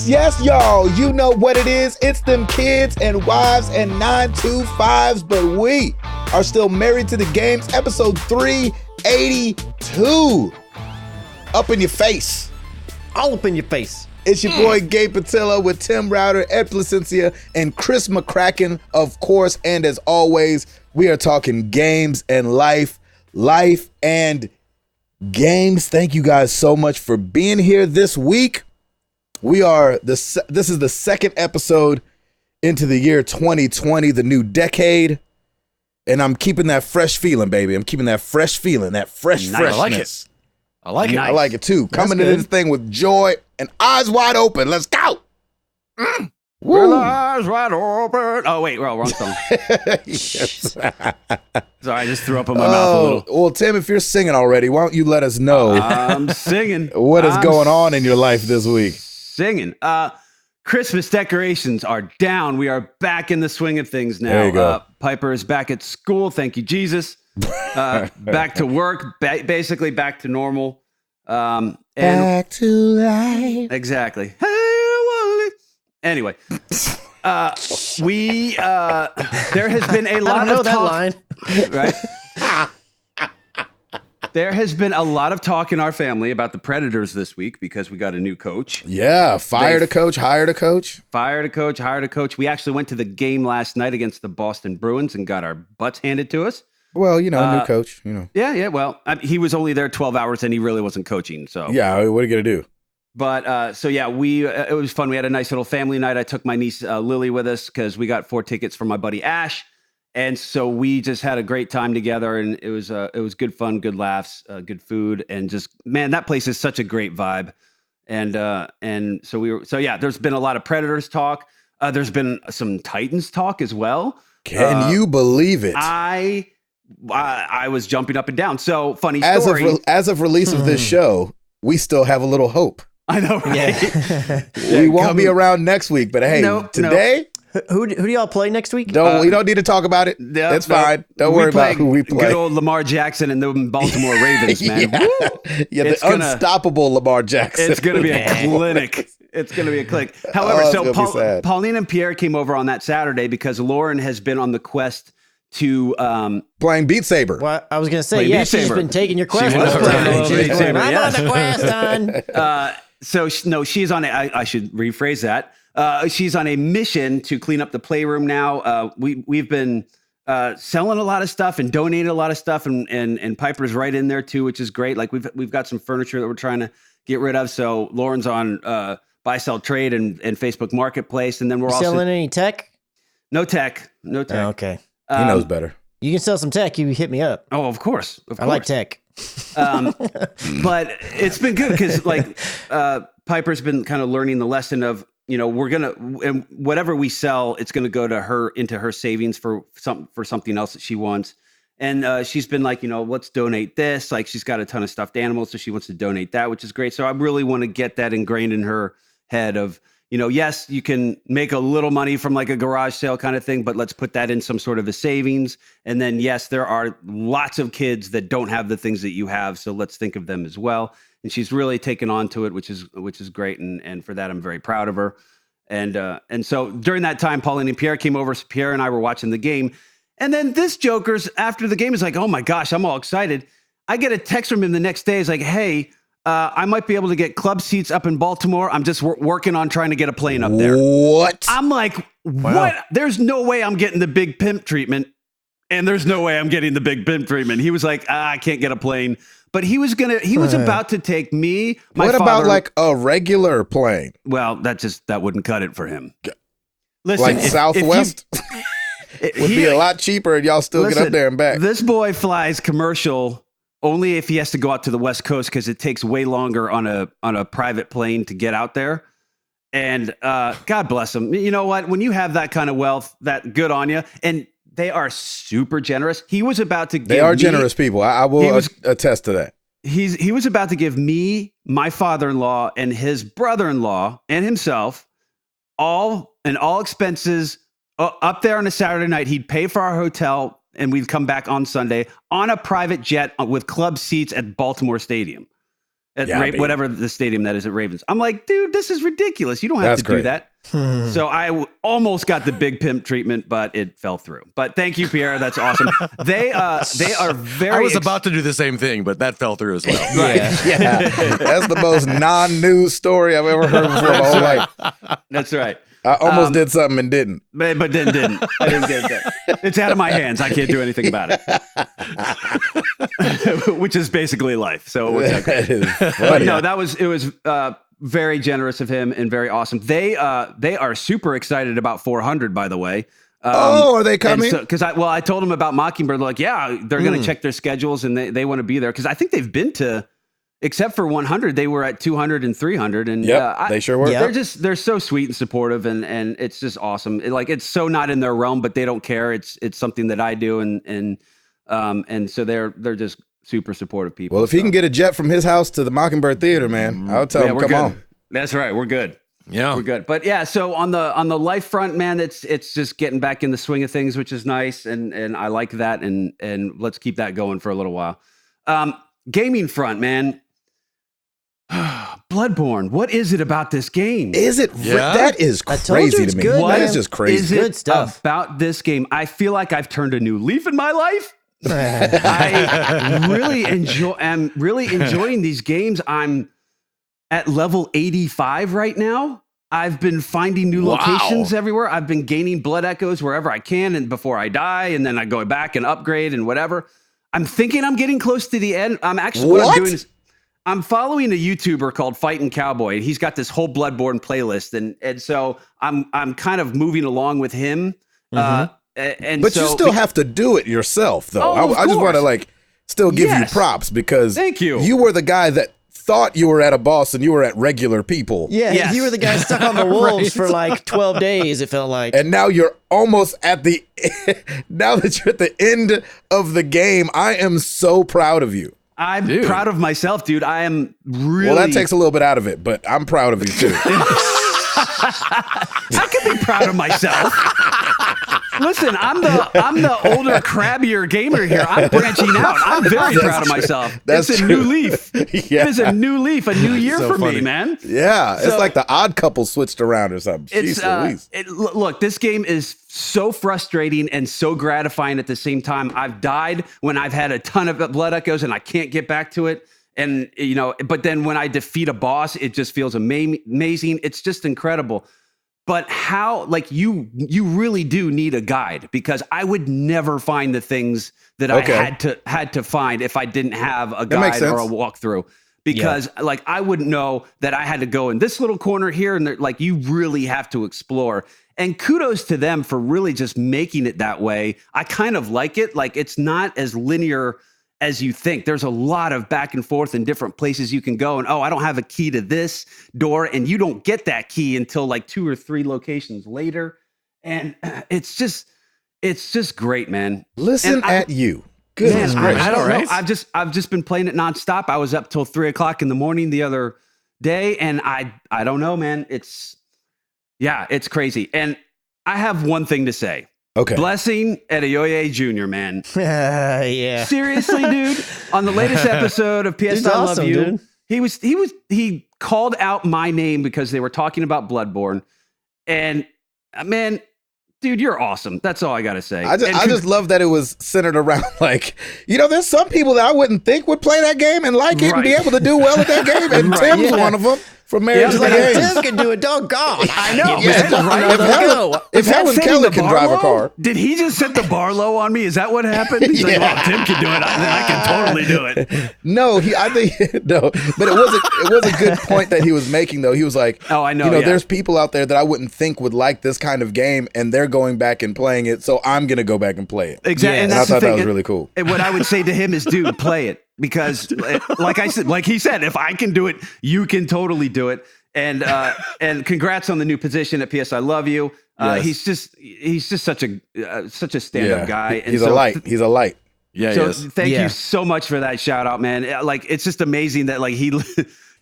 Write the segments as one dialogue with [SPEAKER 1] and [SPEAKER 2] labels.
[SPEAKER 1] Yes, y'all. You know what it is. It's them kids and wives and 925s, but we are still married to the games. Episode 382. Up in your face.
[SPEAKER 2] All up in your face.
[SPEAKER 1] It's your boy Gabe Patillo with Tim Router, Ed Placencia, and Chris McCracken, of course. And as always, we are talking games and life and games. Thank you guys so much for being here this week. This is the second episode into the year 2020, the new decade. And I'm keeping that fresh feeling, baby. I'm keeping that fresh feeling, that freshness.
[SPEAKER 2] I like it.
[SPEAKER 1] I like it too. Coming into this thing with joy and eyes wide open. Let's go.
[SPEAKER 2] Well, eyes wide open. Oh, wait, wrong song.
[SPEAKER 1] Yes.
[SPEAKER 2] Sorry, I just threw up in my mouth a little.
[SPEAKER 1] Well, Tim, if you're singing already, why don't you let us know
[SPEAKER 2] I'm singing.
[SPEAKER 1] what is going on in your life this week?
[SPEAKER 2] Singing. Christmas decorations are down. We are back in the swing of things now.
[SPEAKER 1] There you go.
[SPEAKER 2] Piper is back at school. Thank you, Jesus. Back to work. Basically back to normal. And
[SPEAKER 1] Back to life.
[SPEAKER 2] exactly. Anyway, there has been a lot of talk.
[SPEAKER 3] Line.
[SPEAKER 2] Right? There has been a lot of talk in our family about the Predators this week because we got a new coach.
[SPEAKER 1] Yeah, fired a coach, hired a coach.
[SPEAKER 2] Fired a coach, hired a coach. We actually went to the game last night against the Boston Bruins and got our butts handed to us.
[SPEAKER 1] Well, new coach,
[SPEAKER 2] Yeah. Well, he was only there 12 hours and he really wasn't coaching. So
[SPEAKER 1] Yeah, what are you going to do?
[SPEAKER 2] But it was fun. We had a nice little family night. I took my niece Lily with us because we got 4 tickets from my buddy Ash. And so we just had a great time together, and it was good fun, good laughs, good food, and just, man, that place is such a great vibe. And there's been a lot of Predators talk. There's been some Titans talk as well.
[SPEAKER 1] Can you believe it?
[SPEAKER 2] I was jumping up and down. So funny story.
[SPEAKER 1] As of release of this show, we still have a little hope.
[SPEAKER 2] I know, right?
[SPEAKER 1] We won't be around next week, but hey, today.
[SPEAKER 3] Who do y'all play next week?
[SPEAKER 1] We don't need to talk about it. That's fine. Don't worry about who we play.
[SPEAKER 2] Good old Lamar Jackson and the Baltimore Ravens, man.
[SPEAKER 1] The unstoppable Lamar Jackson.
[SPEAKER 2] It's going to be a clinic. It's going to be a clinic. However, Pauline and Pierre came over on that Saturday because Lauren has been on the quest to
[SPEAKER 1] playing Beat Saber.
[SPEAKER 3] Well, I was going to say, she's been taking your quest.
[SPEAKER 2] I'm on
[SPEAKER 3] the quest,
[SPEAKER 2] son. She's on I should rephrase that. She's on a mission to clean up the playroom now. We've been selling a lot of stuff and donating a lot of stuff, and Piper's right in there too, which is great. Like we've got some furniture that we're trying to get rid of. So Lauren's on buy, sell, trade and Facebook Marketplace, and then we're also
[SPEAKER 3] selling any tech.
[SPEAKER 2] No tech.
[SPEAKER 3] Oh, okay,
[SPEAKER 1] he knows better.
[SPEAKER 3] You can sell some tech. You hit me up.
[SPEAKER 2] Oh, of course.
[SPEAKER 3] I like tech.
[SPEAKER 2] But it's been good because Piper's been kind of learning the lesson of, and whatever we sell, it's going to go to her into her savings for something else that she wants. And she's been like, let's donate this. Like she's got a ton of stuffed animals, so she wants to donate that, which is great. So I really want to get that ingrained in her head of, yes, you can make a little money from like a garage sale kind of thing, but let's put that in some sort of a savings. And then, yes, there are lots of kids that don't have the things that you have. So let's think of them as well. And she's really taken on to it, which is great. And for that, I'm very proud of her. And so during that time, Pauline and Pierre came over. So Pierre and I were watching the game. And then this joker's after the game is like, oh my gosh, I'm all excited. I get a text from him the next day. It's like, hey, I might be able to get club seats up in Baltimore. I'm just working on trying to get a plane up there.
[SPEAKER 1] What?
[SPEAKER 2] I'm like, what? Wow. There's no way I'm getting the big pimp treatment. And there's no way I'm getting the big pimp treatment. He was like, I can't get a plane. But he was about to take me, my
[SPEAKER 1] What
[SPEAKER 2] father,
[SPEAKER 1] about like a regular plane?
[SPEAKER 2] Well, that wouldn't cut it for him. Listen,
[SPEAKER 1] like Southwest would be a lot cheaper and y'all still get up there and back.
[SPEAKER 2] This boy flies commercial only if he has to go out to the West Coast because it takes way longer on a private plane to get out there. And God bless him. You know what? When you have that kind of wealth, that good on you. And they are super generous. He was about to give
[SPEAKER 1] They are generous people. I will attest to that.
[SPEAKER 2] He was about to give me, my father-in-law, and his brother-in-law, and himself, all expenses up there on a Saturday night. He'd pay for our hotel, and we'd come back on Sunday on a private jet with club seats at Baltimore Stadium. at
[SPEAKER 1] Yeah, baby.
[SPEAKER 2] whatever the stadium that is at Ravens. I'm like, dude, this is ridiculous. You don't have
[SPEAKER 1] That's
[SPEAKER 2] to do
[SPEAKER 1] great.
[SPEAKER 2] that. So I almost got the big pimp treatment, but it fell through. But thank you, Pierre. That's awesome. They are very.
[SPEAKER 4] I was about to do the same thing, but that fell through as well.
[SPEAKER 3] Yeah.
[SPEAKER 1] That's the most non-news story I've ever heard before in my whole life.
[SPEAKER 2] That's right.
[SPEAKER 1] I almost did something and didn't.
[SPEAKER 2] But then didn't. I didn't get that. It's out of my hands. I can't do anything about it. Which is basically life. So it works out great.
[SPEAKER 1] That is
[SPEAKER 2] But
[SPEAKER 1] funny.
[SPEAKER 2] no, it was very generous of him and very awesome. They are super excited about 400, by the way.
[SPEAKER 1] Are they coming?
[SPEAKER 2] Because I told them about Mockingbird. Like, yeah, they're going to check their schedules and they want to be there because I think they've been to, except for 100, they were at 200 and 300. And
[SPEAKER 1] Yep, they sure were.
[SPEAKER 3] Yeah.
[SPEAKER 2] they're so sweet and supportive and it's just awesome. It's so not in their realm, but they don't care. It's something that I do and so they're just super supportive people.
[SPEAKER 1] Well, if he can get a jet from his house to the Mockingbird Theater, man, I'll tell him,
[SPEAKER 2] we're
[SPEAKER 1] come
[SPEAKER 2] good.
[SPEAKER 1] on.
[SPEAKER 2] That's right. We're good.
[SPEAKER 4] Yeah.
[SPEAKER 2] We're good. But yeah, so on the life front, man, it's just getting back in the swing of things, which is nice. And I like that. And let's keep that going for a little while. Gaming front, man. Bloodborne. What is it about this game?
[SPEAKER 1] Is it?
[SPEAKER 4] Yeah.
[SPEAKER 1] That is
[SPEAKER 3] I told you
[SPEAKER 1] crazy
[SPEAKER 3] it's
[SPEAKER 1] to me.
[SPEAKER 3] good,
[SPEAKER 1] That
[SPEAKER 3] man.
[SPEAKER 1] is just crazy.
[SPEAKER 2] Is
[SPEAKER 3] Good
[SPEAKER 2] it
[SPEAKER 3] stuff.
[SPEAKER 2] about this game? I feel like I've turned a new leaf in my life. I am really enjoying these games. I'm at level 85 right now. I've been finding new locations everywhere. I've been gaining blood echoes wherever I can and before I die, and then I go back and upgrade and whatever. I'm thinking I'm getting close to the end. I'm actually what I'm doing is I'm following a YouTuber called Fightin' Cowboy. He's got this whole Bloodborne playlist, and so I'm kind of moving along with him. And
[SPEAKER 1] But
[SPEAKER 2] so,
[SPEAKER 1] you still have to do it yourself, though.
[SPEAKER 2] Oh, of
[SPEAKER 1] I just want to
[SPEAKER 2] course.
[SPEAKER 1] still give
[SPEAKER 2] Yes.
[SPEAKER 1] you props because
[SPEAKER 2] Thank you.
[SPEAKER 1] You were the guy that thought you were at a boss and you were at regular people.
[SPEAKER 3] Yeah,
[SPEAKER 2] Yes.
[SPEAKER 3] you were the guy stuck on the wolves for like 12 days, it felt like.
[SPEAKER 1] And now you're almost at the now that you're at the end of the game. I am so proud of you.
[SPEAKER 2] I'm proud of myself, dude. I am really.
[SPEAKER 1] Well, that takes a little bit out of it, but I'm proud of you too.
[SPEAKER 2] I can be proud of myself. Listen, I'm the older, crabbier gamer here. I'm branching out. I'm very proud of myself.
[SPEAKER 1] That's
[SPEAKER 2] It's a
[SPEAKER 1] true.
[SPEAKER 2] new leaf.
[SPEAKER 1] Yeah.
[SPEAKER 2] It is a new leaf, a new year
[SPEAKER 4] So
[SPEAKER 2] for
[SPEAKER 4] funny.
[SPEAKER 2] me, man.
[SPEAKER 1] Yeah, it's
[SPEAKER 2] So-
[SPEAKER 1] like the Odd Couple switched around or something.
[SPEAKER 2] It's
[SPEAKER 1] Jeez Louise.
[SPEAKER 2] look, this game is so frustrating and so gratifying at the same time. I've died when I've had a ton of blood echoes and I can't get back to it. And but then when I defeat a boss, it just feels amazing. It's just incredible. But how, like you really do need a guide because I would never find the things that
[SPEAKER 1] Okay.
[SPEAKER 2] I had to find if I didn't have a
[SPEAKER 1] makes
[SPEAKER 2] guide or a
[SPEAKER 1] sense.
[SPEAKER 2] walkthrough. Because like I wouldn't know that I had to go in this little corner here, and like you really have to explore. And kudos to them for really just making it that way. I kind of like it. Like it's not as linear as you think. There's a lot of back and forth in different places you can go. And I don't have a key to this door, and you don't get that key until like 2 or 3 locations later. And it's just great, man.
[SPEAKER 1] Listen
[SPEAKER 2] and
[SPEAKER 1] at you. Goodness
[SPEAKER 2] Man,
[SPEAKER 1] gracious.
[SPEAKER 2] I don't
[SPEAKER 4] Right?
[SPEAKER 2] know. I've just been playing it nonstop. I was up till 3:00 in the morning the other day, and I don't know, man. It's crazy. And I have one thing to say.
[SPEAKER 1] Okay.
[SPEAKER 2] Blessing Adeoye Jr., man.
[SPEAKER 3] Yeah.
[SPEAKER 2] Seriously, dude. On the latest episode of PS
[SPEAKER 3] He's
[SPEAKER 2] I Love
[SPEAKER 3] awesome,
[SPEAKER 2] You,
[SPEAKER 3] dude.
[SPEAKER 2] he called out my name because they were talking about Bloodborne. And man, dude, you're awesome. That's all I gotta say.
[SPEAKER 1] I
[SPEAKER 2] And
[SPEAKER 1] just love that it was centered around there's some people that I wouldn't think would play that game and like it and be
[SPEAKER 2] Right.
[SPEAKER 1] able to do well at that game. And
[SPEAKER 2] Right.
[SPEAKER 1] Tim's one of them from Marriage
[SPEAKER 2] Yeah,
[SPEAKER 1] to the
[SPEAKER 3] Like,
[SPEAKER 1] Game.
[SPEAKER 3] if Tim can do it, doggone.
[SPEAKER 2] I know,
[SPEAKER 1] Yeah,
[SPEAKER 2] man. Right?
[SPEAKER 1] if Helen, if
[SPEAKER 2] Is that
[SPEAKER 1] Helen
[SPEAKER 2] setting
[SPEAKER 1] Keller
[SPEAKER 2] the
[SPEAKER 1] can
[SPEAKER 2] bar
[SPEAKER 1] drive a
[SPEAKER 2] low?
[SPEAKER 1] car.
[SPEAKER 2] Did he just set the bar low on me? Is that what happened? He's like,
[SPEAKER 1] Yeah.
[SPEAKER 2] well, Tim can do it. I can totally do it.
[SPEAKER 1] No, I think no, but it was a good point that he was making though. He was like,
[SPEAKER 2] Oh, I know, yeah.
[SPEAKER 1] there's people out there that I wouldn't think would like this kind of game, and they're going back and playing it, so I'm gonna go back and play it.
[SPEAKER 2] Exactly.
[SPEAKER 3] Yes.
[SPEAKER 2] And
[SPEAKER 1] And I
[SPEAKER 2] that's the
[SPEAKER 1] thought that
[SPEAKER 2] thing.
[SPEAKER 1] was really cool.
[SPEAKER 2] And what I would say to him is, dude, play it. Because like he said, if I can do it, you can totally do it. And congrats on the new position at PS I Love You.
[SPEAKER 1] Yes.
[SPEAKER 2] He's just such a stand-up guy. And
[SPEAKER 1] He's
[SPEAKER 2] so
[SPEAKER 1] a light. He's a light.
[SPEAKER 4] Yeah,
[SPEAKER 2] So
[SPEAKER 4] yes.
[SPEAKER 2] thank
[SPEAKER 3] Yeah.
[SPEAKER 2] you so much for that shout out, man. Like it's just amazing that like he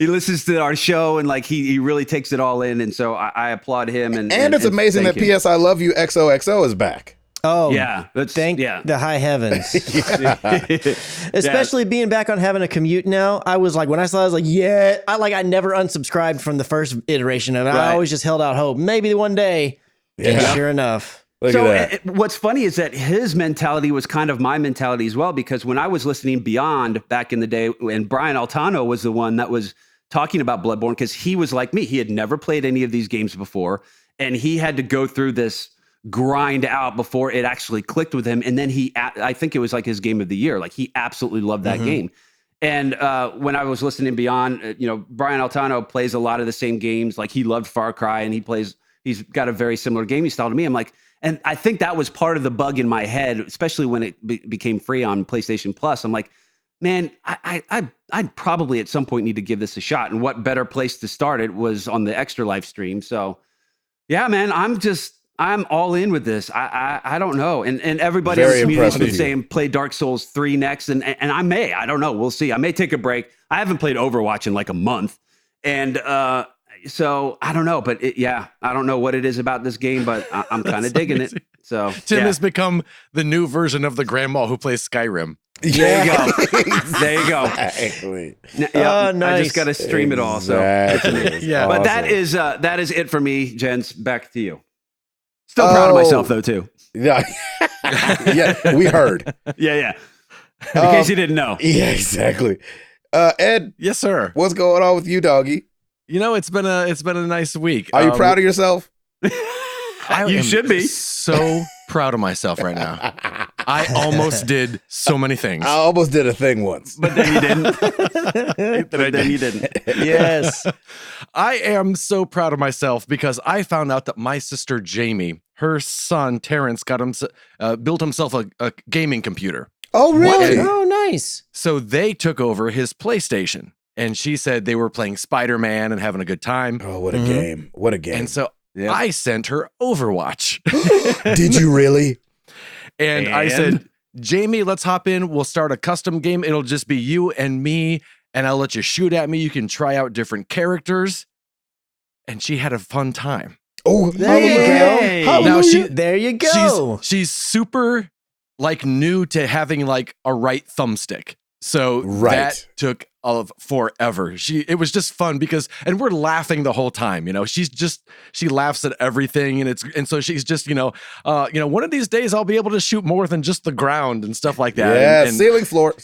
[SPEAKER 2] listens to our show and like he really takes it all in. And so I applaud him. And
[SPEAKER 1] And it's amazing that
[SPEAKER 2] thank you.
[SPEAKER 1] PS I Love You XOXO is back.
[SPEAKER 3] Oh,
[SPEAKER 2] Yeah,
[SPEAKER 3] thank
[SPEAKER 2] yeah.
[SPEAKER 3] the high heavens. Especially being back on having a commute now. I was like, when I saw it, I was like, yeah. I never unsubscribed from the first iteration of it. I
[SPEAKER 2] Right.
[SPEAKER 3] always just held out hope. Maybe one day. And
[SPEAKER 1] Yeah.
[SPEAKER 3] sure enough.
[SPEAKER 1] Look
[SPEAKER 2] So
[SPEAKER 1] at that.
[SPEAKER 2] what's funny is that his mentality was kind of my mentality as well, because when I was listening Beyond back in the day, and Brian Altano was the one that was talking about Bloodborne, because he was like me. He had never played any of these games before, and he had to go through this grind out before it actually clicked with him. And then I think it was like his game of the year. Like he absolutely loved that game. And when I was listening Beyond, Brian Altano plays a lot of the same games. Like he loved Far Cry, and he's got a very similar gaming style to me. I'm like, and I think that was part of the bug in my head, especially when it became free on PlayStation Plus. I'm like, man, I'd probably at some point need to give this a shot. And what better place to start it was on the Extra Life stream. So yeah, man, I'm all in with this. I don't know. And everybody
[SPEAKER 1] Very
[SPEAKER 2] in the community has
[SPEAKER 1] impressed
[SPEAKER 2] been
[SPEAKER 1] with you.
[SPEAKER 2] saying play Dark Souls 3 next. And I don't know. We'll see. I may take a break. I haven't played Overwatch in like a month. And so I don't know. But I don't know what it is about this game, but I'm kind of digging it. So
[SPEAKER 4] Tim
[SPEAKER 2] yeah.
[SPEAKER 4] has become the new version of the grandma who plays Skyrim.
[SPEAKER 2] There you go. There you go.
[SPEAKER 1] Exactly.
[SPEAKER 2] I
[SPEAKER 3] nice.
[SPEAKER 2] just got to stream it all. So
[SPEAKER 1] Exactly.
[SPEAKER 4] Yeah.
[SPEAKER 2] but that is it for me, gents. Back to you. Still proud of myself though, too.
[SPEAKER 1] Yeah. Yeah, we heard.
[SPEAKER 2] Yeah. In case you didn't know.
[SPEAKER 1] Yeah, exactly. Ed,
[SPEAKER 4] Yes, sir.
[SPEAKER 1] what's going on with you, doggy?
[SPEAKER 4] You know, it's been a nice week.
[SPEAKER 1] Are you proud of yourself?
[SPEAKER 4] I
[SPEAKER 2] You
[SPEAKER 4] am
[SPEAKER 2] should be.
[SPEAKER 4] so proud of myself right now. I almost did so many things.
[SPEAKER 1] I almost did a thing once.
[SPEAKER 2] But then you didn't.
[SPEAKER 3] Yes.
[SPEAKER 4] I am so proud of myself because I found out that my sister Jamie, her son Terrence, built himself a gaming computer.
[SPEAKER 1] Oh, really?
[SPEAKER 3] Oh, nice.
[SPEAKER 4] So they took over his PlayStation, and she said they were playing Spider-Man and having a good time.
[SPEAKER 1] Oh, what a game. What a game.
[SPEAKER 4] And so
[SPEAKER 2] Yeah.
[SPEAKER 4] I sent her Overwatch.
[SPEAKER 1] Did you really?
[SPEAKER 4] And I said, Jamie, let's hop in. We'll start a custom game. It'll just be you and me, and I'll let you shoot at me. You can try out different characters. And she had a fun time.
[SPEAKER 1] Oh,
[SPEAKER 3] There you
[SPEAKER 1] hallelujah.
[SPEAKER 3] go.
[SPEAKER 1] Hallelujah.
[SPEAKER 4] Now
[SPEAKER 3] There you go.
[SPEAKER 4] She's super like new to having like a right thumbstick. So
[SPEAKER 1] Right.
[SPEAKER 4] that took forever. It was just fun because, and we're laughing the whole time, she laughs at everything. And so she's just, one of these days I'll be able to shoot more than just the ground and stuff like that.
[SPEAKER 1] Yeah,
[SPEAKER 4] And-
[SPEAKER 1] ceiling floor.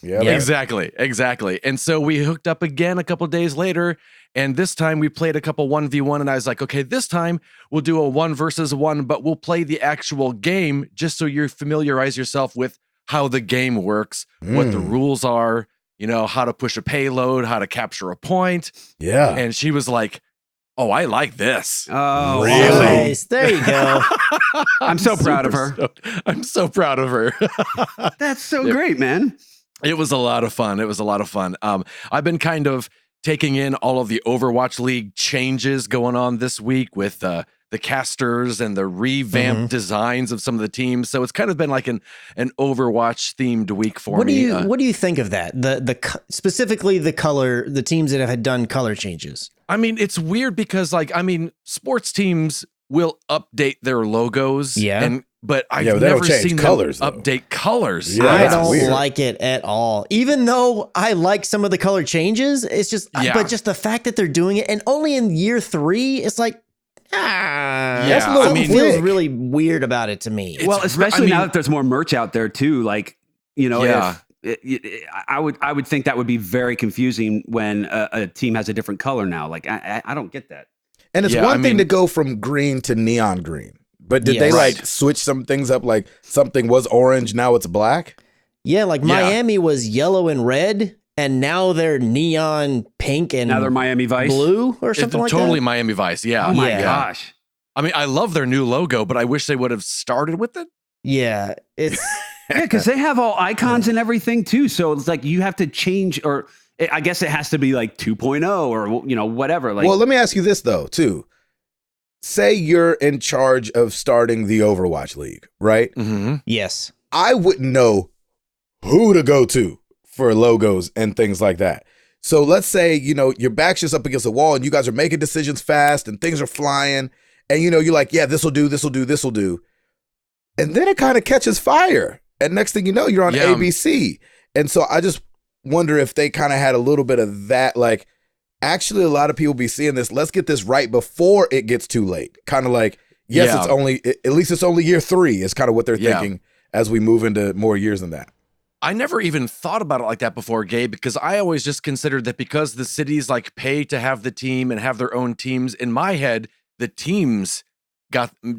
[SPEAKER 1] Yeah.
[SPEAKER 3] Yeah.
[SPEAKER 4] Exactly. And so we hooked up again a couple days later, and this time we played a couple 1v1, and I was like, okay, this time we'll do a 1 versus 1, but we'll play the actual game just so you familiarize yourself with how the game works, what the rules are, how to push a payload, how to capture a point.
[SPEAKER 1] Yeah.
[SPEAKER 4] And she was like, oh, I like this.
[SPEAKER 2] Oh,
[SPEAKER 1] Really?
[SPEAKER 2] awesome.
[SPEAKER 3] Nice. There you go.
[SPEAKER 2] I'm so proud of her.
[SPEAKER 4] I'm so proud of her.
[SPEAKER 2] That's so great, man.
[SPEAKER 4] It was a lot of fun. I've been kind of taking in all of the Overwatch League changes going on this week with the casters and the revamped designs of some of the teams. So it's kind of been like an Overwatch themed week for me.
[SPEAKER 3] What do you think of that? Specifically the teams that have had done color changes.
[SPEAKER 4] I mean, it's weird because sports teams will update their logos.
[SPEAKER 3] Yeah.
[SPEAKER 4] But I've
[SPEAKER 1] Yeah, but they don't
[SPEAKER 4] never
[SPEAKER 1] change
[SPEAKER 4] seen
[SPEAKER 1] colors,
[SPEAKER 4] them
[SPEAKER 1] though.
[SPEAKER 4] update colors.
[SPEAKER 1] Yeah,
[SPEAKER 3] I
[SPEAKER 1] that's
[SPEAKER 3] don't
[SPEAKER 1] weird.
[SPEAKER 3] like it at all. Even though I like some of the color changes, it's just,
[SPEAKER 4] Yeah.
[SPEAKER 3] but just the fact that they're doing it, and only in year 3, it's like, that's a
[SPEAKER 4] Yeah,
[SPEAKER 3] little,
[SPEAKER 4] I mean-
[SPEAKER 3] feels really weird about it to me.
[SPEAKER 2] Well,
[SPEAKER 4] It's-
[SPEAKER 2] especially
[SPEAKER 4] I mean-
[SPEAKER 2] now that there's more merch out there too. Like,
[SPEAKER 4] Yeah.
[SPEAKER 2] I would think that would be very confusing when a team has a different color now. Like, I don't get that.
[SPEAKER 1] And it's
[SPEAKER 4] Yeah,
[SPEAKER 1] one
[SPEAKER 4] I
[SPEAKER 1] thing
[SPEAKER 4] mean-
[SPEAKER 1] to go from green to neon green. But did
[SPEAKER 3] Yes.
[SPEAKER 1] they
[SPEAKER 3] Right.
[SPEAKER 1] like switch some things up? Like something was orange, now it's black?
[SPEAKER 3] Yeah, like
[SPEAKER 4] Yeah.
[SPEAKER 3] Miami was yellow and red, and now they're neon pink and
[SPEAKER 2] Now they're Miami Vice.
[SPEAKER 3] blue or something like
[SPEAKER 4] Totally
[SPEAKER 3] that.
[SPEAKER 4] Miami Vice. Yeah.
[SPEAKER 2] Oh my
[SPEAKER 3] Yeah.
[SPEAKER 2] gosh.
[SPEAKER 4] I mean, I love their new logo, but I wish they would have started with it.
[SPEAKER 3] Yeah, it's
[SPEAKER 2] Yeah, because they have all icons and everything too. So it's like you have to change, or I guess it has to be like 2.0 or whatever. Like,
[SPEAKER 1] Well, let me ask you this though, too. Say you're in charge of starting the Overwatch League, right?
[SPEAKER 4] Mm-hmm.
[SPEAKER 3] yes.
[SPEAKER 1] I wouldn't know who to go to for logos and things like that. So let's say, your back's just up against the wall and you guys are making decisions fast and things are flying and, you're like, yeah, this will do. And then it kind of catches fire. And next thing you know, you're on
[SPEAKER 4] Yeah.
[SPEAKER 1] ABC. And so I just wonder if they kind of had a little bit of that, like, actually a lot of people be seeing this. Let's get this right before it gets too late. Kind of like, yes,
[SPEAKER 4] Yeah.
[SPEAKER 1] it's only, at least it's only year 3 is kind of what they're
[SPEAKER 4] Yeah.
[SPEAKER 1] thinking as we move into more years than that.
[SPEAKER 4] I never even thought about it like that before, Gabe, because I always just considered that because the cities like pay to have the team and have their own teams, in my head, the teams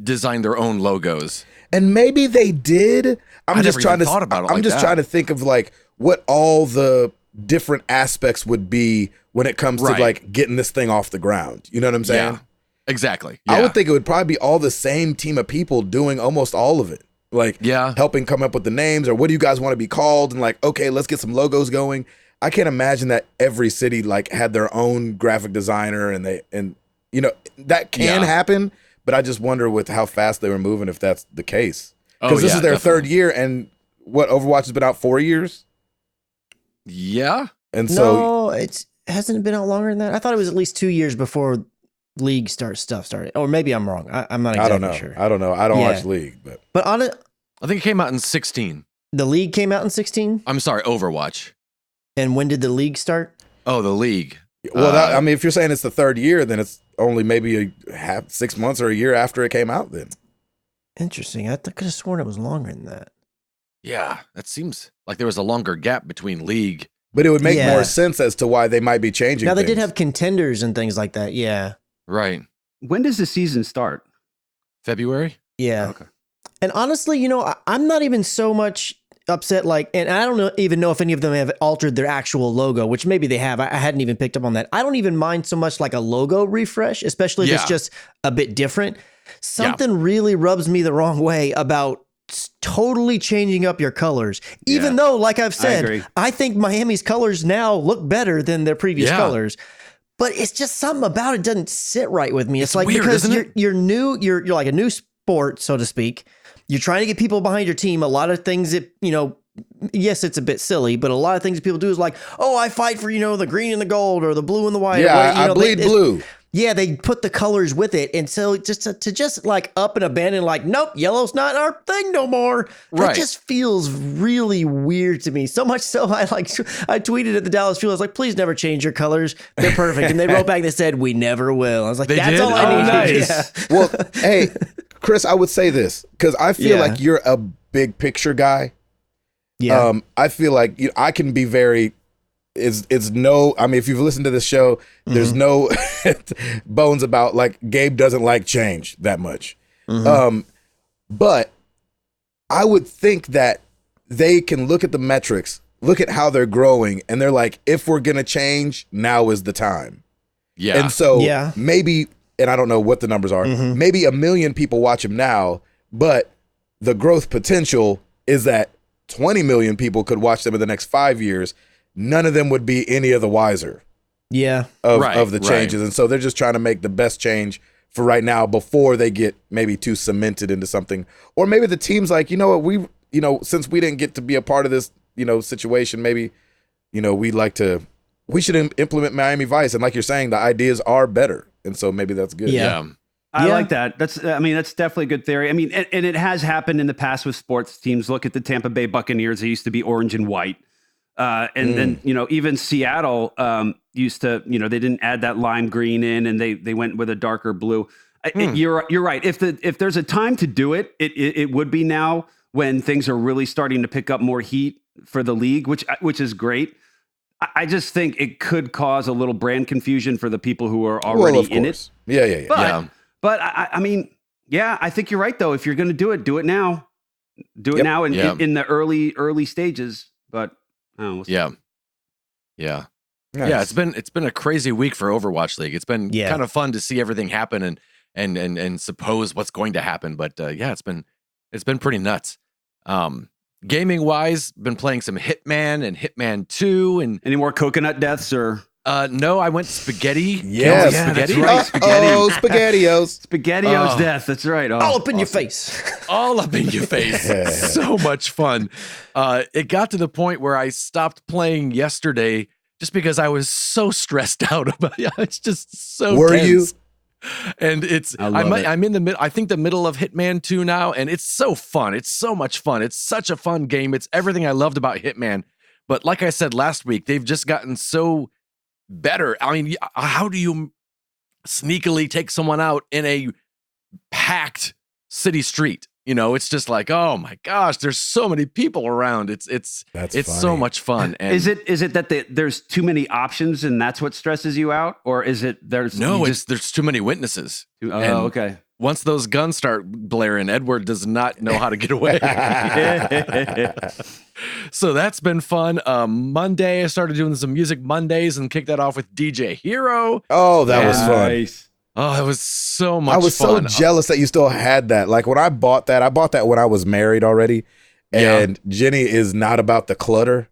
[SPEAKER 4] designed their own logos.
[SPEAKER 1] And maybe they did.
[SPEAKER 4] I
[SPEAKER 1] I'm just
[SPEAKER 4] never
[SPEAKER 1] trying
[SPEAKER 4] even
[SPEAKER 1] to
[SPEAKER 4] thought about it
[SPEAKER 1] I'm
[SPEAKER 4] like
[SPEAKER 1] just
[SPEAKER 4] that.
[SPEAKER 1] trying to think of like what all the different aspects would be when it comes
[SPEAKER 4] Right.
[SPEAKER 1] to like getting this thing off the ground. You know what I'm saying?
[SPEAKER 4] Yeah, exactly.
[SPEAKER 1] I
[SPEAKER 4] Yeah.
[SPEAKER 1] would think it would probably be all the same team of people doing almost all of it. Like
[SPEAKER 4] Yeah.
[SPEAKER 1] helping come up with the names or what do you guys want to be called? And like, okay, let's get some logos going. I can't imagine that every city like had their own graphic designer and you know, that can
[SPEAKER 4] Yeah.
[SPEAKER 1] happen, but I just wonder with how fast they were moving if that's the case.
[SPEAKER 4] Oh,
[SPEAKER 1] Because this
[SPEAKER 4] yeah,
[SPEAKER 1] is their
[SPEAKER 4] definitely.
[SPEAKER 1] third year and what Overwatch has been out 4 years?
[SPEAKER 4] Yeah.
[SPEAKER 1] And so
[SPEAKER 3] No, it hasn't been out longer than that. I thought it was at least 2 years before league stuff started. Or maybe I'm wrong. I'm not
[SPEAKER 1] I
[SPEAKER 3] exactly
[SPEAKER 1] don't know.
[SPEAKER 3] sure.
[SPEAKER 1] I don't know. I don't
[SPEAKER 3] Yeah.
[SPEAKER 1] watch League, but
[SPEAKER 3] But on it,
[SPEAKER 4] I think it came out in 16.
[SPEAKER 3] the league came out in 16.
[SPEAKER 4] I'm sorry, Overwatch.
[SPEAKER 3] And when did the league start?
[SPEAKER 4] Oh, the league.
[SPEAKER 1] well, I mean, if you're saying it's the third year, then it's only maybe 6 months or a year after it came out. Then
[SPEAKER 3] Interesting. I could have sworn it was longer than that.
[SPEAKER 4] Yeah, that seems like there was a longer gap between league.
[SPEAKER 1] but it would make
[SPEAKER 3] Yeah.
[SPEAKER 1] more sense as to why they might be changing.
[SPEAKER 3] Now they did
[SPEAKER 1] things.
[SPEAKER 3] have contenders and things like that. Yeah.
[SPEAKER 4] Right.
[SPEAKER 2] When does the season start?
[SPEAKER 4] February?
[SPEAKER 3] Yeah.
[SPEAKER 2] Okay.
[SPEAKER 3] And honestly, you know, I'm not even so much upset. Like, and I don't even know if any of them have altered their actual logo, which maybe they have. I hadn't even picked up on that. I don't even mind so much like a logo refresh, especially if it's
[SPEAKER 4] Yeah.
[SPEAKER 3] just a bit different. Something really rubs me the wrong way about totally changing up your colors. Even though, like I've said,
[SPEAKER 2] agree.
[SPEAKER 3] I think Miami's colors now look better than their previous
[SPEAKER 4] Yeah.
[SPEAKER 3] colors. But it's just something about it doesn't sit right with me. It's like
[SPEAKER 4] weird,
[SPEAKER 3] because
[SPEAKER 4] isn't it?
[SPEAKER 3] you're new, you're like a new sport, so to speak. You're trying to get people behind your team. A lot of things that, you know, yes, it's a bit silly, but a lot of things that people do is like, oh, I fight for, you know, the green and the gold or the blue and the white.
[SPEAKER 1] Yeah,
[SPEAKER 3] or what, you
[SPEAKER 1] I
[SPEAKER 3] know,
[SPEAKER 1] bleed blue.
[SPEAKER 3] Yeah, they put the colors with it. And so just to just like up and abandon, like, nope, yellow's not our thing no more. That
[SPEAKER 4] Right.
[SPEAKER 3] just feels really weird to me. So much so I tweeted at the Dallas Fuel. I was like, please never change your colors. They're perfect. And they wrote back and they said, we never will. I was like,
[SPEAKER 4] They
[SPEAKER 3] that's
[SPEAKER 4] did?
[SPEAKER 3] all I
[SPEAKER 4] Oh,
[SPEAKER 3] need.
[SPEAKER 4] nice.
[SPEAKER 3] Yeah.
[SPEAKER 1] Well, hey, Chris, I would say this because I feel
[SPEAKER 3] Yeah.
[SPEAKER 1] like you're a big picture guy.
[SPEAKER 3] Yeah.
[SPEAKER 1] I feel like I can be very. It's no. I mean, if you've listened to this show, there's no bones about like Gabe doesn't like change that much. But I would think that they can look at the metrics, look at how they're growing, and they're like, if we're gonna change, now is the time.
[SPEAKER 4] Yeah.
[SPEAKER 1] And so
[SPEAKER 3] Yeah.
[SPEAKER 1] maybe, and I don't know what the numbers are, maybe 1 million people watch him now, but the growth potential is that 20 million people could watch them in the next 5 years. None of them would be any of the wiser
[SPEAKER 3] Yeah.
[SPEAKER 1] of
[SPEAKER 4] Right,
[SPEAKER 1] the
[SPEAKER 4] right.
[SPEAKER 1] changes. And so they're just trying to make the best change for right now before they get maybe too cemented into something. Or maybe the team's like, you know what, since we didn't get to be a part of this, situation, maybe, we should implement Miami Vice. And like you're saying, the ideas are better. And so maybe that's good.
[SPEAKER 3] Yeah.
[SPEAKER 2] I
[SPEAKER 3] Yeah.
[SPEAKER 2] like that. That's definitely a good theory. I mean, and it has happened in the past with sports teams. Look at the Tampa Bay Buccaneers. They used to be orange and white. And then, even Seattle used to, they didn't add that lime green in and they went with a darker blue. You're right. If there's a time to do it, it would be now when things are really starting to pick up more heat for the league, which is great. I just think it could cause a little brand confusion for the people who are already
[SPEAKER 1] Well, of
[SPEAKER 2] in it.
[SPEAKER 1] course. Yeah.
[SPEAKER 2] But I mean, yeah, I think you're right though. If you're going to do it now. Do it
[SPEAKER 1] Yep.
[SPEAKER 2] now
[SPEAKER 4] Yeah.
[SPEAKER 2] in the early stages. But I don't know, we'll see.
[SPEAKER 4] Yeah.
[SPEAKER 1] Nice.
[SPEAKER 4] Yeah, it's been a crazy week for Overwatch League. It's been
[SPEAKER 3] Yeah.
[SPEAKER 4] kind of fun to see everything happen and suppose what's going to happen. But it's been pretty nuts. Gaming wise, been playing some Hitman and Hitman 2 and
[SPEAKER 2] Any more coconut deaths or
[SPEAKER 4] no, I went spaghetti.
[SPEAKER 1] Yes.
[SPEAKER 4] Killing
[SPEAKER 2] that's
[SPEAKER 4] spaghetti.
[SPEAKER 2] right. Spaghetti.
[SPEAKER 1] Oh, SpaghettiOs.
[SPEAKER 2] SpaghettiOs
[SPEAKER 4] Oh.
[SPEAKER 2] death? That's right. Oh,
[SPEAKER 3] All up in your
[SPEAKER 2] awesome.
[SPEAKER 3] face.
[SPEAKER 4] All up in your face. So much fun. It got to the point where I stopped playing yesterday just because I was so stressed out about it. It's just so
[SPEAKER 1] Were you?
[SPEAKER 4] tense. And it's
[SPEAKER 2] I love it.
[SPEAKER 4] I'm in the I think the middle of Hitman 2 now, and it's so fun. It's so much fun. It's such a fun game. It's everything I loved about Hitman. But like I said last week, they've just gotten so better. I mean, how do you sneakily take someone out in a packed city street? You know, it's just like, oh my gosh, there's so many people around. It's
[SPEAKER 1] That's
[SPEAKER 4] so
[SPEAKER 1] funny.
[SPEAKER 4] much fun. And
[SPEAKER 2] Is it that there's too many options and that's what stresses you out, or is it there's
[SPEAKER 4] no,
[SPEAKER 2] you
[SPEAKER 4] it's there's too many witnesses.
[SPEAKER 2] oh,
[SPEAKER 4] and-
[SPEAKER 2] okay.
[SPEAKER 4] Once those guns start blaring, Edward does not know how to get away. So that's been fun. Monday, I started doing some Music Mondays and kicked that off with DJ Hero.
[SPEAKER 1] Oh, that was fun.
[SPEAKER 2] Nice.
[SPEAKER 4] Oh, it was so much
[SPEAKER 1] I was
[SPEAKER 4] fun.
[SPEAKER 1] so jealous that you still had that. Like when I bought that when I was married already.
[SPEAKER 4] Yeah.
[SPEAKER 1] And Jenny is not about the clutter.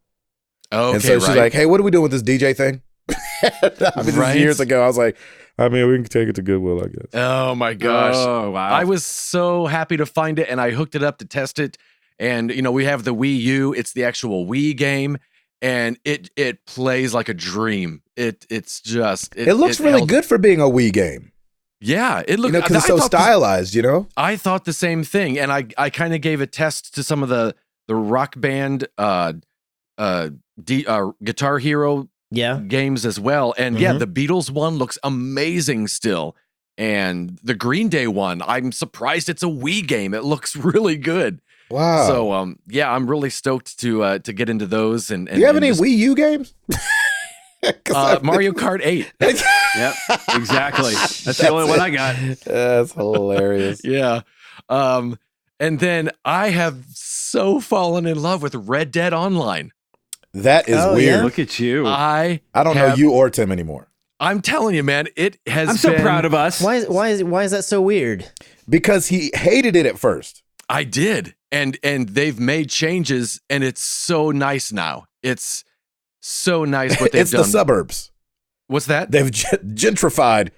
[SPEAKER 4] Okay,
[SPEAKER 1] And so she's
[SPEAKER 4] right.
[SPEAKER 1] like, hey, what are we doing with this DJ thing? I mean, this is
[SPEAKER 4] Right.
[SPEAKER 1] years ago. I was like, I mean, we can take it to Goodwill, I guess.
[SPEAKER 4] Oh my gosh.
[SPEAKER 2] Oh, wow.
[SPEAKER 4] I was so happy to find it and I hooked it up to test it. And you know, we have the Wii U, it's the actual Wii game, and it plays like a dream. It's just
[SPEAKER 1] It looks really
[SPEAKER 4] held-
[SPEAKER 1] good for being a Wii game.
[SPEAKER 4] Yeah, it
[SPEAKER 1] You
[SPEAKER 4] looked
[SPEAKER 1] know, because it's
[SPEAKER 4] I
[SPEAKER 1] so
[SPEAKER 4] thought the-
[SPEAKER 1] stylized, you know?
[SPEAKER 4] I thought the same thing, and I kind of gave a test to some of the Rock Band Guitar Hero
[SPEAKER 3] Yeah.
[SPEAKER 4] games as well. And yeah,
[SPEAKER 3] Mhm.
[SPEAKER 4] the Beatles one looks amazing still. And the Green Day one, I'm surprised it's a Wii game. It looks really good.
[SPEAKER 1] Wow.
[SPEAKER 4] So yeah, I'm really stoked to get into those. And
[SPEAKER 1] Do you have
[SPEAKER 4] and
[SPEAKER 1] any
[SPEAKER 4] just-
[SPEAKER 1] Wii U games? 'Cause I-
[SPEAKER 4] Mario Kart 8.
[SPEAKER 2] Yep, exactly. That's the only one I got.
[SPEAKER 1] That's hilarious.
[SPEAKER 4] Yeah. And then I have so fallen in love with Red Dead Online.
[SPEAKER 1] That is
[SPEAKER 3] Oh,
[SPEAKER 1] weird.
[SPEAKER 3] yeah?
[SPEAKER 2] Look at you.
[SPEAKER 1] I don't know
[SPEAKER 4] have-
[SPEAKER 1] you or Tim anymore
[SPEAKER 4] I'm telling you, man, it has
[SPEAKER 2] I'm so
[SPEAKER 4] been-
[SPEAKER 2] proud of us.
[SPEAKER 3] Why is that so weird?
[SPEAKER 1] because he hated it at first.
[SPEAKER 4] I did. And they've made changes and it's so nice now. It's so nice what they've
[SPEAKER 1] It's
[SPEAKER 4] done.
[SPEAKER 1] the suburbs.
[SPEAKER 4] What's that?
[SPEAKER 1] They've gentrified.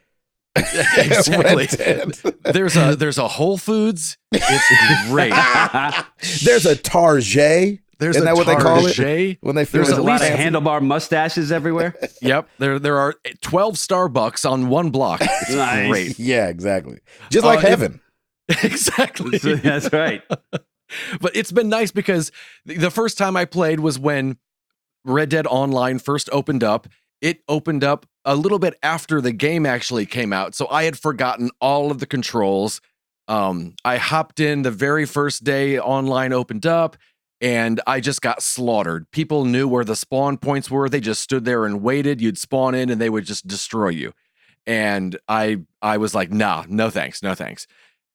[SPEAKER 4] Exactly.
[SPEAKER 1] Red Dead.
[SPEAKER 4] There's a Whole Foods. It's great.
[SPEAKER 1] There's a Target.
[SPEAKER 4] There's
[SPEAKER 1] Isn't
[SPEAKER 4] a
[SPEAKER 1] that what they call it?
[SPEAKER 4] Target.
[SPEAKER 1] When they
[SPEAKER 4] There's
[SPEAKER 1] feel
[SPEAKER 2] There's a
[SPEAKER 4] at
[SPEAKER 2] lot of
[SPEAKER 4] least-
[SPEAKER 2] handlebar mustaches everywhere.
[SPEAKER 4] Yep. There are 12 Starbucks on one block. It's
[SPEAKER 2] Nice.
[SPEAKER 4] great.
[SPEAKER 1] Yeah, exactly. Just like heaven.
[SPEAKER 4] Exactly.
[SPEAKER 2] That's right.
[SPEAKER 4] But it's been nice because the first time I played was when Red Dead Online first opened up. It opened up a little bit after the game actually came out. So I had forgotten all of the controls. I hopped in the very first day online opened up and I just got slaughtered. People knew where the spawn points were. They just stood there and waited. You'd spawn in and they would just destroy you. And I was like, nah, no thanks, no thanks.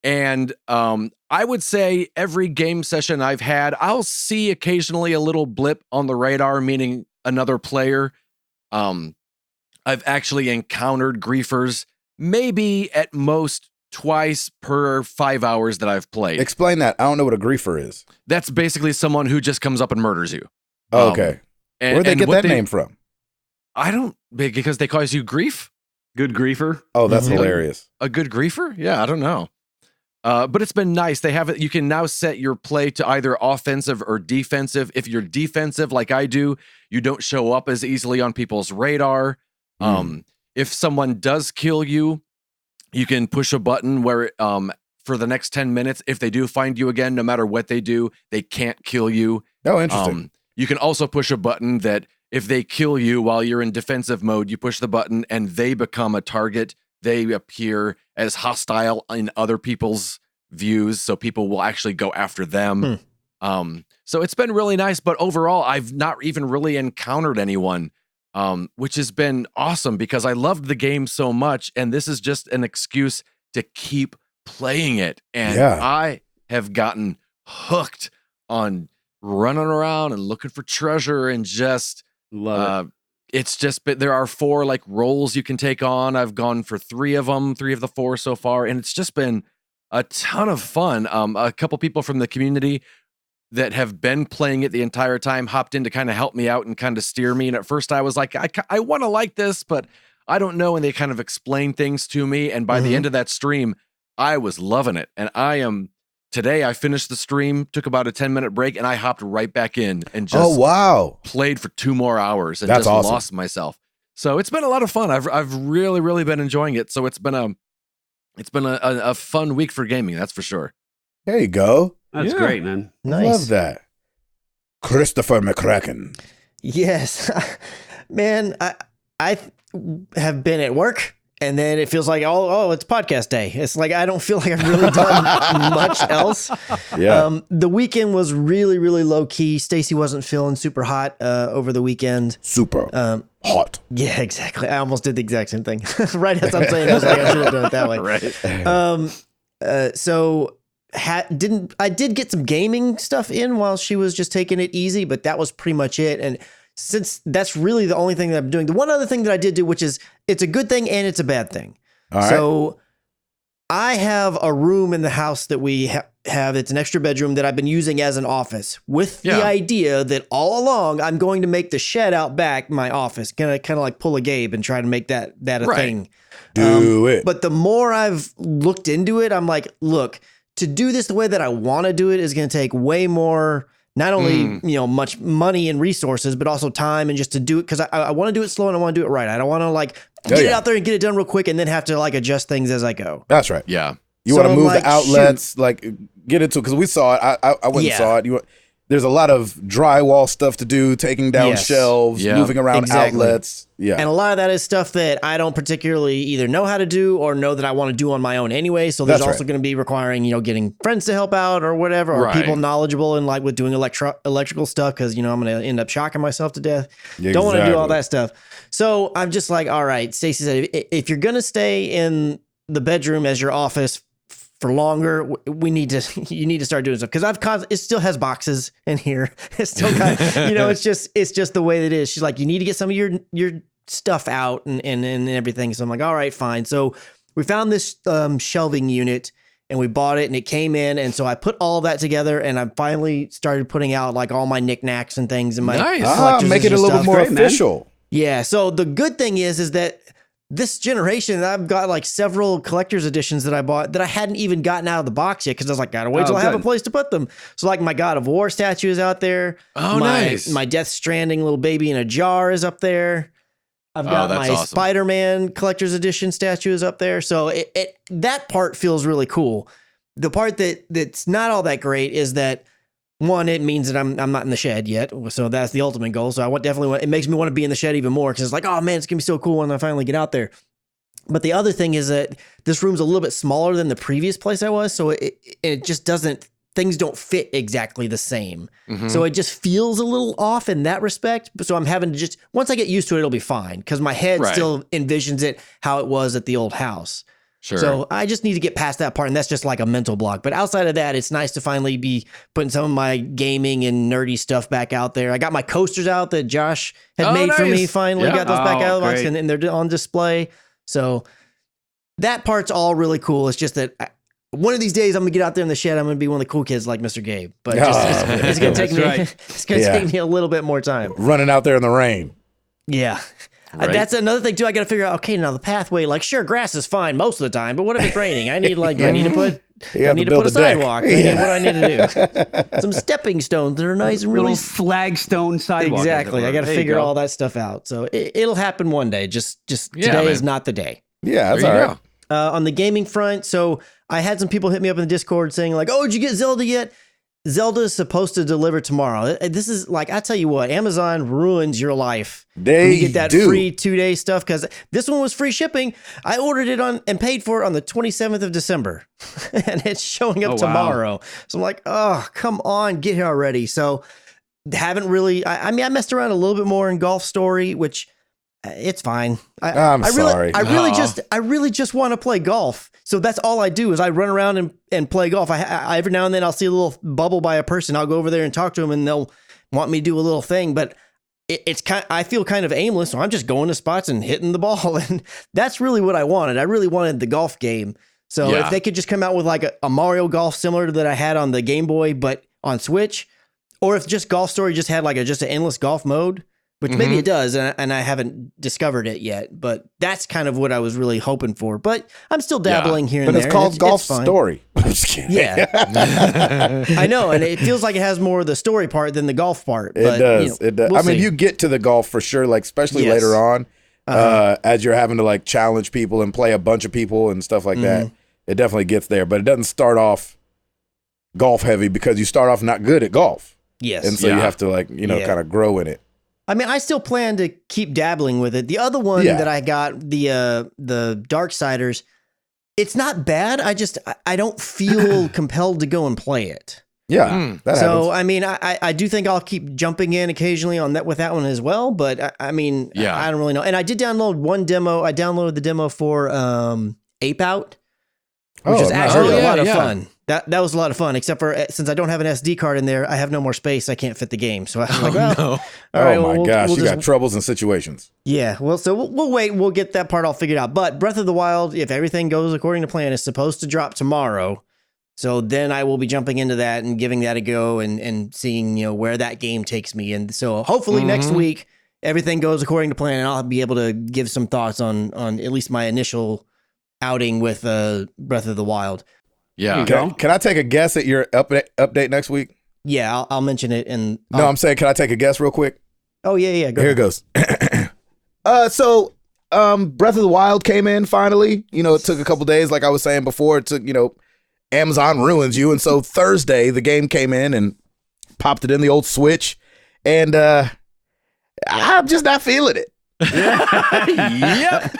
[SPEAKER 4] And I would say every game session I've had, I'll see occasionally a little blip on the radar, meaning another player. I've actually encountered griefers maybe at most twice per 5 hours that I've played.
[SPEAKER 1] Explain that. I don't know what a griefer is.
[SPEAKER 4] That's basically someone who just comes up and murders you.
[SPEAKER 1] Oh, okay.
[SPEAKER 4] And,
[SPEAKER 1] Where'd they
[SPEAKER 4] and
[SPEAKER 1] get
[SPEAKER 4] what
[SPEAKER 1] that name from?
[SPEAKER 4] I don't, because they cause you grief?
[SPEAKER 2] Good griefer.
[SPEAKER 1] Oh, that's
[SPEAKER 3] Mhm.
[SPEAKER 1] hilarious.
[SPEAKER 4] A good griefer? Yeah, I don't know. But it's been nice. They have it. You can now set your play to either offensive or defensive. If you're defensive, like I do, you don't show up as easily on people's radar. If someone does kill you, you can push a button where, for the next 10 minutes, if they do find you again, no matter what they do, they can't kill you.
[SPEAKER 1] Oh, interesting.
[SPEAKER 4] You can also push a button that if they kill you while you're in defensive mode, you push the button and they become a target. They appear as hostile in other people's views, so people will actually go after them. So it's been really nice, but overall, I've not even really encountered anyone, which has been awesome because I loved the game so much, and this is just an excuse to keep playing it. And
[SPEAKER 1] Yeah.
[SPEAKER 4] I have gotten hooked on running around and looking for treasure and just
[SPEAKER 2] Love
[SPEAKER 4] it's just been, there are 4 like roles you can take on. I've gone for 3 of them, 3 of the 4 so far, and it's just been a ton of fun. A couple people from the community that have been playing it the entire time hopped in to kind of help me out and kind of steer me. And at first I was like, I want to like this, but I don't know. And they kind of explained things to me. And by the end of that stream, I was loving it. And today I finished the stream, took about a 10-minute break, and I hopped right back in and just
[SPEAKER 1] Oh, wow.
[SPEAKER 4] played for 2 more hours and
[SPEAKER 1] That's
[SPEAKER 4] just
[SPEAKER 1] awesome.
[SPEAKER 4] lost myself. So it's been a lot of fun. I've really, really been enjoying it. So it's been it's been a fun week for gaming, that's for sure.
[SPEAKER 1] There you go.
[SPEAKER 2] That's
[SPEAKER 4] Yeah.
[SPEAKER 2] great, man.
[SPEAKER 3] Nice.
[SPEAKER 1] Love that. Christopher McCracken.
[SPEAKER 3] Yes, man. I have been at work, and then it feels like it's podcast day. It's like I don't feel like I've really done much else.
[SPEAKER 1] Yeah.
[SPEAKER 3] The weekend was really, really low key. Stacy wasn't feeling super hot over the weekend.
[SPEAKER 1] Super hot.
[SPEAKER 3] Yeah, exactly. I almost did the exact same thing. Right as I'm saying, I was like, I should have done it that way.
[SPEAKER 4] Right.
[SPEAKER 3] So I did get some gaming stuff in while she was just taking it easy, but that was pretty much it. And since that's really the only thing that I'm doing, the one other thing that I did do, which is it's a good thing and it's a bad thing.
[SPEAKER 1] All right.
[SPEAKER 3] So I have a room in the house that we have. It's an extra bedroom that I've been using as an office with the idea that all along I'm going to make the shed out back my office. Gonna kind of like pull a Gabe and try to make that a
[SPEAKER 4] Right.
[SPEAKER 3] thing.
[SPEAKER 1] Do it.
[SPEAKER 3] But the more I've looked into it, I'm like, look, to do this the way that I want to do it is going to take way more, not only, much money and resources, but also time and just to do it. Cause I want to do it slow and I want to do it right. I don't want to like get it out there and get it done real quick and then have to like adjust things as I go.
[SPEAKER 1] That's right.
[SPEAKER 4] Yeah.
[SPEAKER 1] You
[SPEAKER 3] So
[SPEAKER 1] want to
[SPEAKER 3] I'm
[SPEAKER 1] move
[SPEAKER 3] like,
[SPEAKER 1] the outlets, like get into it because we saw it. I went and saw it. There's a lot of drywall stuff to do, taking down shelves, moving around outlets. Yeah.
[SPEAKER 3] And a lot of that is stuff that I don't particularly either know how to do or know that I want to do on my own anyway. So there's also going to be requiring, getting friends to help out or whatever, or people knowledgeable and like with doing electrical stuff because, I'm going to end up shocking myself to death.
[SPEAKER 1] Yeah,
[SPEAKER 3] don't want to do all that stuff. So I'm just like, all right, Stacey said, if you're going to stay in the bedroom as your office for longer, you need to start doing stuff because it still has boxes in here. It's still got, it's just the way that it is. She's like, you need to get some of your stuff out and everything. So I'm like, all right, fine. So we found this shelving unit and we bought it and it came in. And so I put all of that together and I finally started putting out like all my knickknacks and things and my collector's
[SPEAKER 1] make it a
[SPEAKER 3] edition
[SPEAKER 1] little
[SPEAKER 3] stuff.
[SPEAKER 1] more
[SPEAKER 2] Great, man.
[SPEAKER 1] official.
[SPEAKER 3] Yeah. So the good thing is that this generation, I've got like several collector's editions that I bought that I hadn't even gotten out of the box yet because I was like, gotta wait till I have a place to put them. So like my God of War statue is out there.
[SPEAKER 4] Oh,
[SPEAKER 3] nice. My Death Stranding little baby in a jar is up there. I've got my
[SPEAKER 4] awesome.
[SPEAKER 3] Spider-Man collector's edition statue is up there. So that part feels really cool. The part that's not all that great is that one, it means that I'm not in the shed yet. So that's the ultimate goal. So it makes me want to be in the shed even more because it's like, oh man, it's going to be so cool when I finally get out there. But the other thing is that this room's a little bit smaller than the previous place I was. So it just things don't fit exactly the same.
[SPEAKER 4] Mm-hmm.
[SPEAKER 3] So it just feels a little off in that respect. So I'm having to once I get used to it, it'll be fine because my head still envisions it how it was at the old house.
[SPEAKER 4] Sure.
[SPEAKER 3] So I just need to get past that part, and that's just like a mental block. But outside of that, it's nice to finally be putting some of my gaming and nerdy stuff back out there. I got my coasters out that Josh had made for me. Finally got those back out of the box, and they're on display. So that part's all really cool. It's just that one of these days I'm gonna get out there in the shed. I'm gonna be one of the cool kids like Mr. Gabe. But it's gonna take me. It's gonna take me a little bit more time.
[SPEAKER 1] Running out there in the rain.
[SPEAKER 3] Yeah.
[SPEAKER 4] Right.
[SPEAKER 3] That's another thing too. I got to figure out. Okay, now the pathway. Like, sure, grass is fine most of the time, but what if it's raining? I need I need to put a sidewalk. What do I need to do? Some stepping stones that are nice and really
[SPEAKER 2] little flagstone sidewalk.
[SPEAKER 3] Exactly. I got to figure all that stuff out. So it'll happen one day. Just today is not the day.
[SPEAKER 1] Yeah, that's all right.
[SPEAKER 3] On the gaming front, so I had some people hit me up in the Discord saying like, "Oh, did you get Zelda yet?" Zelda is supposed to deliver tomorrow. This is like, I tell you what, Amazon ruins your life.
[SPEAKER 1] They
[SPEAKER 3] you get that free 2-day stuff because this one was free shipping. I ordered it on and paid for it on the 27th of December, and it's showing up tomorrow. So I'm like, oh, come on, get here already. So haven't really. I mean, I messed around a little bit more in Golf Story, which it's fine.
[SPEAKER 1] I'm sorry.
[SPEAKER 3] I really just want to play golf. So that's all I do is I run around and play golf. I every now and then I'll see a little bubble by a person. I'll go over there and talk to them and they'll want me to do a little thing, but I feel kind of aimless. So I'm just going to spots and hitting the ball. And that's really what I wanted. I really wanted the golf game. So if they could just come out with like a Mario Golf similar to that I had on the Game Boy, but on Switch, or if just Golf Story just had like just an endless golf mode, which maybe it does, and I haven't discovered it yet. But that's kind of what I was really hoping for. But I'm still dabbling here and there.
[SPEAKER 1] But it's called Golf Story. I'm just kidding.
[SPEAKER 3] Yeah. I know, and it feels like it has more of the story part than the golf part. But,
[SPEAKER 1] it does. It does.
[SPEAKER 3] We'll
[SPEAKER 1] I mean,
[SPEAKER 3] see.
[SPEAKER 1] you get to the golf for sure, like especially later on, as you're having to like challenge people and play a bunch of people and stuff like that. it definitely gets there, but it doesn't start off golf heavy because you start off not good at golf.
[SPEAKER 3] Yes.
[SPEAKER 1] And so you have to kind of grow in it.
[SPEAKER 3] I mean, I still plan to keep dabbling with it. The other one that I got, the Darksiders, it's not bad. I don't feel compelled to go and play it.
[SPEAKER 1] Yeah. That
[SPEAKER 3] So,
[SPEAKER 1] happens.
[SPEAKER 3] I mean, I do think I'll keep jumping in occasionally on that with that one as well. But I mean, I don't really know. And I did download one demo. I downloaded the demo for Ape Out, which is actually a lot of fun. That was a lot of fun, except for since I don't have an SD card in there, I have no more space. I can't fit the game. So I was like, well,
[SPEAKER 4] no.
[SPEAKER 3] all right,
[SPEAKER 1] oh my gosh,
[SPEAKER 3] we'll
[SPEAKER 1] you got troubles and situations.
[SPEAKER 3] Yeah, well, so we'll wait. We'll get that part all figured out. But Breath of the Wild, if everything goes according to plan, is supposed to drop tomorrow. So then I will be jumping into that and giving that a go and seeing, where that game takes me. And so hopefully next week, everything goes according to plan and I'll be able to give some thoughts on at least my initial outing with Breath of the Wild.
[SPEAKER 4] Yeah.
[SPEAKER 1] Can I take a guess at your update next week?
[SPEAKER 3] Yeah, I'll mention it. And
[SPEAKER 1] No, I'm saying, can I take a guess real quick?
[SPEAKER 3] Oh, yeah.
[SPEAKER 1] Here it goes. So Breath of the Wild came in finally. It took a couple days, like I was saying before. It took, Amazon ruins you. And so Thursday, the game came in and popped it in the old Switch. And I'm just not feeling it.
[SPEAKER 2] Yep.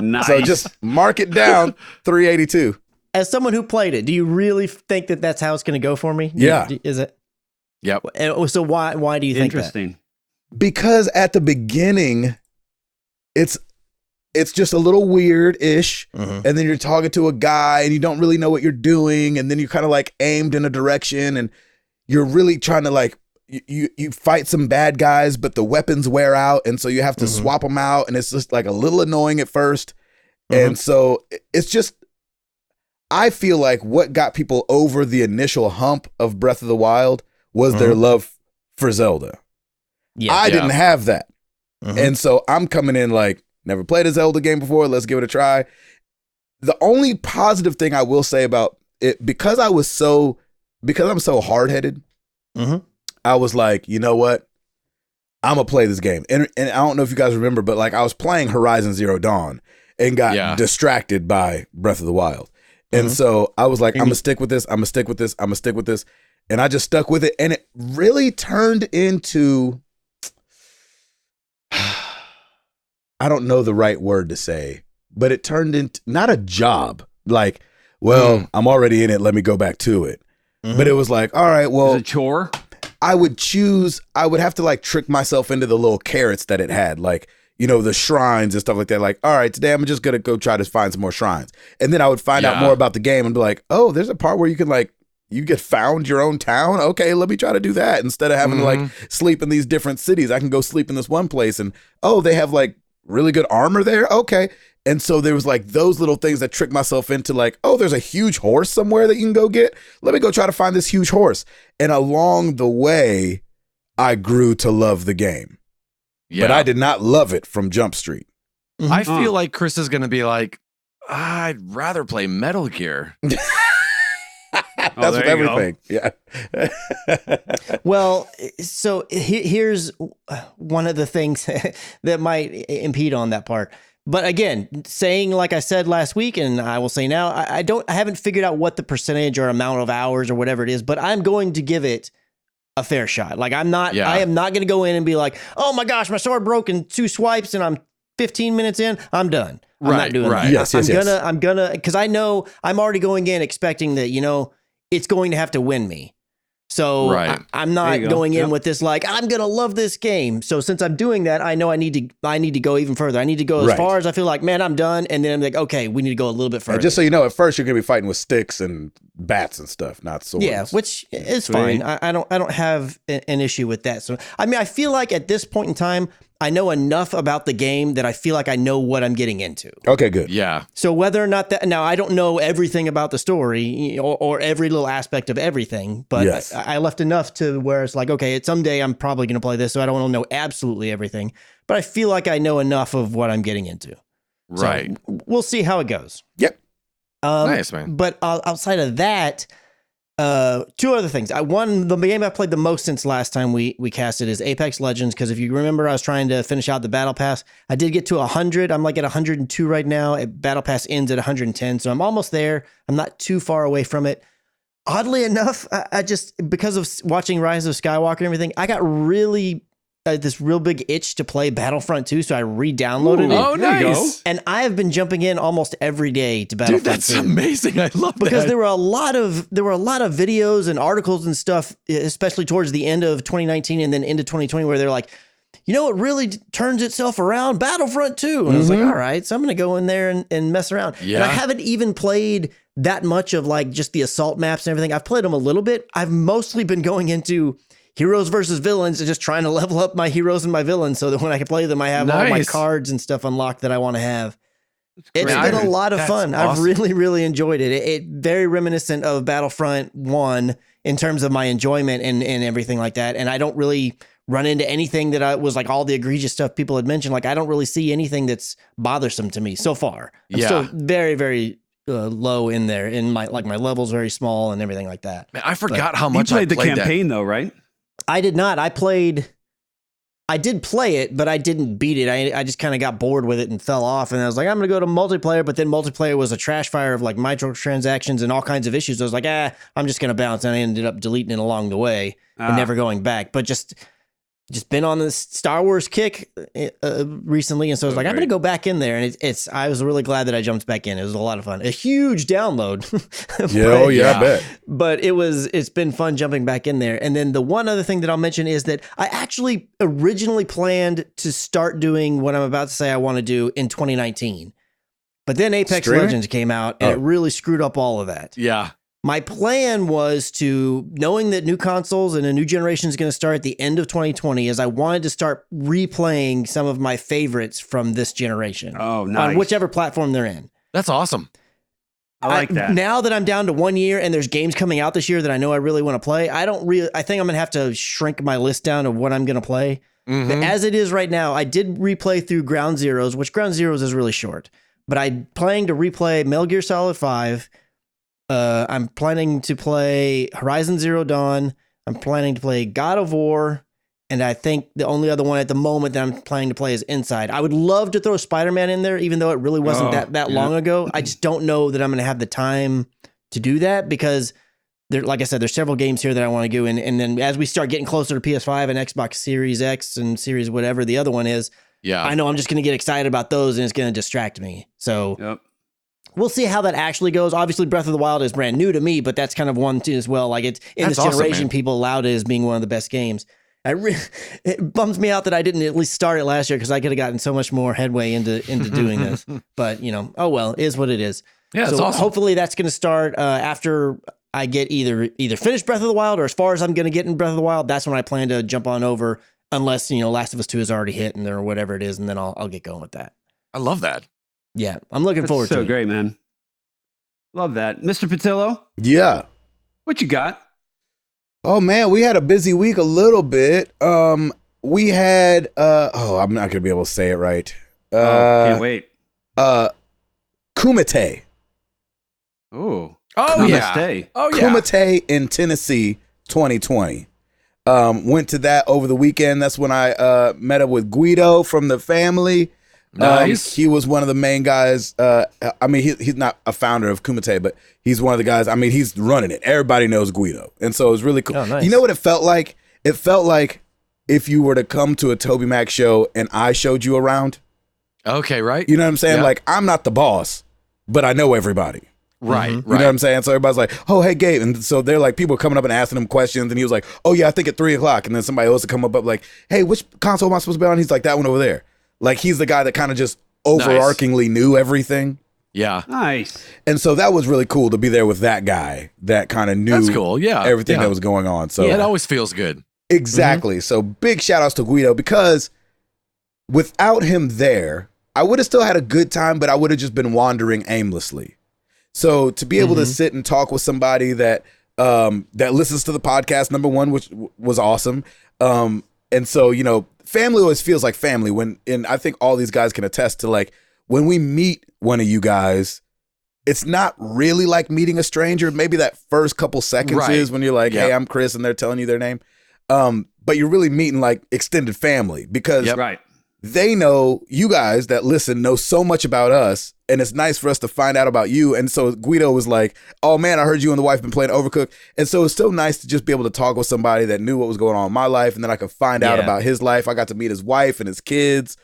[SPEAKER 2] Nice.
[SPEAKER 1] So just mark it down, 382.
[SPEAKER 3] As someone who played it, do you really think that that's how it's going to go for me?
[SPEAKER 1] Yeah.
[SPEAKER 3] Is it?
[SPEAKER 4] Yep.
[SPEAKER 3] And so why do you think that?
[SPEAKER 2] Interesting.
[SPEAKER 1] Because at the beginning, it's just a little weird-ish, and then you're talking to a guy and you don't really know what you're doing, and then you're kind of like aimed in a direction and you're really trying to like you fight some bad guys, but the weapons wear out, and so you have to swap them out, and it's just like a little annoying at first. And so it's just, I feel like what got people over the initial hump of Breath of the Wild was their love for Zelda.
[SPEAKER 3] Yeah.
[SPEAKER 1] I didn't have that. And so I'm coming in like, never played a Zelda game before, let's give it a try. The only positive thing I will say about it, because I'm so hard-headed, I was like, you know what? I'm going to play this game. And I don't know if you guys remember, but like I was playing Horizon Zero Dawn and got distracted by Breath of the Wild. And so I was like, I'm going to stick with this. I'm going to stick with this. I'm going to stick with this. And I just stuck with it. And it really turned into, I don't know the right word to say, but it turned into not a job. Like, well, I'm already in it. Let me go back to it. But it was like, all right, well,
[SPEAKER 2] Is it a chore?
[SPEAKER 1] I would have to like trick myself into the little carrots that it had, like, the shrines and stuff like that. Like, all right, today I'm just going to go try to find some more shrines. And then I would find out more about the game and be like, oh, there's a part where you can like, you get found your own town. Okay, let me try to do that. Instead of having to like sleep in these different cities, I can go sleep in this one place. And oh, they have like really good armor there. Okay. And so there was like those little things that tricked myself into like, oh, there's a huge horse somewhere that you can go get. Let me go try to find this huge horse. And along the way, I grew to love the game.
[SPEAKER 4] Yeah.
[SPEAKER 1] But I did not love it from Jump Street.
[SPEAKER 4] I feel like Chris is going to be like, I'd rather play Metal Gear.
[SPEAKER 1] That's with everything. Yeah.
[SPEAKER 3] Well, so here's one of the things that might impede on that part. But again, saying like I said last week, and I will say now, I haven't figured out what the percentage or amount of hours or whatever it is, but I'm going to give it a fair shot. Like I am not going to go in and be like, oh my gosh, my sword broke in 2 swipes and I'm 15 minutes in, I'm done. I'm not doing that.
[SPEAKER 1] Yes.
[SPEAKER 3] I'm gonna, because I know I'm already going in expecting that, it's going to have to win me. So I'm not going in with this like, I'm going to love this game. So since I'm doing that, I know I need to go even further. I need to go as far as I feel like, man, I'm done. And then I'm like, okay, we need to go a little bit further.
[SPEAKER 1] And just so you know, at first you're going to be fighting with sticks and bats and stuff, not swords.
[SPEAKER 3] Yeah, which is fine. I don't have an issue with that. So, I mean, I feel like at this point in time, I know enough about the game that I feel like I know what I'm getting into.
[SPEAKER 1] Okay, good.
[SPEAKER 4] Yeah.
[SPEAKER 3] So whether or not that, now I don't know everything about the story or every little aspect of everything, but I left enough to where it's like, okay, someday I'm probably going to play this, so I don't want to know absolutely everything, but I feel like I know enough of what I'm getting into.
[SPEAKER 4] Right.
[SPEAKER 3] So we'll see how it goes.
[SPEAKER 1] Yep.
[SPEAKER 4] Nice, man.
[SPEAKER 3] But outside of that, Two other things. The game I played the most since last time we casted is Apex Legends, because if you remember, I was trying to finish out the Battle Pass. I did get to 100. I'm like at 102 right now. Battle Pass ends at 110, so I'm almost there. I'm not too far away from it. Oddly enough, I just, because of watching Rise of Skywalker and everything, I got really this real big itch to play Battlefront 2, so I re-downloaded it.
[SPEAKER 4] Oh, nice.
[SPEAKER 3] And I have been jumping in almost every day to Battlefront 2.
[SPEAKER 4] Dude, that's amazing. I love that.
[SPEAKER 3] Because there were a lot of videos and articles and stuff, especially towards the end of 2019 and then into 2020, where they're like, you know, it really turns itself around, Battlefront 2. And I was like, all right, so I'm going to go in there and mess around.
[SPEAKER 4] Yeah.
[SPEAKER 3] And I haven't even played that much of like just the assault maps and everything. I've played them a little bit. I've mostly been going into heroes versus villains and just trying to level up my heroes and my villains so that when I can play them, I have all my
[SPEAKER 4] Nice.
[SPEAKER 3] cards and stuff unlocked that I want to have. It's
[SPEAKER 2] great.
[SPEAKER 3] been a lot of
[SPEAKER 4] That's
[SPEAKER 3] fun. I've
[SPEAKER 4] awesome.
[SPEAKER 3] really, really enjoyed it. It very reminiscent of Battlefront 1 in terms of my enjoyment and everything like that. And I don't really run into anything that I was like all the egregious stuff people had mentioned. Like I don't really see anything that's bothersome to me so far. I'm
[SPEAKER 4] Yeah.
[SPEAKER 3] still very, very low in there. And my level's very small and everything like that.
[SPEAKER 4] Man, I forgot how
[SPEAKER 2] You
[SPEAKER 4] much I
[SPEAKER 2] played the
[SPEAKER 4] played
[SPEAKER 2] campaign though, right?
[SPEAKER 3] I did not. I did play it, but I didn't beat it. I just kind of got bored with it and fell off. And I was like, I'm going to go to multiplayer. But then multiplayer was a trash fire of like microtransactions and all kinds of issues. I was like, I'm just going to bounce. And I ended up deleting it along the way and never going back. But just been on this Star Wars kick recently. And so I was like, I'm going to go back in there. And I was really glad that I jumped back in. It was a lot of fun. A huge download.
[SPEAKER 1] Yeah,
[SPEAKER 4] yeah.
[SPEAKER 1] I bet.
[SPEAKER 3] But it's been fun jumping back in there. And then the one other thing that I'll mention is that I actually originally planned to start doing what I'm about to say I want to do in 2019. But then Apex
[SPEAKER 1] Streaming?
[SPEAKER 3] Legends came out and it really screwed up all of that.
[SPEAKER 4] Yeah.
[SPEAKER 3] My plan was to, knowing that new consoles and a new generation is going to start at the end of 2020, is I wanted to start replaying some of my favorites from this generation
[SPEAKER 2] Oh, nice.
[SPEAKER 3] on whichever platform they're in.
[SPEAKER 4] That's awesome.
[SPEAKER 2] I like that.
[SPEAKER 3] Now that I'm down to 1 year and there's games coming out this year that I know I really want to play, I think I'm going to have to shrink my list down of what I'm going to play.
[SPEAKER 4] Mhm.
[SPEAKER 3] But as it is right now, I did replay through Ground Zeroes, which Ground Zeroes is really short. But I'm planning to replay Metal Gear Solid 5. I'm planning to play Horizon Zero Dawn. I'm planning to play God of War. And I think the only other one at the moment that I'm planning to play is Inside. I would love to throw Spider-Man in there, even though it really wasn't that long ago. I just don't know that I'm going to have the time to do that because, like I said, there's several games here that I want to go in. And then as we start getting closer to PS5 and Xbox Series X and Series whatever the other one is,
[SPEAKER 4] Yeah.
[SPEAKER 3] I know I'm just going to get excited about those and it's going to distract me. So
[SPEAKER 2] Yep.
[SPEAKER 3] we'll see how that actually goes. Obviously, Breath of the Wild is brand new to me, but that's kind of one too as well. Like it's in
[SPEAKER 4] That's
[SPEAKER 3] this
[SPEAKER 4] awesome,
[SPEAKER 3] generation,
[SPEAKER 4] man.
[SPEAKER 3] people allowed it as being one of the best games. It bums me out that I didn't at least start it last year because I could have gotten so much more headway into doing this. But oh well, it is what it is.
[SPEAKER 4] Yeah, it's
[SPEAKER 3] so
[SPEAKER 4] awesome.
[SPEAKER 3] hopefully that's going to start after I get either finish Breath of the Wild or as far as I'm going to get in Breath of the Wild. That's when I plan to jump on over, unless Last of Us 2 has already hit and or whatever it is, and then I'll get going with that.
[SPEAKER 4] I love that.
[SPEAKER 3] Yeah, I'm looking
[SPEAKER 2] That's
[SPEAKER 3] forward to
[SPEAKER 2] so
[SPEAKER 3] it.
[SPEAKER 2] great, man. Love that. Mr. Patillo,
[SPEAKER 1] Yeah.
[SPEAKER 2] what you got?
[SPEAKER 1] Oh man, we had a busy week a little bit. We had I'm not gonna be able to say it right.
[SPEAKER 2] Can't wait.
[SPEAKER 1] Kumite.
[SPEAKER 2] Oh.
[SPEAKER 4] Oh, yeah.
[SPEAKER 2] Namaste.
[SPEAKER 4] Oh, yeah.
[SPEAKER 1] Kumite in Tennessee 2020. Went to that over the weekend. That's when I met up with Guido from the family.
[SPEAKER 4] Nice.
[SPEAKER 1] He was one of the main guys. He's not a founder of Kumite, but he's one of the guys. He's running it. Everybody knows Guido. And so it was really cool.
[SPEAKER 3] Oh, nice.
[SPEAKER 1] You know what it felt like? It felt like if you were to come to a Toby Mac show and I showed you around.
[SPEAKER 4] Okay, right?
[SPEAKER 1] You know what I'm saying?
[SPEAKER 4] Yeah.
[SPEAKER 1] Like, I'm not the boss, but I know everybody.
[SPEAKER 4] Right,
[SPEAKER 1] You
[SPEAKER 4] right.
[SPEAKER 1] know what I'm saying? So everybody's like, oh, hey, Gabe. And so they're like, people coming up and asking him questions. And he was like, oh, yeah, I think at 3:00. And then somebody else would come up like, hey, which console am I supposed to be on? He's like, that one over there. Like, he's the guy that kind of just overarchingly knew everything.
[SPEAKER 4] Yeah.
[SPEAKER 2] Nice.
[SPEAKER 1] And so that was really cool to be there with that guy that kind of knew
[SPEAKER 4] That's cool. Yeah.
[SPEAKER 1] everything
[SPEAKER 4] Yeah.
[SPEAKER 1] that was going on. So
[SPEAKER 4] It always feels good.
[SPEAKER 1] exactly. So big shout outs to Guido because without him there, I would have still had a good time, but I would have just been wandering aimlessly. So to be able to sit and talk with somebody that that listens to the podcast, number one, which was awesome. And so, family always feels like family and I think all these guys can attest to, like, when we meet one of you guys, it's not really like meeting a stranger. Maybe that first couple seconds
[SPEAKER 4] Right.
[SPEAKER 1] is when you're like,
[SPEAKER 4] Yep.
[SPEAKER 1] hey, I'm Chris, and they're telling you their name. But you're really meeting like extended family because
[SPEAKER 2] Right.
[SPEAKER 1] they know, you guys that listen know so much about us, and it's nice for us to find out about you. And so Guido was like, oh man, I heard you and the wife been playing Overcooked. And so it's so nice to just be able to talk with somebody that knew what was going on in my life, and then I could find out
[SPEAKER 2] Yeah.
[SPEAKER 1] about his life. I got to meet his wife and his kids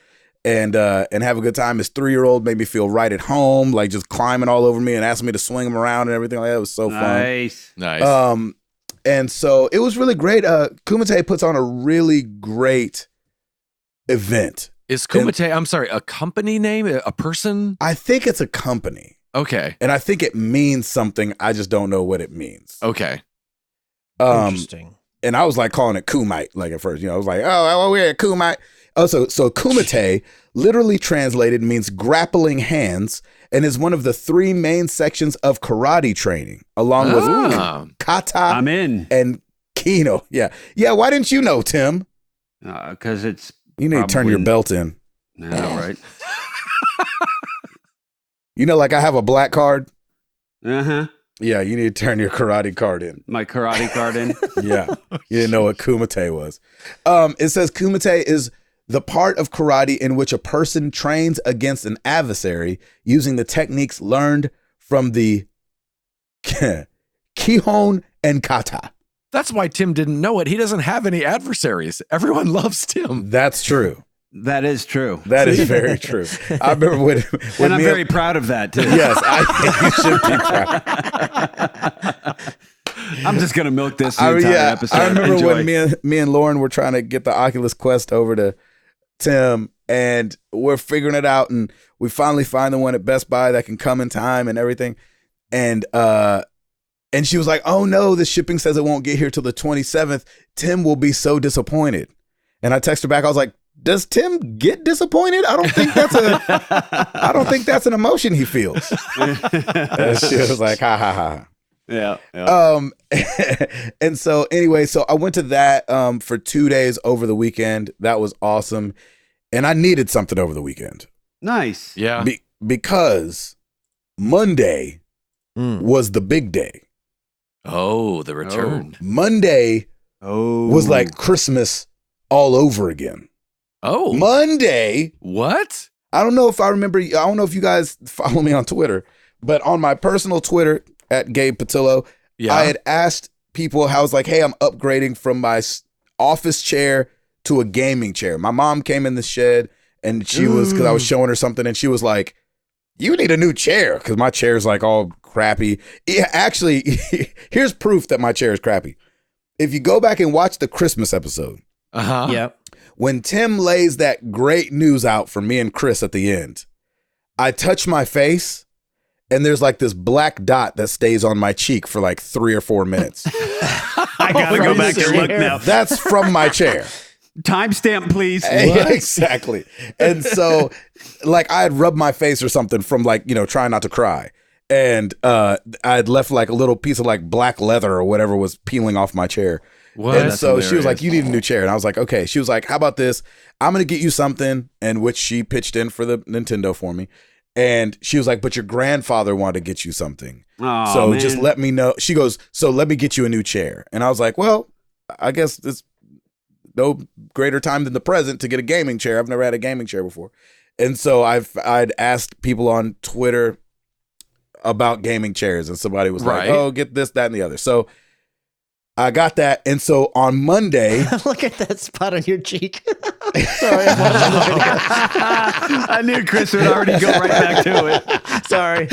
[SPEAKER 1] and have a good time. His 3-year-old made me feel right at home, like just climbing all over me and asking me to swing him around and everything like that. It was so fun.
[SPEAKER 2] Nice.
[SPEAKER 4] Nice.
[SPEAKER 1] And so it was really great. Kumite puts on a really great event.
[SPEAKER 4] Is Kumite, I'm sorry, a company name? A person?
[SPEAKER 1] I think it's a company,
[SPEAKER 4] Okay.
[SPEAKER 1] and I think it means something. I just don't know what it means.
[SPEAKER 4] Okay.
[SPEAKER 3] Interesting.
[SPEAKER 1] And I was like calling it Kumite, like at first, I was like, oh, we're at Kumite. Oh, so Kumite literally translated means grappling hands and is one of the 3 main sections of karate training, along with kata
[SPEAKER 2] I'm in.
[SPEAKER 1] and kino. Yeah. Why didn't you know, Tim?
[SPEAKER 2] Because it's
[SPEAKER 1] You need to turn your
[SPEAKER 2] Probably-
[SPEAKER 1] belt in.
[SPEAKER 2] no, right.
[SPEAKER 1] Like I have a black card.
[SPEAKER 2] Uh-huh.
[SPEAKER 1] Yeah, you need to turn your karate card in.
[SPEAKER 2] My karate card in.
[SPEAKER 1] Yeah. You didn't know what kumite was. It says kumite is the part of karate in which a person trains against an adversary using the techniques learned from the kihon and kata.
[SPEAKER 4] That's why Tim didn't know it. He doesn't have any adversaries. Everyone loves Tim.
[SPEAKER 1] That's true.
[SPEAKER 2] That is true.
[SPEAKER 1] That is very true. I remember when
[SPEAKER 2] And I'm
[SPEAKER 1] me
[SPEAKER 2] very proud of that, too.
[SPEAKER 1] Yes, I think you should be proud.
[SPEAKER 2] I'm just going to milk this the entire episode.
[SPEAKER 1] I remember
[SPEAKER 2] Enjoy.
[SPEAKER 1] when me and Lauren were trying to get the Oculus Quest over to Tim, and we're figuring it out, and we finally find the one at Best Buy that can come in time and everything. And she was like, "Oh no, the shipping says it won't get here till the 27th. Tim will be so disappointed." And I texted her back. I was like, "Does Tim get disappointed? I don't think that's an emotion he feels." And she was like, "Ha ha ha."
[SPEAKER 2] Yeah.
[SPEAKER 1] And so anyway, so I went to that for 2 days over the weekend. That was awesome. And I needed something over the weekend
[SPEAKER 2] Nice.
[SPEAKER 4] Yeah.
[SPEAKER 1] because Monday was the big day.
[SPEAKER 4] Oh, the return.
[SPEAKER 1] Monday
[SPEAKER 2] Oh.
[SPEAKER 1] was like Christmas all over again.
[SPEAKER 4] Oh.
[SPEAKER 1] Monday,
[SPEAKER 4] What?
[SPEAKER 1] I don't know if I remember, I don't know if you guys follow me on Twitter, but on my personal Twitter at Gabe Patillo,
[SPEAKER 4] Yeah.
[SPEAKER 1] I had asked people, I was like, hey, I'm upgrading from my office chair to a gaming chair. My mom came in the shed and she was, because I was showing her something, and she was like, you need a new chair because my chair is like all crappy. Yeah, actually, here's proof that my chair is crappy. If you go back and watch the Christmas episode,
[SPEAKER 4] Uh-huh.
[SPEAKER 3] Yep.
[SPEAKER 1] when Tim lays that great news out for me and Chris at the end, I touch my face and there's like this black dot that stays on my cheek for like 3 or 4 minutes.
[SPEAKER 2] I got to go back and look now.
[SPEAKER 1] That's from my chair.
[SPEAKER 2] Timestamp, please.
[SPEAKER 1] Exactly. And so like I had rubbed my face or something from like, trying not to cry. And I'd left like a little piece of like black leather or whatever was peeling off my chair.
[SPEAKER 4] What?
[SPEAKER 1] And
[SPEAKER 2] That's
[SPEAKER 1] so she was like,
[SPEAKER 2] hilarious.
[SPEAKER 1] you need a new chair. And I was like, okay. She was like, how about this? I'm going to get you something. And which she pitched in for the Nintendo for me. And she was like, but your grandfather wanted to get you something.
[SPEAKER 2] Aw,
[SPEAKER 1] so
[SPEAKER 2] man.
[SPEAKER 1] just let me know. She goes, so let me get you a new chair. And I was like, well, I guess it's no greater time than the present to get a gaming chair. I've never had a gaming chair before. And so I'd asked people on Twitter about gaming chairs, and somebody was
[SPEAKER 4] Right.
[SPEAKER 1] like, oh, get this, that, and the other. So I got that. And so on Monday,
[SPEAKER 3] Look at that spot on your cheek. Sorry, I'm watching the video.
[SPEAKER 2] I knew Chris would already go right back to it.
[SPEAKER 3] Sorry.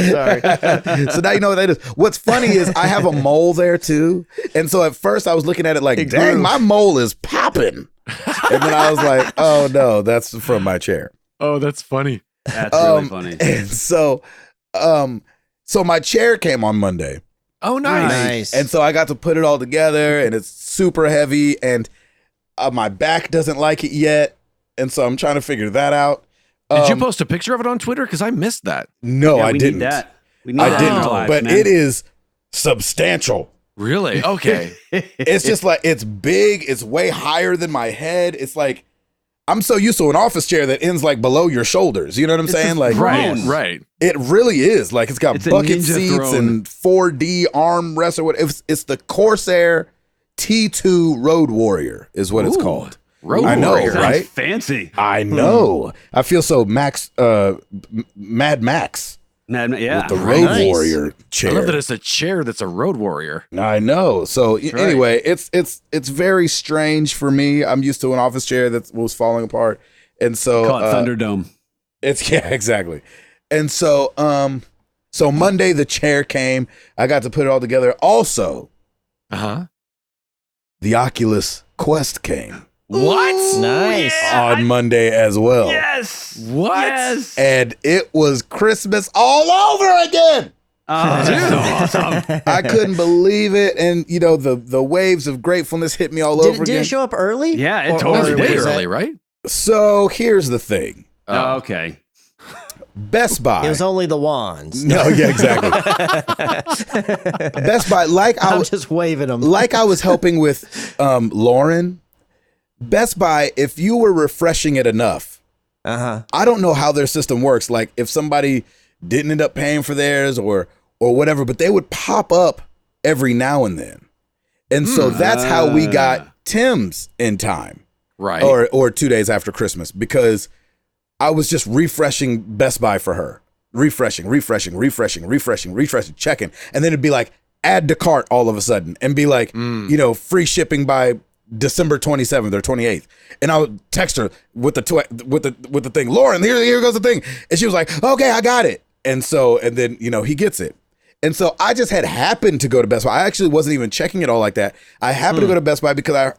[SPEAKER 1] so now you know what that is. What's funny is I have a mole there too. And so at first I was looking at it like, dang,
[SPEAKER 3] grew.
[SPEAKER 1] my mole is popping. And then I was like, oh no, that's from my chair.
[SPEAKER 4] Oh, that's funny.
[SPEAKER 2] That's really funny.
[SPEAKER 1] And so my chair came on Monday.
[SPEAKER 4] Oh, nice.
[SPEAKER 3] Nice.
[SPEAKER 1] And so I got to put it all together, and it's super heavy, and my back doesn't like it yet. And so I'm trying to figure that out.
[SPEAKER 4] Did you post a picture of it on Twitter? Because I missed that.
[SPEAKER 1] No,
[SPEAKER 2] Yeah,
[SPEAKER 1] I
[SPEAKER 2] we
[SPEAKER 1] didn't.
[SPEAKER 2] need that. We need
[SPEAKER 1] I
[SPEAKER 2] that
[SPEAKER 1] didn't.
[SPEAKER 2] in our lives,
[SPEAKER 1] But
[SPEAKER 2] man.
[SPEAKER 1] it is substantial.
[SPEAKER 4] Really? Okay.
[SPEAKER 1] It's just like, it's big. It's way higher than my head. It's like, I'm so used to an office chair that ends like below your shoulders. You know what I'm saying? Like,
[SPEAKER 4] Right.
[SPEAKER 1] it really is. Like, it's got
[SPEAKER 2] It's a
[SPEAKER 1] bucket
[SPEAKER 2] ninja
[SPEAKER 1] seats
[SPEAKER 2] throne.
[SPEAKER 1] and 4D armrest or what. It's the Corsair T2 Road Warrior is what it's called.
[SPEAKER 4] Road
[SPEAKER 1] I know,
[SPEAKER 4] Warrior.
[SPEAKER 2] Sounds
[SPEAKER 1] right?
[SPEAKER 2] fancy.
[SPEAKER 1] I know. I feel so Mad Max
[SPEAKER 2] Yeah.
[SPEAKER 1] with the Road
[SPEAKER 3] Nice.
[SPEAKER 1] Warrior chair.
[SPEAKER 4] I love that it's a chair that's a road warrior.
[SPEAKER 1] I know. So
[SPEAKER 2] right.
[SPEAKER 1] anyway, it's very strange for me. I'm used to an office chair that was falling apart, and so
[SPEAKER 2] Call it Thunderdome.
[SPEAKER 1] it's exactly. And so so Monday the chair came. I got to put it all together. Also, the Oculus Quest came
[SPEAKER 4] What?
[SPEAKER 3] Nice.
[SPEAKER 1] on Monday as well.
[SPEAKER 2] Yes.
[SPEAKER 4] What?
[SPEAKER 2] Yes.
[SPEAKER 1] And it was Christmas all over again.
[SPEAKER 2] Oh, that's so awesome.
[SPEAKER 1] I couldn't believe it. And you know, the waves of gratefulness hit me all over
[SPEAKER 3] Did
[SPEAKER 1] again.
[SPEAKER 3] it show up early?
[SPEAKER 2] Yeah, it
[SPEAKER 3] Or-
[SPEAKER 2] totally
[SPEAKER 3] or
[SPEAKER 4] Way
[SPEAKER 2] did.
[SPEAKER 3] was that-
[SPEAKER 4] early, right?
[SPEAKER 1] So here's the thing.
[SPEAKER 2] Oh, okay.
[SPEAKER 1] Best Buy.
[SPEAKER 3] It was only the wands.
[SPEAKER 1] No, yeah, exactly. Best Buy,
[SPEAKER 3] I'm just waving them.
[SPEAKER 1] like I was helping with Lauren. Best Buy, if you were refreshing it enough, I don't know how their system works. Like if somebody didn't end up paying for theirs or whatever, but they would pop up every now and then, and so that's how we got Tim's in time,
[SPEAKER 4] Right.
[SPEAKER 1] or 2 days after Christmas, because I was just refreshing Best Buy for her. Refreshing, checking. And then it'd be like, add to cart all of a sudden and be like, you know, free shipping by December 27th or 28th. And I would text her with the thing, Lauren, here goes the thing. And she was like, okay, I got it. And then, you know, he gets it. And so I just had happened to go to Best Buy. I actually wasn't even checking it all like that. I happened to go to Best Buy because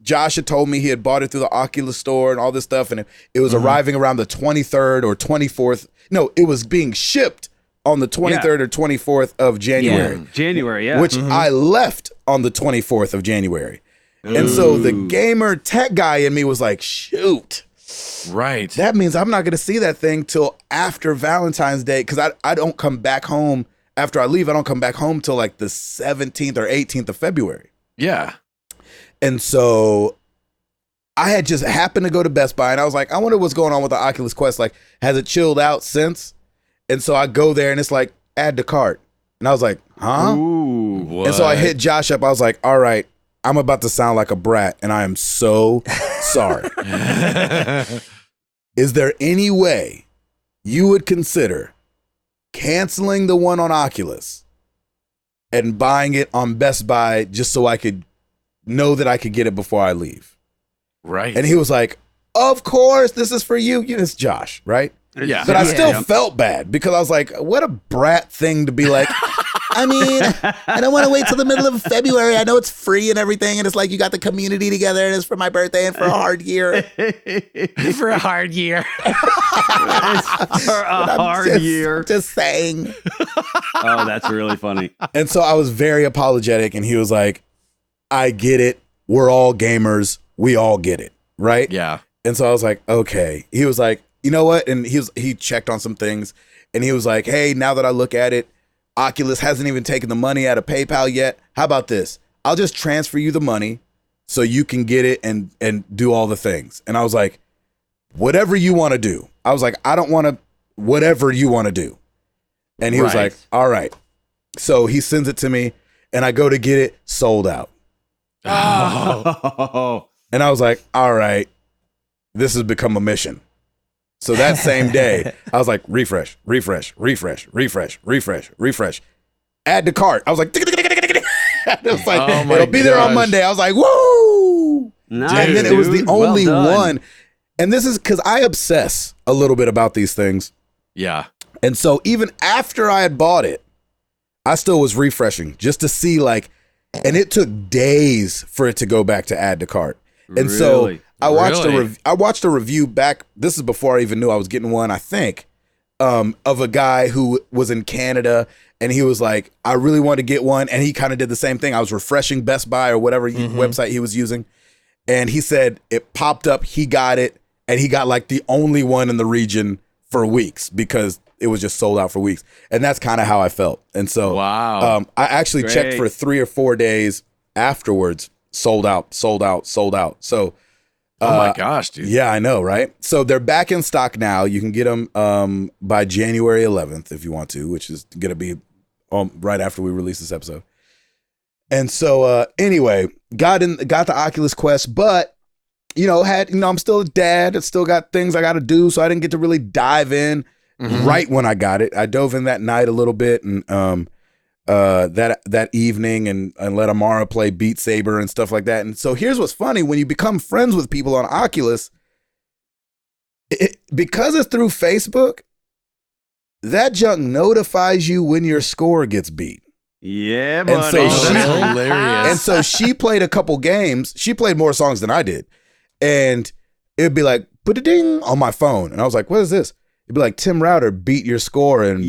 [SPEAKER 1] Josh had told me he had bought it through the Oculus store and all this stuff. And it was arriving around the 23rd or 24th. No, it was being shipped on the 23rd or 24th of January.
[SPEAKER 2] Yeah. January, yeah.
[SPEAKER 1] Which I left on the 24th of January. And so the gamer tech guy in me was like, shoot,
[SPEAKER 4] Right.
[SPEAKER 1] that means I'm not going to see that thing till after Valentine's Day, because I don't come back home. After I leave, I don't come back home till like the 17th or 18th of February.
[SPEAKER 4] Yeah.
[SPEAKER 1] And so I had just happened to go to Best Buy, and I was like, I wonder what's going on with the Oculus Quest. Like, has it chilled out since? And so I go there, and it's like, add to cart. And I was like, huh?
[SPEAKER 2] Ooh.
[SPEAKER 4] What?
[SPEAKER 1] And so I hit Josh up. I was like, all right, I'm about to sound like a brat, and I am so sorry. Is there any way you would consider canceling the one on Oculus and buying it on Best Buy just so I could know that I could get it before I leave?
[SPEAKER 4] Right.
[SPEAKER 1] And he was like, of course, this is for you. You know, it's Josh, right?
[SPEAKER 4] Yeah.
[SPEAKER 1] But I still
[SPEAKER 2] Yeah.
[SPEAKER 1] felt bad because I was like, what a brat thing to be like. I mean, I don't want to wait till the middle of February. I know it's free and everything. And it's like you got the community together and it's for my birthday and for a hard year.
[SPEAKER 4] For a hard year.
[SPEAKER 2] For a hard year.
[SPEAKER 1] Just saying.
[SPEAKER 2] Oh, that's really funny.
[SPEAKER 1] And so I was very apologetic. And he was like, I get it. We're all gamers. We all get it. Right?
[SPEAKER 4] Yeah.
[SPEAKER 1] And so I was like, okay. He was like, you know what? And he checked on some things. And he was like, hey, now that I look at it, Oculus hasn't even taken the money out of PayPal yet. How about this? I'll just transfer you the money so you can get it and do all the things. And I was like, whatever you want to do. I was like, I don't want to, whatever you want to do. And he was
[SPEAKER 4] Right.
[SPEAKER 1] like, all right. So he sends it to me and I go to get it, sold out.
[SPEAKER 2] Oh.
[SPEAKER 1] And I was like, all right, this has become a mission. So that same day, I was like, refresh. Add to cart. I was like, it was like,
[SPEAKER 4] Oh my
[SPEAKER 1] it'll be there on
[SPEAKER 4] gosh.
[SPEAKER 1] Monday. I was like, woo!
[SPEAKER 2] Nice,
[SPEAKER 1] And then it was the
[SPEAKER 2] dude. Well
[SPEAKER 1] only
[SPEAKER 2] done.
[SPEAKER 1] one. And this is because I obsess a little bit about these things.
[SPEAKER 4] Yeah.
[SPEAKER 1] And so even after I had bought it, I still was refreshing just to see like, and it took days for it to go back to add to cart. And so
[SPEAKER 2] Really?
[SPEAKER 1] I watched
[SPEAKER 4] Really?
[SPEAKER 1] I watched a review back. This is before I even knew I was getting one, I think, of a guy who was in Canada. And he was like, I really want to get one. And he kind of did the same thing. I was refreshing Best Buy or whatever website he was using. And he said it popped up. He got it. And he got like the only one in the region for weeks because it was just sold out for weeks. And that's kind of how I felt. And so
[SPEAKER 4] Wow.
[SPEAKER 1] I actually checked
[SPEAKER 2] Great.
[SPEAKER 1] for 3 or 4 days afterwards. Sold out. So
[SPEAKER 4] Oh my gosh, dude.
[SPEAKER 1] Yeah, I know, right? So they're back in stock now. You can get them by January 11th if you want to, which is going to be right after we release this episode. And so anyway, got the Oculus Quest, but I'm still a dad. I still got things I got to do, so I didn't get to really dive in right when I got it. I dove in that night a little bit and that evening and let Amara play Beat Saber and stuff like that. And so here's what's funny: when you become friends with people on Oculus, because it's through Facebook, that junk notifies you when your score gets beat.
[SPEAKER 2] Yeah, buddy.
[SPEAKER 1] And so
[SPEAKER 4] that's hilarious.
[SPEAKER 1] And so she played a couple games. She played more songs than I did. And it'd be like, put a ding on my phone. And I was like, what is this? It'd be like, Tim Router beat your score in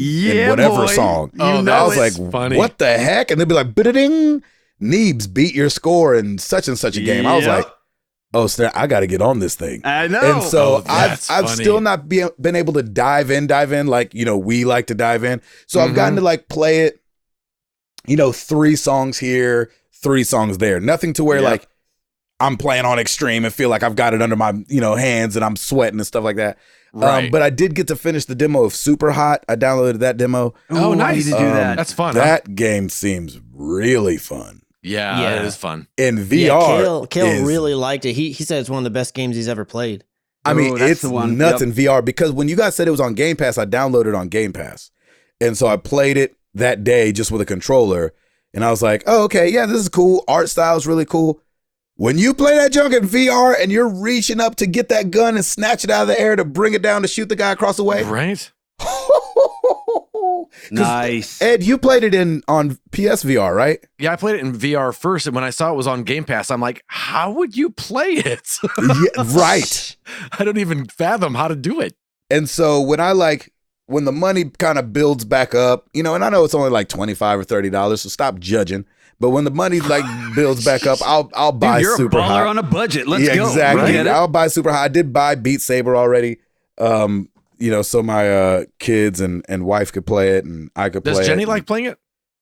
[SPEAKER 1] whatever
[SPEAKER 2] boy.
[SPEAKER 1] song.
[SPEAKER 4] Oh,
[SPEAKER 1] I was
[SPEAKER 4] that's
[SPEAKER 1] like,
[SPEAKER 4] funny.
[SPEAKER 1] what the heck? And they'd be like, ding, Neebs beat your score in such and such a game. I was like, oh, snap, I got to get on this thing.
[SPEAKER 2] I know.
[SPEAKER 1] And so I've
[SPEAKER 4] funny.
[SPEAKER 1] still not been able to dive in like, we like to dive in. So I've gotten to like play it, 3 songs here, 3 songs there. Nothing to where like I'm playing on extreme and feel like I've got it under my, hands and I'm sweating and stuff like that.
[SPEAKER 4] Right.
[SPEAKER 1] But I did get to finish the demo of Super Hot. I downloaded that demo.
[SPEAKER 4] Oh,
[SPEAKER 2] I
[SPEAKER 4] nice.
[SPEAKER 2] need to do that.
[SPEAKER 4] That's fun. Huh?
[SPEAKER 1] That game seems really fun.
[SPEAKER 4] Yeah, it is fun.
[SPEAKER 1] In VR,
[SPEAKER 3] Yeah, Kale
[SPEAKER 1] is-
[SPEAKER 3] really liked it. He said it's one of the best games he's ever played.
[SPEAKER 1] I mean,
[SPEAKER 2] that's
[SPEAKER 1] it's
[SPEAKER 2] the one.
[SPEAKER 1] nuts
[SPEAKER 2] Yep.
[SPEAKER 1] in VR because when you guys said it was on Game Pass, I downloaded it on Game Pass. And so I played it that day just with a controller. And I was like, oh, okay, yeah, this is cool. Art style is really cool. When you play that junk in VR and you're reaching up to get that gun and snatch it out of the air to bring it down to shoot the guy across the way.
[SPEAKER 4] Right?
[SPEAKER 2] Nice.
[SPEAKER 1] Ed, you played it on PSVR, right?
[SPEAKER 4] Yeah, I played it in VR first, and when I saw it was on Game Pass, I'm like, how would you play it?
[SPEAKER 1] Yeah, right.
[SPEAKER 4] I don't even fathom how to do it.
[SPEAKER 1] And so when the money kind of builds back up, and I know it's only like $25 or $30, so stop judging. But when the money builds back up, I'll buy
[SPEAKER 2] Dude, you're
[SPEAKER 1] Super
[SPEAKER 2] a baller
[SPEAKER 1] Hot.
[SPEAKER 2] on a budget. Let's
[SPEAKER 1] Yeah,
[SPEAKER 2] go.
[SPEAKER 1] exactly.
[SPEAKER 2] Right?
[SPEAKER 1] I'll buy Super Hot. I did buy Beat Saber already. So my kids and wife could play it and I could play it.
[SPEAKER 4] Does Jenny like playing it?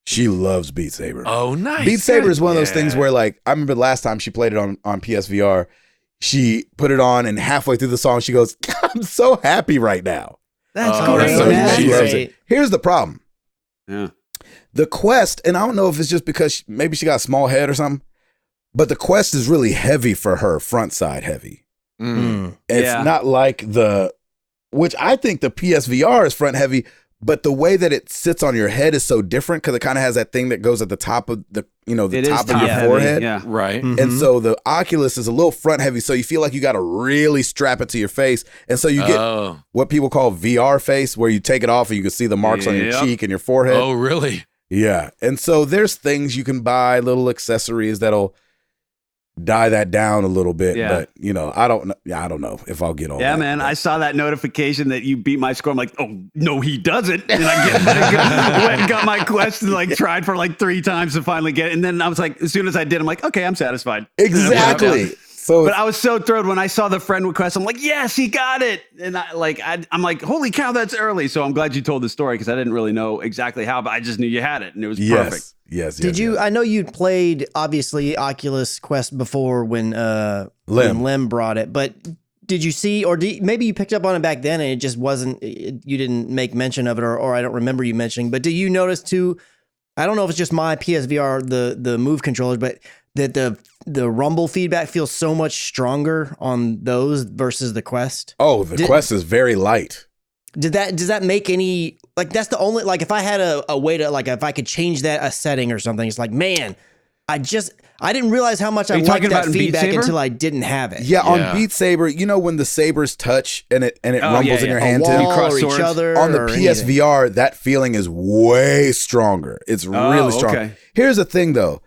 [SPEAKER 1] She loves Beat Saber.
[SPEAKER 4] Oh, nice.
[SPEAKER 1] Beat Saber is one of those
[SPEAKER 4] Yeah.
[SPEAKER 1] things where like I remember last time she played it on PSVR, she put it on and halfway through the song she goes, I'm so happy right now.
[SPEAKER 2] That's
[SPEAKER 4] Oh,
[SPEAKER 2] great,
[SPEAKER 4] that's so
[SPEAKER 2] man.
[SPEAKER 1] She
[SPEAKER 4] amazing.
[SPEAKER 1] loves it. Here's the problem.
[SPEAKER 2] Yeah.
[SPEAKER 1] The Quest, and I don't know if it's just because maybe she got a small head or something, but the Quest is really heavy for her, front side heavy. It's
[SPEAKER 2] Yeah.
[SPEAKER 1] not like which I think the PSVR is front heavy, but the way that it sits on your head is so different because it kind of has that thing that goes at the top of the
[SPEAKER 2] It is
[SPEAKER 1] top of your
[SPEAKER 2] heavy,
[SPEAKER 1] forehead.
[SPEAKER 2] Yeah.
[SPEAKER 4] Right.
[SPEAKER 1] And so the Oculus is a little front heavy, so you feel like you got to really strap it to your face. And so you get what people call VR face, where you take it off and you can see the marks on your
[SPEAKER 2] Yep.
[SPEAKER 1] cheek and your forehead.
[SPEAKER 4] Oh, really?
[SPEAKER 1] Yeah. And so there's things you can buy, little accessories that'll die that down a little bit.
[SPEAKER 2] Yeah.
[SPEAKER 1] But I don't know if I'll get all
[SPEAKER 2] Yeah,
[SPEAKER 1] that.
[SPEAKER 2] man. I saw that notification that you beat my score. I'm like, oh, no, he doesn't. And I went and got my Quest and like tried for like 3 times to finally get it. And then I was like, as soon as I did, I'm like, okay, I'm satisfied.
[SPEAKER 1] Exactly. So
[SPEAKER 2] But I was so thrilled when I saw the friend request. I'm like, yes, he got it. And I'm like, holy cow, that's early. So I'm glad you told the story because I didn't really know exactly how, but I just knew you had it and it was perfect.
[SPEAKER 1] Yes.
[SPEAKER 3] Did you?
[SPEAKER 1] yes.
[SPEAKER 3] I know you'd played obviously Oculus Quest before when Lim brought it, but did you see, or maybe you picked up on it back then and it just wasn't? You didn't make mention of it, or I don't remember you mentioning. But did you notice too? I don't know if it's just my PSVR, the Move controllers, but that the rumble feedback feels so much stronger on those versus the Quest.
[SPEAKER 1] Oh, the Quest is very light.
[SPEAKER 3] Does that make any, like, that's the only, like, if I had a way to, like, if I could change that a setting or something, it's like, man, I didn't realize how much I
[SPEAKER 2] you
[SPEAKER 3] liked
[SPEAKER 2] talking
[SPEAKER 3] that
[SPEAKER 2] about in Beat
[SPEAKER 3] feedback
[SPEAKER 2] Saber?
[SPEAKER 3] until I didn't have it.
[SPEAKER 1] Yeah, on
[SPEAKER 4] Yeah.
[SPEAKER 1] Beat Saber, when the sabers touch and it rumbles in your
[SPEAKER 3] A
[SPEAKER 1] hand too.
[SPEAKER 3] wall
[SPEAKER 2] cross
[SPEAKER 3] or each
[SPEAKER 2] swords.
[SPEAKER 3] other
[SPEAKER 1] On the
[SPEAKER 3] or anything.
[SPEAKER 1] PSVR, that feeling is way stronger. It's really strong.
[SPEAKER 2] okay.
[SPEAKER 1] Here's the thing though,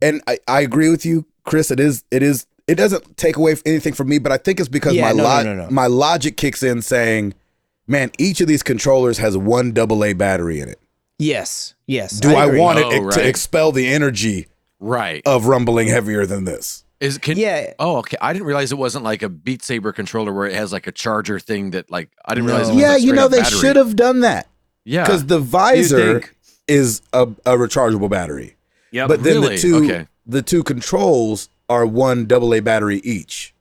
[SPEAKER 1] and I agree with you, Chris. It doesn't take away anything from me, but I think it's because
[SPEAKER 3] Yeah,
[SPEAKER 1] my my logic kicks in saying, man, each of these controllers has one AA battery in it.
[SPEAKER 3] Yes.
[SPEAKER 1] Do I
[SPEAKER 3] agree.
[SPEAKER 1] want it
[SPEAKER 4] Oh,
[SPEAKER 1] to
[SPEAKER 4] right.
[SPEAKER 1] expel the energy
[SPEAKER 4] Right.
[SPEAKER 1] of rumbling heavier than this?
[SPEAKER 3] Yeah.
[SPEAKER 4] Oh, okay. I didn't realize it wasn't like a Beat Saber controller where it has like a charger thing that like I didn't realize. It was
[SPEAKER 1] Yeah,
[SPEAKER 4] a straight up
[SPEAKER 1] they
[SPEAKER 4] battery.
[SPEAKER 1] should have done that
[SPEAKER 4] Yeah.
[SPEAKER 1] because the visor
[SPEAKER 2] think?
[SPEAKER 1] is a rechargeable battery.
[SPEAKER 2] Yep.
[SPEAKER 1] But then
[SPEAKER 4] Really?
[SPEAKER 1] the
[SPEAKER 4] Okay.
[SPEAKER 1] two controls are one AA battery each.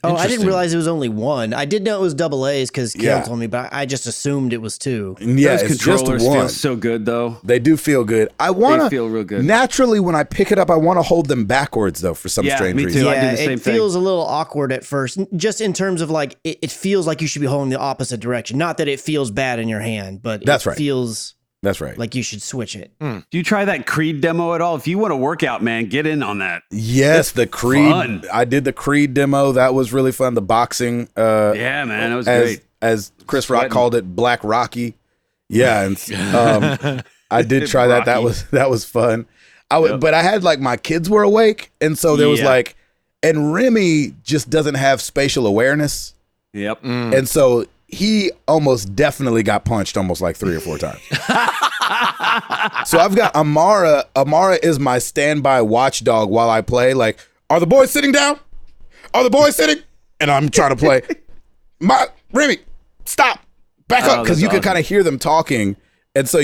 [SPEAKER 3] Oh, I didn't
[SPEAKER 4] Interesting.
[SPEAKER 3] realize it was only one. I did know it was double A's because Kale
[SPEAKER 1] Yeah.
[SPEAKER 3] told me, but I just assumed it was two.
[SPEAKER 1] Yeah,
[SPEAKER 2] Those
[SPEAKER 1] it's just
[SPEAKER 2] controllers
[SPEAKER 1] one.
[SPEAKER 2] feel so good though.
[SPEAKER 1] They do feel good. I
[SPEAKER 2] They
[SPEAKER 1] want to
[SPEAKER 2] feel real good.
[SPEAKER 1] naturally when I pick it up, I want to hold them backwards though for some
[SPEAKER 2] Yeah,
[SPEAKER 1] strange
[SPEAKER 2] me too.
[SPEAKER 1] reason.
[SPEAKER 2] I do
[SPEAKER 3] Yeah,
[SPEAKER 2] the same
[SPEAKER 3] it
[SPEAKER 2] thing.
[SPEAKER 3] feels a little awkward at first, just in terms of like it feels like you should be holding the opposite direction. Not that it feels bad in your hand, but
[SPEAKER 1] That's
[SPEAKER 3] it
[SPEAKER 1] right.
[SPEAKER 3] feels
[SPEAKER 1] That's right.
[SPEAKER 3] like you should switch it.
[SPEAKER 2] Do you try that Creed demo at all? If you want to work out, man, get in on that.
[SPEAKER 1] Yes, the Creed.
[SPEAKER 2] fun.
[SPEAKER 1] I did the Creed demo. That was really fun. The boxing.
[SPEAKER 2] Yeah, man, that was
[SPEAKER 1] as
[SPEAKER 2] great.
[SPEAKER 1] as Chris Rock
[SPEAKER 2] Sweating.
[SPEAKER 1] called it, Black Rocky. Yeah, and I did try that. That
[SPEAKER 2] Rocky.
[SPEAKER 1] was fun.
[SPEAKER 2] Yep.
[SPEAKER 1] But I had like my kids were awake, and so there was
[SPEAKER 2] Yeah.
[SPEAKER 1] like, and Remy just doesn't have spatial awareness,
[SPEAKER 2] Yep.
[SPEAKER 1] and so he almost definitely got punched almost like 3 or 4 times. So I've got Amara. Amara is my standby watchdog while I play. Like, are the boys sitting down? Are the boys sitting? And I'm trying to play. Remy, stop, back up, because
[SPEAKER 2] that's
[SPEAKER 1] you can
[SPEAKER 2] awesome.
[SPEAKER 1] kind of hear them talking, and so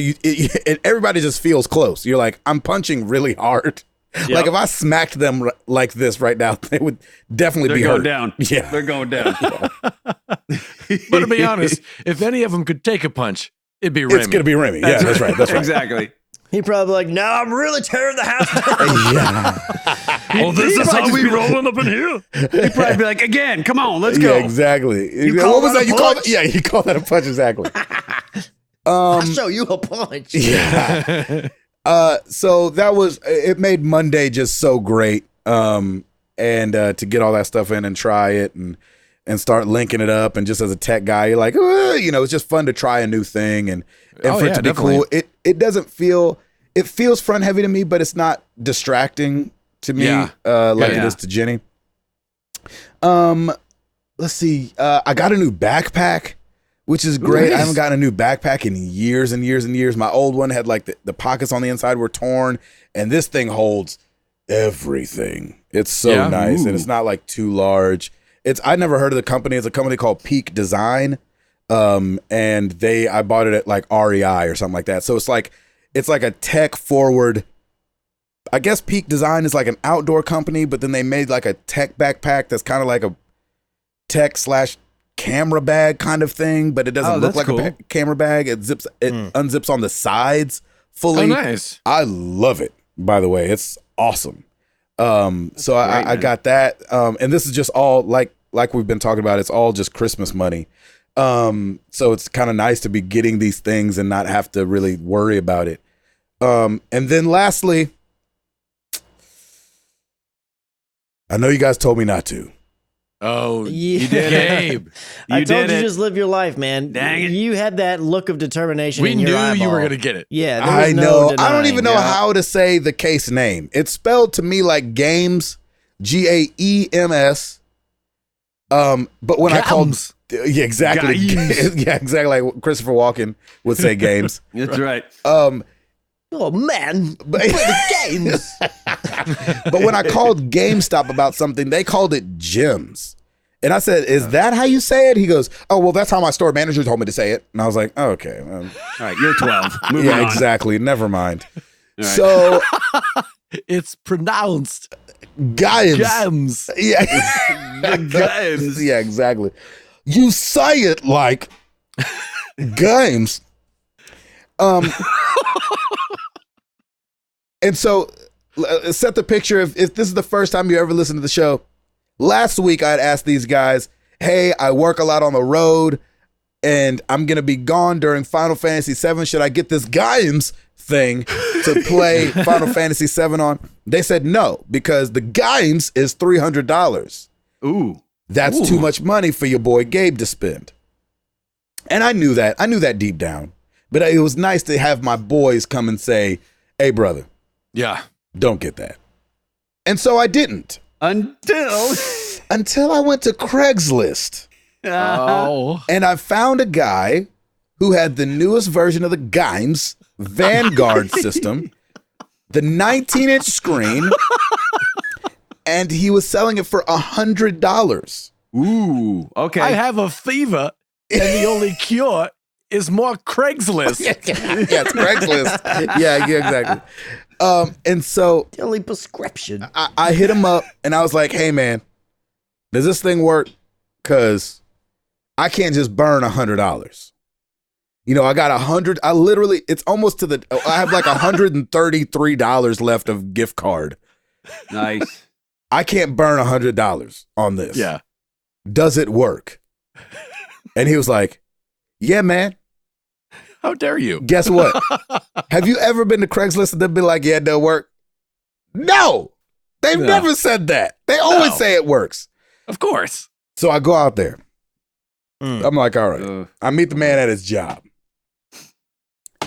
[SPEAKER 1] everybody just feels close. You're like, I'm punching really hard. Like if I smacked them like this right now, they would definitely
[SPEAKER 2] They're
[SPEAKER 1] be
[SPEAKER 2] going
[SPEAKER 1] hurt.
[SPEAKER 2] down.
[SPEAKER 1] Yeah,
[SPEAKER 2] They're going down.
[SPEAKER 4] But to be honest, if any of them could take a punch, it'd be Remy.
[SPEAKER 1] it's gonna be Remy. Yeah, that's right. That's right.
[SPEAKER 2] Exactly.
[SPEAKER 3] He probably like, no, I'm really tearing the house down.
[SPEAKER 1] Yeah.
[SPEAKER 4] Oh, this
[SPEAKER 2] He'd
[SPEAKER 4] is
[SPEAKER 2] probably
[SPEAKER 4] how
[SPEAKER 2] just
[SPEAKER 4] we
[SPEAKER 2] be
[SPEAKER 4] rolling up in here.
[SPEAKER 2] He'd probably be like, again, come on, let's go.
[SPEAKER 1] Yeah, exactly.
[SPEAKER 3] call
[SPEAKER 1] What was
[SPEAKER 3] that
[SPEAKER 1] that?
[SPEAKER 3] a
[SPEAKER 1] You called
[SPEAKER 3] punch?
[SPEAKER 1] it? Yeah, you called that a punch. Exactly.
[SPEAKER 3] I'll show you a punch.
[SPEAKER 1] Yeah. So that was it. Made Monday just so great. And to get all that stuff in and try it and start linking it up, and just as a tech guy, you're like, it's just fun to try a new thing and
[SPEAKER 4] Oh,
[SPEAKER 1] for it
[SPEAKER 4] yeah,
[SPEAKER 1] to be
[SPEAKER 4] definitely.
[SPEAKER 1] cool. It doesn't feel. It feels front heavy to me, but it's not distracting to me
[SPEAKER 4] Yeah.
[SPEAKER 1] like it
[SPEAKER 2] Yeah.
[SPEAKER 1] is to Jenny. Let's see. I got a new backpack, which is great.
[SPEAKER 2] nice.
[SPEAKER 1] I haven't gotten a new backpack in years and years and years. My old one had like the pockets on the inside were torn, and this thing holds everything. It's so
[SPEAKER 4] Yeah?
[SPEAKER 1] nice, and
[SPEAKER 2] Ooh.
[SPEAKER 1] it's not like too large. I never heard of the company. It's a company called Peak Design, and I bought it at like REI or something like that. So it's like a tech forward. I guess Peak Design is like an outdoor company, but then they made like a tech backpack that's kind of like a tech / camera bag kind of thing, but it doesn't
[SPEAKER 2] Oh,
[SPEAKER 1] look
[SPEAKER 2] that's
[SPEAKER 1] like
[SPEAKER 2] cool.
[SPEAKER 1] a camera bag. It unzips on the sides fully.
[SPEAKER 4] Oh, nice.
[SPEAKER 1] I love it, by the way. It's awesome. So I
[SPEAKER 2] man.
[SPEAKER 1] got that. And this is just all like we've been talking about, it's all just Christmas money. So it's kind of nice to be getting these things and not have to really worry about it. And then lastly, I know you guys told me not to.
[SPEAKER 4] Oh,
[SPEAKER 3] Yeah.
[SPEAKER 4] you did, Gabe.
[SPEAKER 3] I
[SPEAKER 2] You
[SPEAKER 3] told
[SPEAKER 2] did
[SPEAKER 3] you
[SPEAKER 2] it.
[SPEAKER 3] just live your life, man.
[SPEAKER 2] Dang it.
[SPEAKER 3] You had that look of determination.
[SPEAKER 4] We
[SPEAKER 3] in your
[SPEAKER 4] knew you were
[SPEAKER 3] eyeball.
[SPEAKER 4] going to get it.
[SPEAKER 3] Yeah, there
[SPEAKER 1] I
[SPEAKER 3] was
[SPEAKER 1] know.
[SPEAKER 3] no
[SPEAKER 1] I don't even know
[SPEAKER 3] denying.
[SPEAKER 1] how to say the case name. It's spelled to me like Games, Gaems. But when I called,
[SPEAKER 4] Gams.
[SPEAKER 1] yeah, exactly,
[SPEAKER 2] Games.
[SPEAKER 1] yeah, exactly like Christopher Walken would say, Games.
[SPEAKER 2] That's right.
[SPEAKER 3] Oh man,
[SPEAKER 1] But,
[SPEAKER 3] play the games.
[SPEAKER 1] but when I called GameStop about something, they called it Gems. And I said, "Is that how you say it?" He goes, "Oh, well, that's how my store manager told me to say it." And I was like, oh, "Okay,
[SPEAKER 2] All right, you're 12. Moving
[SPEAKER 1] yeah,
[SPEAKER 2] on.
[SPEAKER 1] exactly. Never mind."
[SPEAKER 2] All right.
[SPEAKER 1] So,
[SPEAKER 4] It's pronounced
[SPEAKER 1] Games.
[SPEAKER 4] Gams.
[SPEAKER 1] Yeah.
[SPEAKER 2] The Games.
[SPEAKER 1] Yeah, exactly. You say it like games. And so set the picture if this is the first time you ever listen to the show. Last week I'd asked these guys, hey, I work a lot on the road and I'm going to be gone during Final Fantasy VII. Should I get this games thing to play Final Fantasy VII on? They said no, because the games is $300.
[SPEAKER 2] Ooh.
[SPEAKER 1] That's
[SPEAKER 2] Ooh.
[SPEAKER 1] too much money for your boy Gabe to spend. And I knew that. I knew that deep down. But it was nice to have my boys come and say, hey, brother,
[SPEAKER 4] Yeah.
[SPEAKER 1] don't get that. And so I didn't. Until I went to Craigslist.
[SPEAKER 4] Oh.
[SPEAKER 1] And I found a guy who had the newest version of the Games Vanguard system, the 19-inch screen, and he was selling it for $100.
[SPEAKER 2] Ooh. Okay.
[SPEAKER 4] I have a fever, and the only cure is more Craigslist.
[SPEAKER 1] Yeah, it's Craigslist. Yeah, exactly. And so
[SPEAKER 3] The only prescription.
[SPEAKER 1] I hit him up and I was like, hey, man, does this thing work? Because I can't just burn $100. You know, I got 100. I literally, it's almost to the, I have like $133 left of gift card.
[SPEAKER 2] Nice.
[SPEAKER 1] I can't burn $100 on this.
[SPEAKER 4] Yeah.
[SPEAKER 1] Does it work? And he was like, yeah, man.
[SPEAKER 4] How dare you?
[SPEAKER 1] Guess what? Have you ever been to Craigslist and they'll be like, yeah, it don't work? No, they've
[SPEAKER 4] No.
[SPEAKER 1] never said that. They always
[SPEAKER 4] No.
[SPEAKER 1] say it works.
[SPEAKER 4] Of course.
[SPEAKER 1] So I go out there. I'm like, all right.
[SPEAKER 2] Uh,
[SPEAKER 1] I meet the man at his job.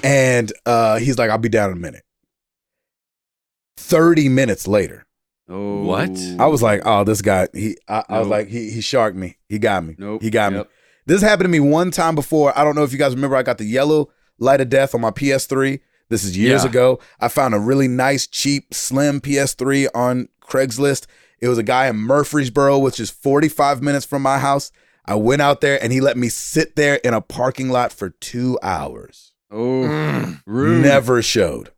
[SPEAKER 1] And he's like, I'll be down in a minute. 30 minutes later,
[SPEAKER 2] oh.
[SPEAKER 4] What?
[SPEAKER 1] I was like, oh, this guy, I was
[SPEAKER 2] Nope.
[SPEAKER 1] like, he sharked me. He got me.
[SPEAKER 2] Nope.
[SPEAKER 1] He got me.
[SPEAKER 2] Yep.
[SPEAKER 1] This happened to me one time before. I don't know if you guys remember, I got the yellow light of death on my PS3. This is years
[SPEAKER 4] Yeah.
[SPEAKER 1] ago. I found a really nice, cheap, slim PS3 on Craigslist. It was a guy in Murfreesboro, which is 45 minutes from my house. I went out there and he let me sit there in a parking lot for 2 hours.
[SPEAKER 2] Oh, rude.
[SPEAKER 1] Never showed.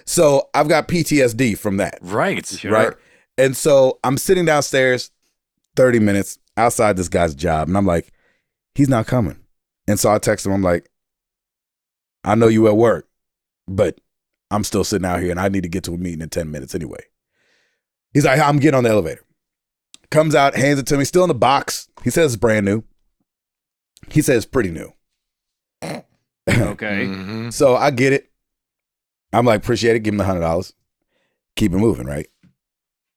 [SPEAKER 1] So I've got PTSD from that.
[SPEAKER 4] Right.
[SPEAKER 2] Sure.
[SPEAKER 1] Right. And so I'm sitting downstairs 30 minutes outside this guy's job. And I'm like, he's not coming. And so I text him. I'm like, I know you at work, but I'm still sitting out here and I need to get to a meeting in 10 minutes anyway. He's like, I'm getting on the elevator. Comes out, hands it to me, still in the box. He says it's brand new. He says it's pretty new.
[SPEAKER 2] Okay.
[SPEAKER 4] Mhm.
[SPEAKER 1] So I get it. I'm like, appreciate it. Give him the $100. Keep it moving, right?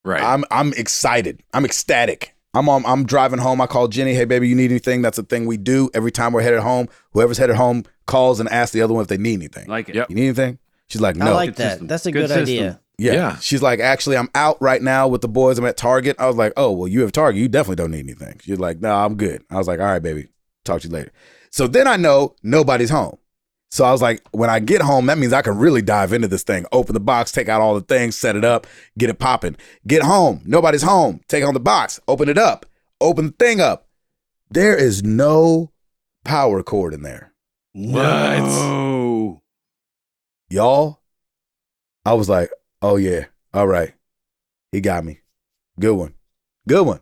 [SPEAKER 4] Right.
[SPEAKER 1] I'm excited. I'm ecstatic. I'm driving home. I call Jenny. Hey, baby, you need anything? That's a thing we do every time we're headed home. Whoever's headed home calls and asks the other one if they need anything.
[SPEAKER 2] Like it.
[SPEAKER 4] Yep.
[SPEAKER 1] You need anything? She's like, no.
[SPEAKER 3] I like
[SPEAKER 2] Good
[SPEAKER 3] that.
[SPEAKER 2] system.
[SPEAKER 3] That's a
[SPEAKER 2] Good
[SPEAKER 3] good, idea.
[SPEAKER 1] yeah.
[SPEAKER 4] Yeah.
[SPEAKER 1] She's like, actually, I'm out right now with the boys. I'm at Target. I was like, oh, well, you have Target. You definitely don't need anything. She's like, no, I'm good. I was like, all right, baby. Talk to you later. So then I know nobody's home. So I was like, when I get home, that means I can really dive into this thing. Open the box, take out all the things, set it up, get it popping. Get home. Nobody's home. Take on the box. Open it up. Open the thing up. There is no power cord in there.
[SPEAKER 2] No.
[SPEAKER 1] Y'all, I was like, oh, yeah. All right. He got me. Good one. Good one.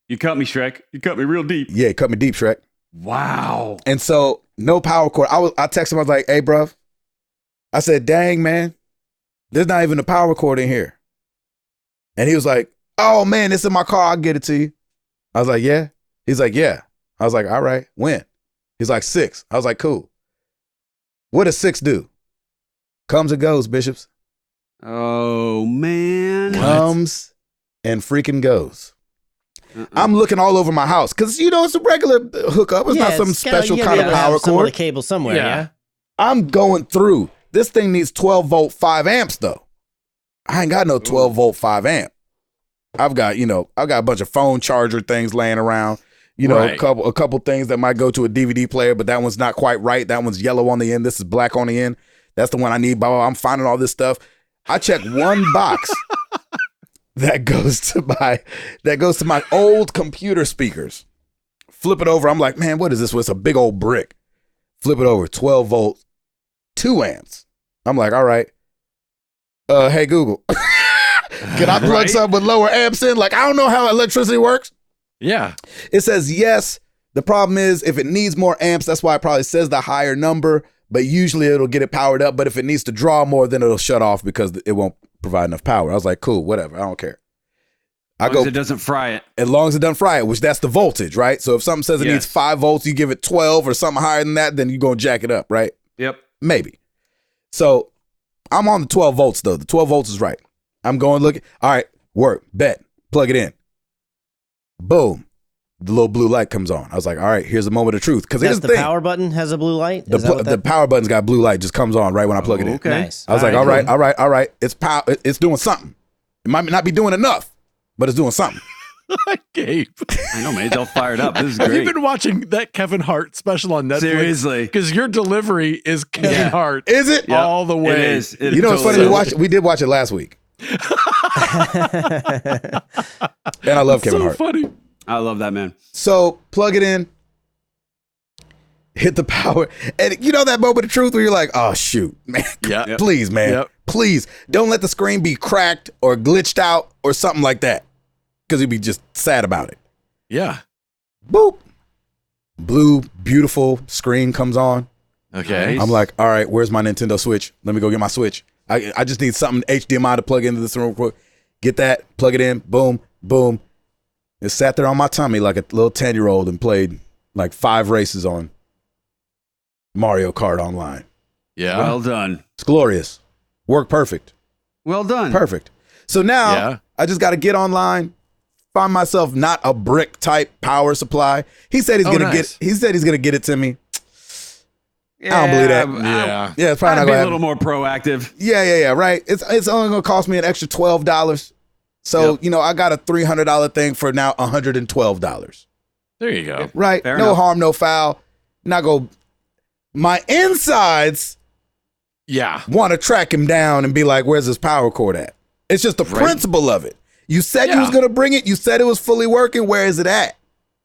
[SPEAKER 2] You cut me, Shrek. You cut me real deep.
[SPEAKER 1] Yeah, cut me deep, Shrek.
[SPEAKER 2] Wow.
[SPEAKER 1] And so no power cord. I texted him. I was like, hey, bruv. I said, dang, man, there's not even a power cord in here. And he was like, oh, man, it's in my car. I'll get it to you. I was like, yeah. He's like, yeah. I was like, all right. When? He's like, 6. I was like, cool. What does 6 do? Comes and goes, Bishops.
[SPEAKER 2] Oh, man.
[SPEAKER 1] Comes and freaking goes.
[SPEAKER 2] Uh-uh.
[SPEAKER 1] I'm looking all over my house because, you know, it's a regular hookup. It's not some
[SPEAKER 3] it's kinda-
[SPEAKER 1] special
[SPEAKER 3] you
[SPEAKER 1] kind
[SPEAKER 3] gotta
[SPEAKER 1] of
[SPEAKER 3] have
[SPEAKER 1] power
[SPEAKER 3] some of
[SPEAKER 1] cord.
[SPEAKER 3] the cable somewhere.
[SPEAKER 4] Yeah.
[SPEAKER 3] Yeah.
[SPEAKER 1] I'm going through. This thing needs 12 volt 5 amps though. I ain't got no 12 volt 5 amp. I've got a bunch of phone charger things laying around. You know,
[SPEAKER 4] Right.
[SPEAKER 1] a couple things that might go to a DVD player, but that one's not quite right. That one's yellow on the end. This is black on the end. That's the one I need. Blah, blah, blah. I'm finding all this stuff. I check one box that goes to my old computer speakers. Flip it over. I'm like, man, what is this? Well, it's a big old brick. Flip it over. 12 volts, 2 amps. I'm like, all right. Hey, Google, can I plug
[SPEAKER 2] Right.
[SPEAKER 1] something with lower amps in? Like, I don't know how electricity works.
[SPEAKER 4] Yeah.
[SPEAKER 1] It says yes. The problem is if it needs more amps, that's why it probably says the higher number, but usually it'll get it powered up. But if it needs to draw more, then it'll shut off because it won't provide enough power. I was like, cool, whatever. I don't care. I
[SPEAKER 2] As long
[SPEAKER 1] go
[SPEAKER 2] as it doesn't fry it.
[SPEAKER 1] as long as it doesn't fry it, which that's the voltage, right? So if something says it
[SPEAKER 2] Yes.
[SPEAKER 1] needs 5 volts, you give it 12 or something higher than that, then you're going to jack it up, right?
[SPEAKER 2] Yep.
[SPEAKER 1] Maybe. So I'm on the 12 volts though. The 12 volts is right. I'm going looking. All right, work, bet, plug it in. Boom. The little blue light comes on. I was like, all right, here's the moment of truth. Because
[SPEAKER 3] That's
[SPEAKER 1] here's
[SPEAKER 3] the
[SPEAKER 1] the thing.
[SPEAKER 3] power button has a blue light.
[SPEAKER 1] The,
[SPEAKER 3] Is that
[SPEAKER 1] pl-
[SPEAKER 3] what
[SPEAKER 1] the
[SPEAKER 3] that-
[SPEAKER 1] power button's got blue light, just comes on right when I plug it in.
[SPEAKER 2] Okay.
[SPEAKER 3] Nice.
[SPEAKER 1] I was like, all
[SPEAKER 2] cool.
[SPEAKER 1] right. It's it's doing something. It might not be doing enough, but it's doing something.
[SPEAKER 4] Gabe.
[SPEAKER 2] I know, man. It's all fired up. This is
[SPEAKER 4] Have you
[SPEAKER 2] great.
[SPEAKER 4] been watching that Kevin Hart special on Netflix?
[SPEAKER 2] Seriously.
[SPEAKER 4] Because your delivery is Kevin
[SPEAKER 2] Yeah.
[SPEAKER 4] Hart
[SPEAKER 1] Is it?
[SPEAKER 2] Yep.
[SPEAKER 4] all the way.
[SPEAKER 2] It is. It
[SPEAKER 1] You know what's
[SPEAKER 2] totally
[SPEAKER 1] funny?
[SPEAKER 2] is.
[SPEAKER 1] We did watch it last week. And I love Kevin
[SPEAKER 4] so
[SPEAKER 1] Hart.
[SPEAKER 4] funny.
[SPEAKER 2] I love that, man.
[SPEAKER 1] So plug it in, hit the power, and you know that moment of truth where you're like, oh shoot, man,
[SPEAKER 4] Yeah.
[SPEAKER 2] Yep.
[SPEAKER 1] please, man,
[SPEAKER 4] Yep.
[SPEAKER 1] please don't let the screen be cracked or glitched out or something like that, because you'd be just sad about it.
[SPEAKER 4] Yeah.
[SPEAKER 1] Boop. Blue, beautiful screen comes on.
[SPEAKER 4] Okay.
[SPEAKER 2] Nice.
[SPEAKER 1] I'm like, all right, where's my Nintendo Switch? Let me go get my Switch. I just need something HDMI to plug into this real quick. Get that, plug it in, boom, boom. It sat there on my tummy like a little 10-year-old and played like 5 races on Mario Kart Online.
[SPEAKER 4] Yeah.
[SPEAKER 2] Well done.
[SPEAKER 1] It's glorious. Worked perfect.
[SPEAKER 2] Well done.
[SPEAKER 1] Perfect. So now
[SPEAKER 4] Yeah.
[SPEAKER 1] I just got to get online, find myself not a brick type power supply. He said he's
[SPEAKER 4] Oh,
[SPEAKER 1] gonna
[SPEAKER 4] nice.
[SPEAKER 1] he's gonna get it to me.
[SPEAKER 2] Yeah,
[SPEAKER 1] I don't believe that.
[SPEAKER 4] Yeah.
[SPEAKER 1] Yeah, it's probably
[SPEAKER 2] I'd
[SPEAKER 1] not
[SPEAKER 2] be
[SPEAKER 1] gonna
[SPEAKER 2] a
[SPEAKER 1] happen.
[SPEAKER 2] little more proactive.
[SPEAKER 1] Yeah, right. It's only gonna cost me an extra $12. So,
[SPEAKER 4] Yep.
[SPEAKER 1] I got a $300 thing for now $112.
[SPEAKER 4] There you go.
[SPEAKER 1] Right?
[SPEAKER 2] Fair
[SPEAKER 1] no
[SPEAKER 2] enough.
[SPEAKER 1] harm, no foul. Not go. My insides
[SPEAKER 4] Yeah.
[SPEAKER 1] want to track him down and be like, where's his power cord at? It's just the
[SPEAKER 4] Right.
[SPEAKER 1] principle of it. You said you was
[SPEAKER 4] Yeah.
[SPEAKER 1] gonna bring it. You said it was fully working. Where is it at?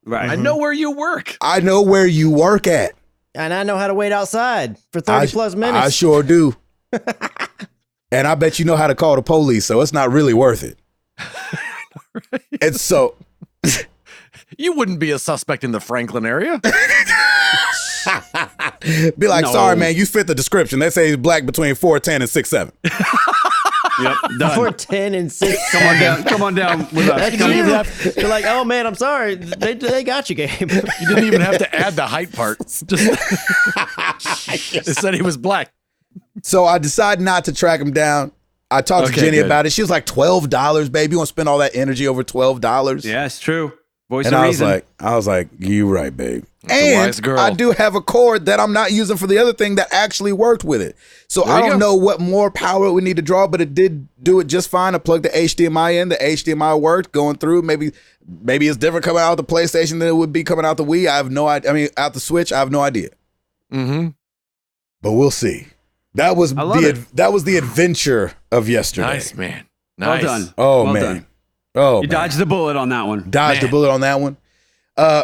[SPEAKER 2] Right.
[SPEAKER 4] I know where you work.
[SPEAKER 1] I know where you work at.
[SPEAKER 3] And I know how to wait outside for 30 plus minutes.
[SPEAKER 1] I sure do. And I bet you know how to call the police, so it's not really worth it. And so
[SPEAKER 4] You wouldn't be a suspect in the Franklin area.
[SPEAKER 1] be like,
[SPEAKER 2] No.
[SPEAKER 1] sorry, man, you fit the description. They say he's black between 4'10" and 6'7".
[SPEAKER 2] Yep. Done.
[SPEAKER 3] For 10 and 6.
[SPEAKER 2] Come on down. Come on down with us.
[SPEAKER 3] That's
[SPEAKER 2] Come
[SPEAKER 3] you.
[SPEAKER 2] on.
[SPEAKER 3] You're like, oh man, I'm sorry. They got you, Gabe.
[SPEAKER 4] You didn't even have to add the height part. Just it said he was black.
[SPEAKER 1] So I decided not to track him down. I talked to
[SPEAKER 4] Okay,
[SPEAKER 1] Jenny
[SPEAKER 4] good.
[SPEAKER 1] about it. She was like, $12, babe. You want to spend all that energy over $12?
[SPEAKER 2] Yeah, it's true. Voice
[SPEAKER 1] And
[SPEAKER 2] of
[SPEAKER 1] I
[SPEAKER 2] reason.
[SPEAKER 1] was like, you right, babe.
[SPEAKER 4] That's a
[SPEAKER 1] And
[SPEAKER 4] wise girl.
[SPEAKER 1] I do have a cord that I'm not using for the other thing that actually worked with it. So
[SPEAKER 4] There
[SPEAKER 1] I
[SPEAKER 4] you
[SPEAKER 1] don't
[SPEAKER 4] go.
[SPEAKER 1] know what more power we need to draw, but it did do it just fine. I plugged the HDMI in. The HDMI worked going through. Maybe it's different coming out the PlayStation than it would be coming out the Wii. I have no idea. I mean, out the Switch, I have no idea.
[SPEAKER 4] Mm-hmm.
[SPEAKER 1] But we'll see. That was
[SPEAKER 2] I love
[SPEAKER 1] the adventure of yesterday.
[SPEAKER 4] Nice, man.
[SPEAKER 2] Well
[SPEAKER 4] Nice.
[SPEAKER 2] done.
[SPEAKER 1] Oh
[SPEAKER 2] Well
[SPEAKER 1] man.
[SPEAKER 2] done.
[SPEAKER 1] Oh,
[SPEAKER 2] You
[SPEAKER 1] man.
[SPEAKER 2] dodged the bullet on that one.
[SPEAKER 1] Dodged the
[SPEAKER 4] Man.
[SPEAKER 1] bullet on that one.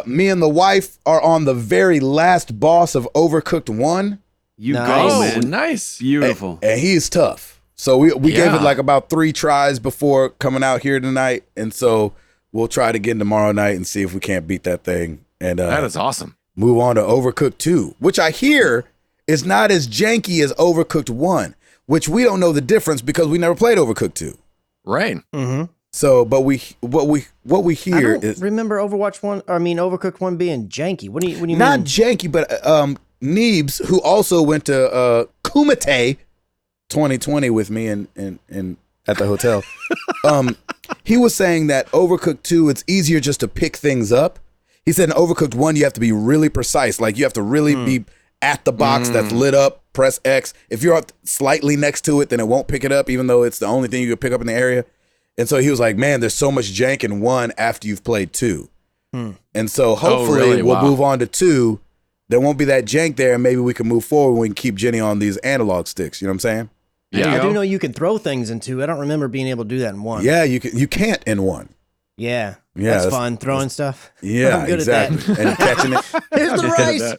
[SPEAKER 1] Me and the wife are on the very last boss of Overcooked 1.
[SPEAKER 2] You
[SPEAKER 3] Nice.
[SPEAKER 2] go,
[SPEAKER 4] Oh,
[SPEAKER 2] man.
[SPEAKER 4] nice.
[SPEAKER 2] Beautiful.
[SPEAKER 1] And he's tough. So we gave
[SPEAKER 4] Yeah.
[SPEAKER 1] it like about 3 tries before coming out here tonight. And so we'll try it again tomorrow night and see if we can't beat that thing and
[SPEAKER 4] That is awesome.
[SPEAKER 1] move on to Overcooked 2, which I hear is not as janky as Overcooked 1, which we don't know the difference because we never played Overcooked 2.
[SPEAKER 4] Right.
[SPEAKER 3] Mm-hmm.
[SPEAKER 1] So, but what we
[SPEAKER 3] I
[SPEAKER 1] hear
[SPEAKER 3] don't
[SPEAKER 1] is
[SPEAKER 3] remember Overcooked 1 being janky. What do you
[SPEAKER 1] not
[SPEAKER 3] mean?
[SPEAKER 1] janky, but Neebs, who also went to Kumite 2020 with me and at the hotel, he was saying that Overcooked 2, it's easier just to pick things up. He said in Overcooked 1, you have to be really precise. Like you have to really be at the box that's lit up, press X. If you're up slightly next to it, then it won't pick it up, even though it's the only thing you can pick up in the area. And so he was like, man, there's so much jank in 1 after you've played 2. And so hopefully
[SPEAKER 4] really?
[SPEAKER 1] we'll
[SPEAKER 4] Wow.
[SPEAKER 1] move on to 2. There won't be that jank there, and maybe we can move forward and we can keep Jenny on these analog sticks. You know what I'm saying?
[SPEAKER 4] Yeah.
[SPEAKER 3] I do know you can throw things in 2. I don't remember being able to do that in 1.
[SPEAKER 1] Yeah, you can't in 1.
[SPEAKER 3] Yeah.
[SPEAKER 1] Yeah,
[SPEAKER 3] That's
[SPEAKER 1] that's-
[SPEAKER 3] fun, throwing stuff.
[SPEAKER 1] Yeah,
[SPEAKER 3] I'm good
[SPEAKER 1] exactly.
[SPEAKER 3] at that.
[SPEAKER 1] And catching it.
[SPEAKER 3] Here's the rice.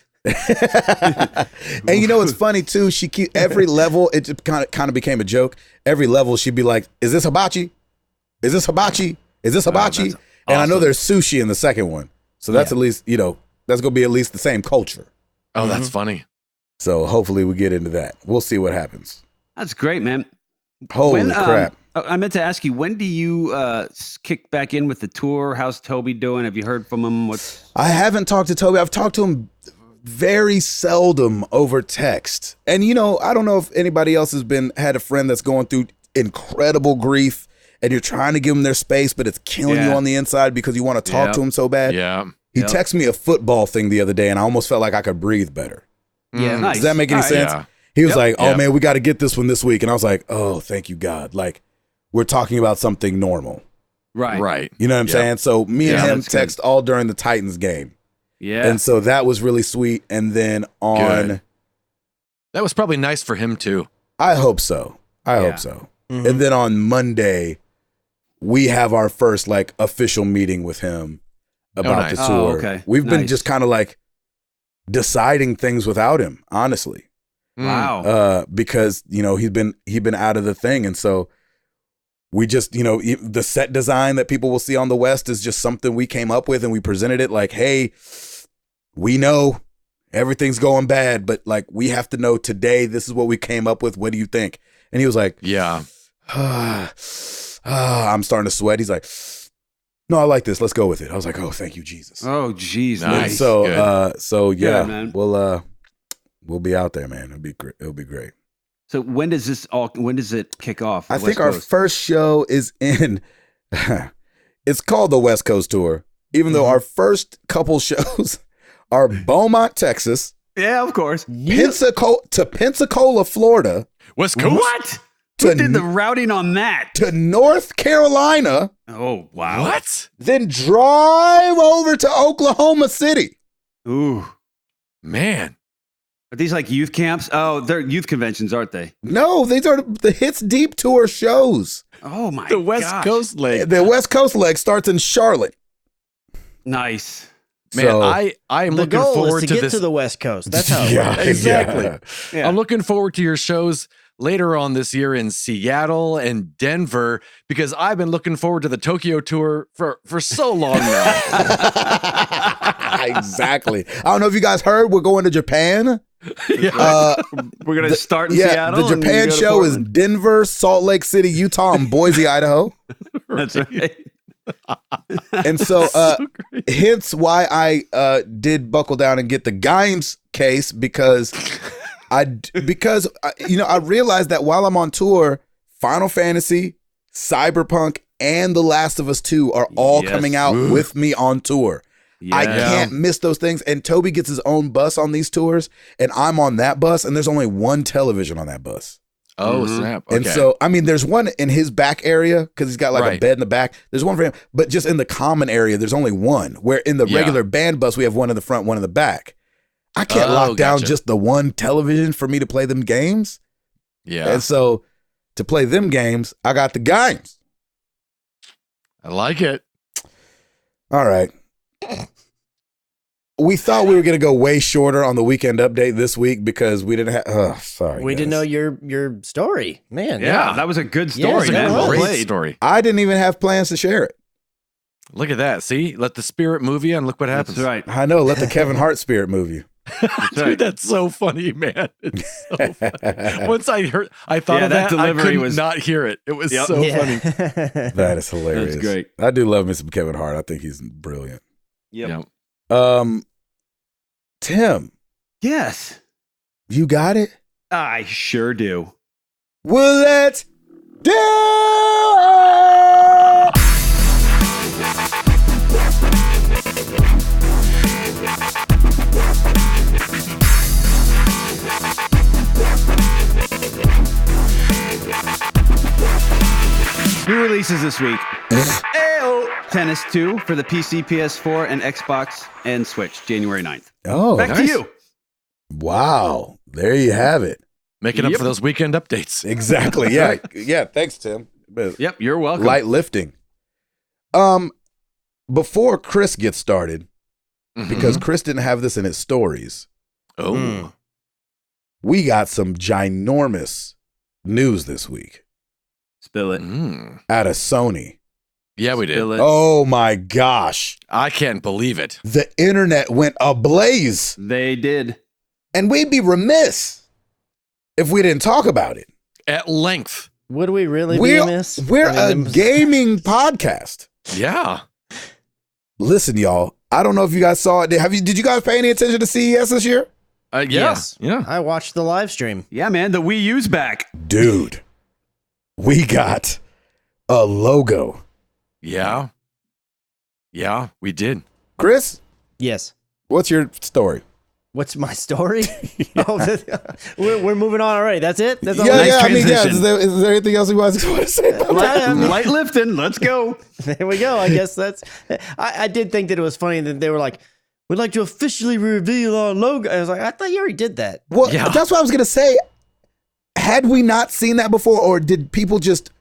[SPEAKER 1] And you know what's funny too? She keep every level. It just kind of became a joke. Every level, she'd be like, "Is this hibachi? Is this hibachi? Is this hibachi?"
[SPEAKER 2] that's
[SPEAKER 1] And I know
[SPEAKER 2] awesome.
[SPEAKER 1] there's sushi in the second one, so that's at least that's gonna be at least the same culture.
[SPEAKER 4] Oh, that's funny.
[SPEAKER 1] So hopefully we get into that. We'll see what happens.
[SPEAKER 2] That's great, man.
[SPEAKER 1] Holy crap!
[SPEAKER 2] I meant to ask you, when do you kick back in with the tour? How's Toby doing? Have you heard from him? What's
[SPEAKER 1] I haven't talked to Toby. I've talked to him very seldom over text. And I don't know if anybody else has had a friend that's going through incredible grief and you're trying to give them their space, but it's killing you
[SPEAKER 2] Yeah.
[SPEAKER 1] on the inside because you want to talk
[SPEAKER 2] Yeah.
[SPEAKER 1] to them so bad.
[SPEAKER 4] Yeah.
[SPEAKER 1] He
[SPEAKER 2] Yep.
[SPEAKER 1] texted me a football thing the other day and I almost felt like I could breathe better.
[SPEAKER 3] Yeah.
[SPEAKER 2] nice?
[SPEAKER 1] Does that make any
[SPEAKER 2] All right.
[SPEAKER 1] sense?
[SPEAKER 4] Yeah.
[SPEAKER 1] He was
[SPEAKER 2] Yep.
[SPEAKER 1] like, "Oh
[SPEAKER 4] Yeah.
[SPEAKER 1] man, we got to get this one this week." And I was like, "Oh, thank you God. Like we're talking about something normal."
[SPEAKER 2] Right.
[SPEAKER 4] Right.
[SPEAKER 1] You know what I'm
[SPEAKER 4] Yeah.
[SPEAKER 1] saying? So me and
[SPEAKER 2] Yeah,
[SPEAKER 1] him
[SPEAKER 2] that's good.
[SPEAKER 1] text all during the Titans game.
[SPEAKER 2] Yeah.
[SPEAKER 1] And so that was really sweet. And then on
[SPEAKER 4] Good. That was probably nice for him too.
[SPEAKER 1] I hope so. I
[SPEAKER 2] Yeah.
[SPEAKER 1] hope so.
[SPEAKER 3] Mhm.
[SPEAKER 1] And then on Monday, we have our first like official meeting with him about
[SPEAKER 4] nice.
[SPEAKER 1] the
[SPEAKER 2] Oh,
[SPEAKER 1] tour.
[SPEAKER 2] okay.
[SPEAKER 1] We've been
[SPEAKER 2] Nice.
[SPEAKER 1] just kind of like deciding things without him, honestly.
[SPEAKER 4] Mm.
[SPEAKER 2] Wow.
[SPEAKER 1] Because he's been out of the thing, and so we just, the set design that people will see on the West is just something we came up with, and we presented it like, hey, we know everything's going bad, but like, we have to know today, this is what we came up with. What do you think? And he was like,
[SPEAKER 4] Yeah.
[SPEAKER 1] I'm starting to sweat. He's like, no, I like this. Let's go with it. I was like, oh, thank you, Jesus.
[SPEAKER 2] Oh, geez.
[SPEAKER 4] Nice.
[SPEAKER 1] And so yeah,
[SPEAKER 2] Good, man.
[SPEAKER 1] we'll be out there, man. It'll be great.
[SPEAKER 2] So when does it kick off?
[SPEAKER 1] I
[SPEAKER 2] The
[SPEAKER 1] think
[SPEAKER 2] West
[SPEAKER 1] our
[SPEAKER 2] Coast?
[SPEAKER 1] first show is in, it's called the West Coast Tour, even though our first couple shows are Beaumont, Texas,
[SPEAKER 2] Yeah, of course.
[SPEAKER 1] Pensacola, Florida,
[SPEAKER 4] West Coast.
[SPEAKER 2] What?
[SPEAKER 1] to,
[SPEAKER 2] Who did the routing on that?
[SPEAKER 1] to North Carolina,
[SPEAKER 2] Oh, wow.
[SPEAKER 4] What?
[SPEAKER 1] then drive over to Oklahoma City.
[SPEAKER 2] Ooh.
[SPEAKER 4] Man.
[SPEAKER 2] Are these like youth camps? Oh, they're youth conventions, aren't they?
[SPEAKER 1] No, these are the Hits Deep Tour shows.
[SPEAKER 2] Oh, my
[SPEAKER 4] The West
[SPEAKER 2] gosh.
[SPEAKER 4] Coast leg.
[SPEAKER 1] The West Coast leg starts in Charlotte.
[SPEAKER 2] Nice.
[SPEAKER 4] Man,
[SPEAKER 1] So-
[SPEAKER 4] I am
[SPEAKER 3] The
[SPEAKER 4] looking
[SPEAKER 3] goal
[SPEAKER 4] forward
[SPEAKER 3] is to get
[SPEAKER 4] this.
[SPEAKER 3] to the West Coast. That's how it
[SPEAKER 1] Yeah,
[SPEAKER 3] works.
[SPEAKER 4] Exactly.
[SPEAKER 2] Yeah.
[SPEAKER 4] I'm looking forward to your shows later on this year in Seattle and Denver, because I've been looking forward to the Tokyo tour for so long now.
[SPEAKER 1] Exactly. I don't know if you guys heard, we're going to Japan.
[SPEAKER 4] Yeah.
[SPEAKER 2] We're going to start in
[SPEAKER 1] Yeah,
[SPEAKER 2] Seattle.
[SPEAKER 1] the
[SPEAKER 2] and
[SPEAKER 1] Japan
[SPEAKER 2] go to
[SPEAKER 1] show is
[SPEAKER 2] Portland.
[SPEAKER 1] Denver, Salt Lake City, Utah, and Boise, Idaho.
[SPEAKER 2] That's right.
[SPEAKER 1] And so,
[SPEAKER 4] So great.
[SPEAKER 1] hence why I did buckle down and get the Gimes case, because I realized that while I'm on tour, Final Fantasy, Cyberpunk, and The Last of Us 2 are all
[SPEAKER 2] Yes.
[SPEAKER 1] coming out with me on tour. I
[SPEAKER 2] Yeah.
[SPEAKER 1] can't miss those things. And Toby gets his own bus on these tours, and I'm on that bus, and there's only one television on that bus.
[SPEAKER 4] Oh,
[SPEAKER 2] Mhm.
[SPEAKER 4] snap.
[SPEAKER 1] And
[SPEAKER 4] Okay.
[SPEAKER 1] so, I mean, there's one in his back area because he's got like a
[SPEAKER 4] Right.
[SPEAKER 1] bed in the back. There's one for him, but just in the common area, there's only one. Where in the
[SPEAKER 4] Yeah.
[SPEAKER 1] regular band bus, we have one in the front, one in the back. I can't
[SPEAKER 4] Oh,
[SPEAKER 1] lock down
[SPEAKER 4] gotcha.
[SPEAKER 1] just the one television for me to play them games.
[SPEAKER 4] Yeah,
[SPEAKER 1] And so, to play them games, I got the games.
[SPEAKER 4] I like it.
[SPEAKER 1] All right. We thought we were going to go way shorter on the weekend update this week because we didn't have. Oh, sorry.
[SPEAKER 3] We didn't
[SPEAKER 1] guys.
[SPEAKER 3] know your story, man.
[SPEAKER 2] Yeah, that was a good story,
[SPEAKER 3] Yes, it
[SPEAKER 2] man. Well
[SPEAKER 3] was.
[SPEAKER 4] Great
[SPEAKER 2] played.
[SPEAKER 4] story.
[SPEAKER 1] I didn't even have plans to share it.
[SPEAKER 4] Look at that. See, let the spirit move you, and look what happens.
[SPEAKER 2] That's right.
[SPEAKER 1] I know. Let the Kevin Hart spirit move you.
[SPEAKER 2] That's
[SPEAKER 4] Dude,
[SPEAKER 2] right.
[SPEAKER 4] that's so funny, man. It's so funny. Once I thought
[SPEAKER 2] Yeah,
[SPEAKER 4] of
[SPEAKER 2] that
[SPEAKER 4] that, I
[SPEAKER 2] delivery
[SPEAKER 4] could
[SPEAKER 2] was-
[SPEAKER 4] not hear it. It was
[SPEAKER 2] Yep.
[SPEAKER 4] so
[SPEAKER 3] Yeah.
[SPEAKER 4] funny.
[SPEAKER 1] That is hilarious.
[SPEAKER 2] That's great.
[SPEAKER 1] I do love me some Kevin Hart. I think he's brilliant.
[SPEAKER 2] Yep.
[SPEAKER 4] Yeah.
[SPEAKER 1] Tim,
[SPEAKER 2] Yes,
[SPEAKER 1] you got it?
[SPEAKER 2] I sure do.
[SPEAKER 1] Well, let's do it!
[SPEAKER 2] New releases this week. Ayo! Tennis 2 for the PC, PS4, and Xbox and Switch, January 9th.
[SPEAKER 1] Oh,
[SPEAKER 2] Back to
[SPEAKER 4] nice.
[SPEAKER 2] you.
[SPEAKER 1] wow. There you have it.
[SPEAKER 4] Making up
[SPEAKER 2] Yep.
[SPEAKER 4] for those weekend updates.
[SPEAKER 1] Exactly. Yeah. Yeah. Thanks, Tim.
[SPEAKER 2] Yep, you're welcome.
[SPEAKER 1] Light lifting. Before Chris gets started, because Chris didn't have this in his stories,
[SPEAKER 4] oh,
[SPEAKER 3] Mm.
[SPEAKER 1] we got some ginormous news this week
[SPEAKER 2] Spill it.
[SPEAKER 1] out of Sony.
[SPEAKER 4] yeah, we did.
[SPEAKER 2] Spill it.
[SPEAKER 1] Oh my gosh.
[SPEAKER 4] I can't believe it.
[SPEAKER 1] The internet went ablaze.
[SPEAKER 2] They did.
[SPEAKER 1] And we'd be remiss if we didn't talk about it.
[SPEAKER 4] At length.
[SPEAKER 3] Would we really be
[SPEAKER 1] We're,
[SPEAKER 3] amiss?
[SPEAKER 1] we're
[SPEAKER 3] I mean,
[SPEAKER 1] a gaming podcast.
[SPEAKER 4] Yeah.
[SPEAKER 1] Listen, y'all. I don't know if you guys saw it. Did you guys pay any attention to CES this year?
[SPEAKER 4] Yeah.
[SPEAKER 3] Yes.
[SPEAKER 4] Yeah.
[SPEAKER 3] I watched the live stream.
[SPEAKER 2] Yeah, man, the Wii U's back.
[SPEAKER 1] Dude, we got a logo.
[SPEAKER 4] Yeah. Yeah, we did.
[SPEAKER 1] Chris,
[SPEAKER 3] Yes.
[SPEAKER 1] what's your story?
[SPEAKER 3] What's my story? We're moving on already. That's it. That's all.
[SPEAKER 1] Yeah,
[SPEAKER 2] nice
[SPEAKER 1] yeah. I mean, yeah.
[SPEAKER 2] transition.
[SPEAKER 1] Is there anything else you guys want to say about that?
[SPEAKER 3] I mean-
[SPEAKER 2] Light lifting. Let's go.
[SPEAKER 3] There we go. I guess that's. I did think that it was funny that they were like, "We'd like to officially reveal our logo." I was like, I thought you already did that.
[SPEAKER 1] Well,
[SPEAKER 4] Yeah.
[SPEAKER 1] that's what I was gonna say. Had we not seen that before, or did people just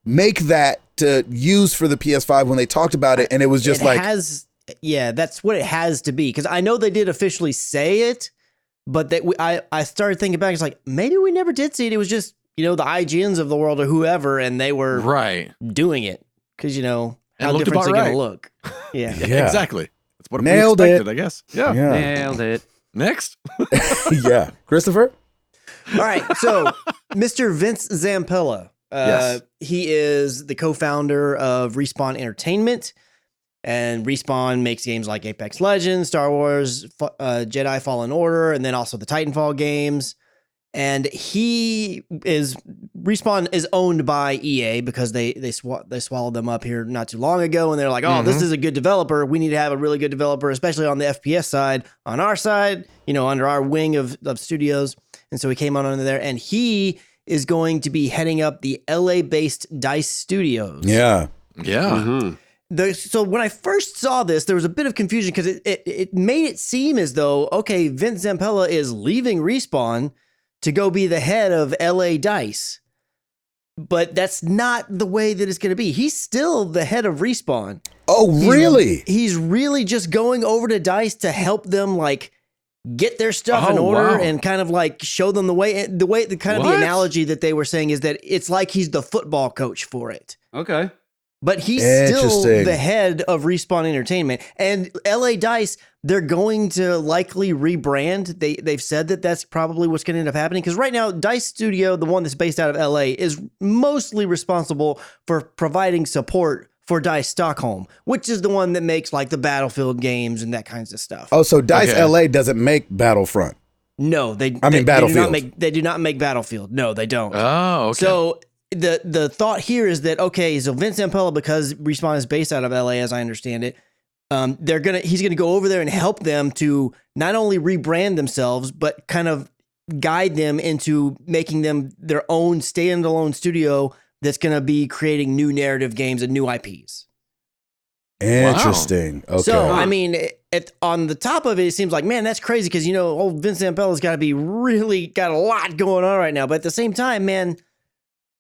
[SPEAKER 1] make that to use for the PS5 when they talked about it, and it was just
[SPEAKER 3] it
[SPEAKER 1] like,
[SPEAKER 3] has. Yeah, that's what it has to be. Because I know they did officially say it, but that I started thinking back. It's like maybe we never did see it. It was just the IGNs of the world or whoever, and they were
[SPEAKER 4] Right.
[SPEAKER 3] doing it because
[SPEAKER 4] And
[SPEAKER 3] how
[SPEAKER 4] looked
[SPEAKER 3] different is it
[SPEAKER 4] about
[SPEAKER 3] going to
[SPEAKER 4] right.
[SPEAKER 3] look? Yeah.
[SPEAKER 1] Yeah.
[SPEAKER 4] Exactly. That's what
[SPEAKER 1] Nailed
[SPEAKER 4] we expected,
[SPEAKER 1] it.
[SPEAKER 4] I guess. Yeah.
[SPEAKER 1] Yeah.
[SPEAKER 2] Nailed it.
[SPEAKER 4] Next.
[SPEAKER 1] Yeah. Christopher?
[SPEAKER 3] All right, so Mr. Vince Zampella,
[SPEAKER 4] Yes.
[SPEAKER 3] he is the co-founder of Respawn Entertainment, and Respawn makes games like Apex Legends, Star Wars, Jedi Fallen Order, and then also the Titanfall games. And Respawn is owned by EA because they swallowed them up here not too long ago, and they're like, oh, this is a good developer. We need to have a really good developer, especially on the FPS side, on our side, under our wing of studios. And so he came on under there, and he is going to be heading up the LA-based DICE Studios.
[SPEAKER 1] Yeah.
[SPEAKER 4] Yeah.
[SPEAKER 2] Mm-hmm.
[SPEAKER 3] So when I first saw this, there was a bit of confusion because it made it seem as though, okay, Vince Zampella is leaving Respawn to go be the head of LA DICE. But that's not the way that it's going to be. He's still the head of Respawn.
[SPEAKER 1] Oh, really?
[SPEAKER 3] He's really just going over to DICE to help them get their stuff in
[SPEAKER 4] Oh,
[SPEAKER 3] order
[SPEAKER 4] wow.
[SPEAKER 3] and kind of show them the way the
[SPEAKER 4] What?
[SPEAKER 3] analogy that they were saying is that it's like he's the football coach for it.
[SPEAKER 2] Okay.
[SPEAKER 3] But he's still
[SPEAKER 1] Interesting.
[SPEAKER 3] the head of Respawn Entertainment. And LA DICE, they're going to likely rebrand. They've said that that's probably what's going to end up happening. Because right now, DICE Studio, the one that's based out of LA, is mostly responsible for providing support for DICE Stockholm, which is the one that makes the Battlefield games and that kinds of stuff.
[SPEAKER 1] Oh, so DICE
[SPEAKER 4] Okay.
[SPEAKER 1] LA doesn't make Battlefront.
[SPEAKER 3] No,
[SPEAKER 1] Battlefield.
[SPEAKER 3] They do not make Battlefield. No, they don't.
[SPEAKER 4] Oh, okay.
[SPEAKER 3] So the thought here is that, okay, so Vince Zampella, because Respawn is based out of LA, as I understand it, he's gonna go over there and help them to not only rebrand themselves, but kind of guide them into making them their own standalone studio that's gonna be creating new narrative games and new IPs.
[SPEAKER 1] Interesting. Okay.
[SPEAKER 3] So, I mean, on the top of it, it seems like, man, that's crazy because, old Vince Zampella's got to be really got a lot going on right now. But at the same time, man,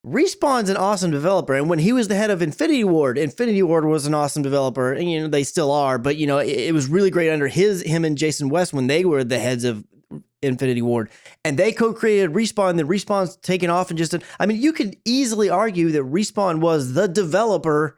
[SPEAKER 3] Respawn's an awesome developer. And when he was the head of Infinity Ward was an awesome developer. And, they still are. But, it was really great under him and Jason West when they were the heads of Infinity Ward. And they co-created Respawn. Then Respawn's taken off and you could easily argue that Respawn was the developer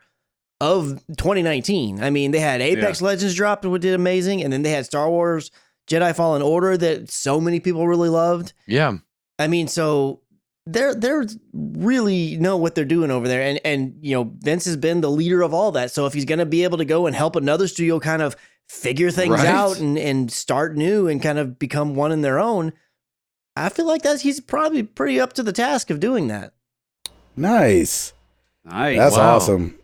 [SPEAKER 3] of 2019. I mean, they had Apex Legends dropped, which did amazing. And then they had Star Wars Jedi Fallen Order that so many people really loved.
[SPEAKER 4] yeah.
[SPEAKER 3] I mean, so they're really know what they're doing over there. And Vince has been the leader of all that. So if he's going to be able to go and help another studio kind of figure things
[SPEAKER 4] Right.
[SPEAKER 3] out and start new and kind of become one in their own, I feel like he's probably pretty up to the task of doing that.
[SPEAKER 1] Nice.
[SPEAKER 2] Nice.
[SPEAKER 1] That's
[SPEAKER 4] Wow.
[SPEAKER 1] awesome.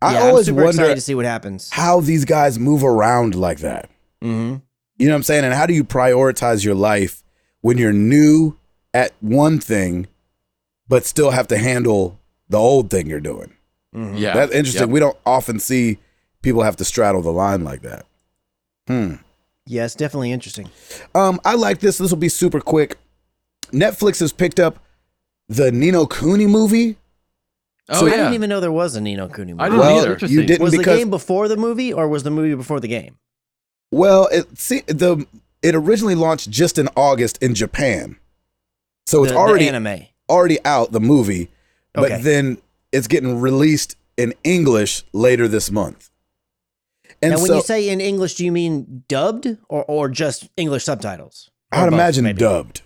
[SPEAKER 3] Yeah,
[SPEAKER 1] I
[SPEAKER 3] I'm
[SPEAKER 1] always
[SPEAKER 3] super
[SPEAKER 1] wonder
[SPEAKER 3] excited to see what happens.
[SPEAKER 1] how these guys move around like that.
[SPEAKER 3] Mm-hmm.
[SPEAKER 1] You know what I'm saying? And how do you prioritize your life when you're new at one thing, but still have to handle the old thing you're doing?
[SPEAKER 3] Mm-hmm.
[SPEAKER 4] Yeah.
[SPEAKER 1] That's interesting.
[SPEAKER 4] Yep.
[SPEAKER 1] We don't often see people have to straddle the line like that.
[SPEAKER 3] Yeah, it's definitely interesting.
[SPEAKER 1] I like this. This will be super quick. Netflix has picked up the Nino Cooney movie.
[SPEAKER 4] Oh,
[SPEAKER 3] I
[SPEAKER 4] yeah.
[SPEAKER 3] didn't even know there was a Nino Cooney movie.
[SPEAKER 4] I didn't
[SPEAKER 1] Well,
[SPEAKER 4] either.
[SPEAKER 2] Interesting.
[SPEAKER 1] you didn't
[SPEAKER 3] Was the
[SPEAKER 1] because
[SPEAKER 3] game before the movie, or was the movie before the game?
[SPEAKER 1] well, it originally launched just in August in Japan, so it's
[SPEAKER 3] The
[SPEAKER 1] already
[SPEAKER 3] anime.
[SPEAKER 1] out the movie, but
[SPEAKER 3] Okay.
[SPEAKER 1] then it's getting released in English later this month. And
[SPEAKER 3] Now, when
[SPEAKER 1] so
[SPEAKER 3] you say in English, do you mean dubbed or just English subtitles? Or
[SPEAKER 1] I'd
[SPEAKER 3] both,
[SPEAKER 1] imagine
[SPEAKER 3] maybe?
[SPEAKER 1] dubbed.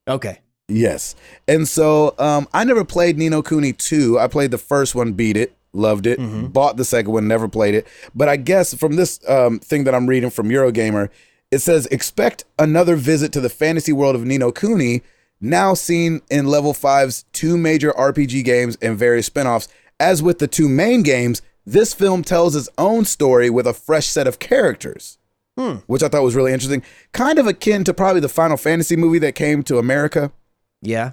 [SPEAKER 3] Okay.
[SPEAKER 1] Yes. And so I never played Nino Cooney 2. I played the first one, beat it, loved it, bought the second one, never played it. But I guess from this thing that I'm reading from Eurogamer, it says, expect another visit to the fantasy world of Nino Cooney, now seen in Level 5's 2 major RPG games and various spinoffs. As with the 2 main games, this film tells its own story with a fresh set of characters, which I thought was really interesting. Kind of akin to probably the Final Fantasy movie that came to America.
[SPEAKER 3] Yeah.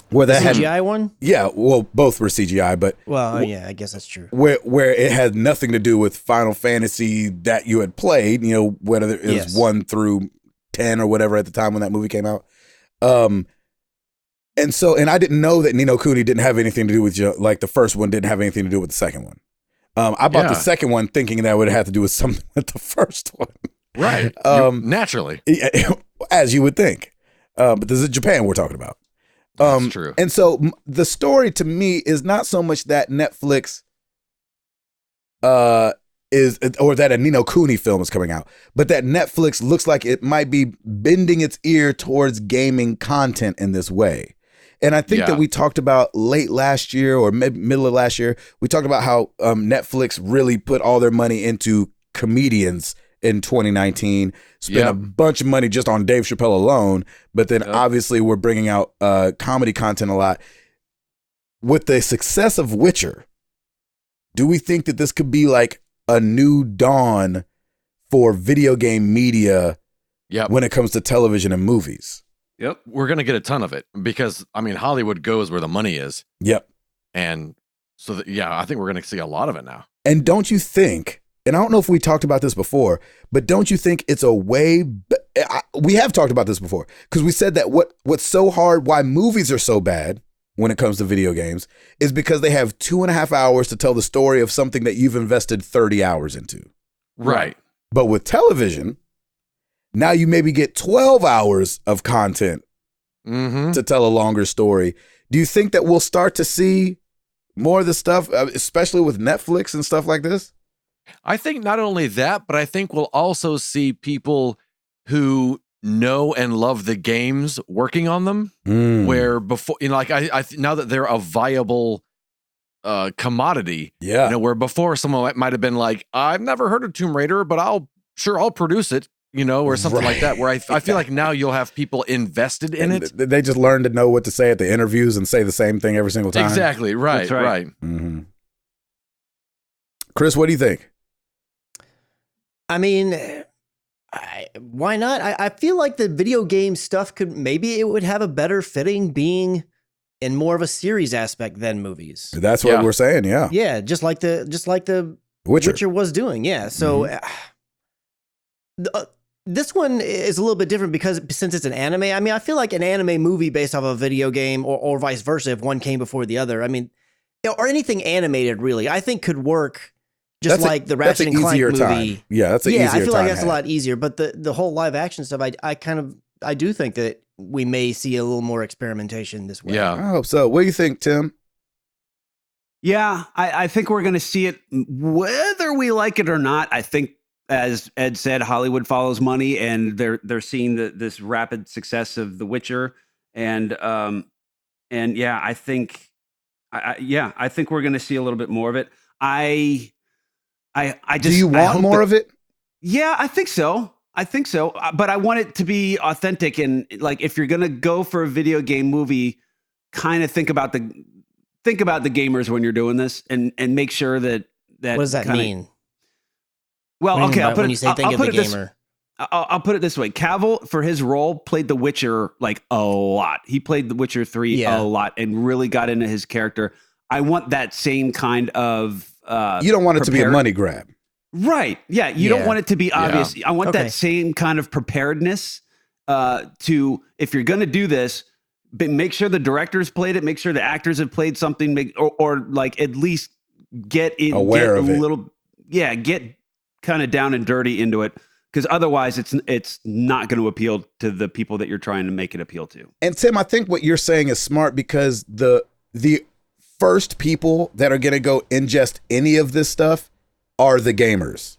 [SPEAKER 1] Where that had,
[SPEAKER 3] CGI one?
[SPEAKER 1] yeah, well, both were CGI, but
[SPEAKER 3] Well, yeah, I guess that's true.
[SPEAKER 1] where it had nothing to do with Final Fantasy that you had played, whether it was
[SPEAKER 3] Yes.
[SPEAKER 1] 1 through 10 or whatever at the time when that movie came out. And I didn't know that Nino Cooney didn't have anything to do with, like the first one didn't have anything to do with the second one. I bought the
[SPEAKER 4] Yeah.
[SPEAKER 1] second one thinking that would have to do with something with the first one.
[SPEAKER 4] Right. Naturally.
[SPEAKER 1] As you would think. But this is Japan we're talking about.
[SPEAKER 4] That's true.
[SPEAKER 1] And so the story to me is not so much that Netflix is, or that a Nino Cooney film is coming out, but that Netflix looks like it might be bending its ear towards gaming content in this way. And I think that we talked about late last year or middle of last year, we talked about how Netflix really put all their money into comedians in 2019, spent a bunch of money just on Dave Chappelle alone. But then obviously we're bringing out comedy content a lot. With the success of Witcher, do we think that this could be like a new dawn for video game media when it comes to television and movies?
[SPEAKER 2] Yep.
[SPEAKER 4] We're going to get a ton of it because, I mean, Hollywood goes where the money is.
[SPEAKER 1] Yep.
[SPEAKER 4] And so, I think we're going to see a lot of it now.
[SPEAKER 1] And don't you think, and I don't know if we talked about this before, but don't you think it's a way, we have talked about this before, because we said that what's so hard, why movies are so bad when it comes to video games is because they have 2.5 hours to tell the story of something that you've invested 30 hours into.
[SPEAKER 4] Right.
[SPEAKER 1] But with television, now you maybe get 12 hours of content to tell a longer story. Do you think that we'll start to see more of the stuff, especially with Netflix and stuff like this?
[SPEAKER 4] I think not only that, but I think we'll also see people who know and love the games working on them. Where before, like I now that they're a viable commodity, where before someone might have been like, I've never heard of Tomb Raider, but I'll produce it. Or something like that, where I feel like now you'll have people invested in it.
[SPEAKER 1] They just learn to know what to say at the interviews and say the same thing every single time.
[SPEAKER 4] Exactly. Right.
[SPEAKER 2] That's right.
[SPEAKER 1] Mm-hmm. Chris, what do you think?
[SPEAKER 3] I mean, why not? I feel like the video game stuff maybe it would have a better fitting being in more of a series aspect than movies.
[SPEAKER 1] That's what we're saying. Yeah.
[SPEAKER 3] Yeah. Just like the Witcher was doing. Yeah. So this one is a little bit different because since it's an anime, I mean, I feel like an anime movie based off a video game or vice versa, if one came before the other, I mean, or anything animated really, I think could work just like the Ratchet and Clank movie.
[SPEAKER 1] Time. Yeah, that's an easier time.
[SPEAKER 3] I feel like that's a lot easier, but the whole live action stuff, I do think that we may see a little more experimentation this way.
[SPEAKER 4] Yeah.
[SPEAKER 1] I hope so. What do you think, Tim?
[SPEAKER 2] Yeah, I think we're going to see it whether we like it or not. I think, as Ed said, Hollywood follows money, and they're seeing this rapid success of The Witcher, and I think we're going to see a little bit more of it. I just,
[SPEAKER 1] do you want more of it?
[SPEAKER 2] Yeah, I think so. But I want it to be authentic, and like if you're going to go for a video game movie, kind of think about the gamers when you're doing this, and make sure that
[SPEAKER 3] what does that mean?
[SPEAKER 2] Well, okay, I'll put
[SPEAKER 3] when
[SPEAKER 2] it.
[SPEAKER 3] You say think of the gamer.
[SPEAKER 2] I'll put it this way: Cavill, for his role, played The Witcher like a lot. He played The Witcher 3 a lot and really got into his character. I want that same kind of.
[SPEAKER 1] You don't want it to be a money grab,
[SPEAKER 2] right? Yeah, you don't want it to be obvious. I want that same kind of preparedness. To if you're going to do this, make sure the directors played it. Make sure the actors have played something. Or like at least get
[SPEAKER 1] aware of
[SPEAKER 2] a
[SPEAKER 1] it.
[SPEAKER 2] Little, get kind of down and dirty into it, because otherwise it's not going to appeal to the people that you're trying to make it appeal to.
[SPEAKER 1] And Tim, I think what you're saying is smart, because the first people that are going to go ingest any of this stuff are the gamers,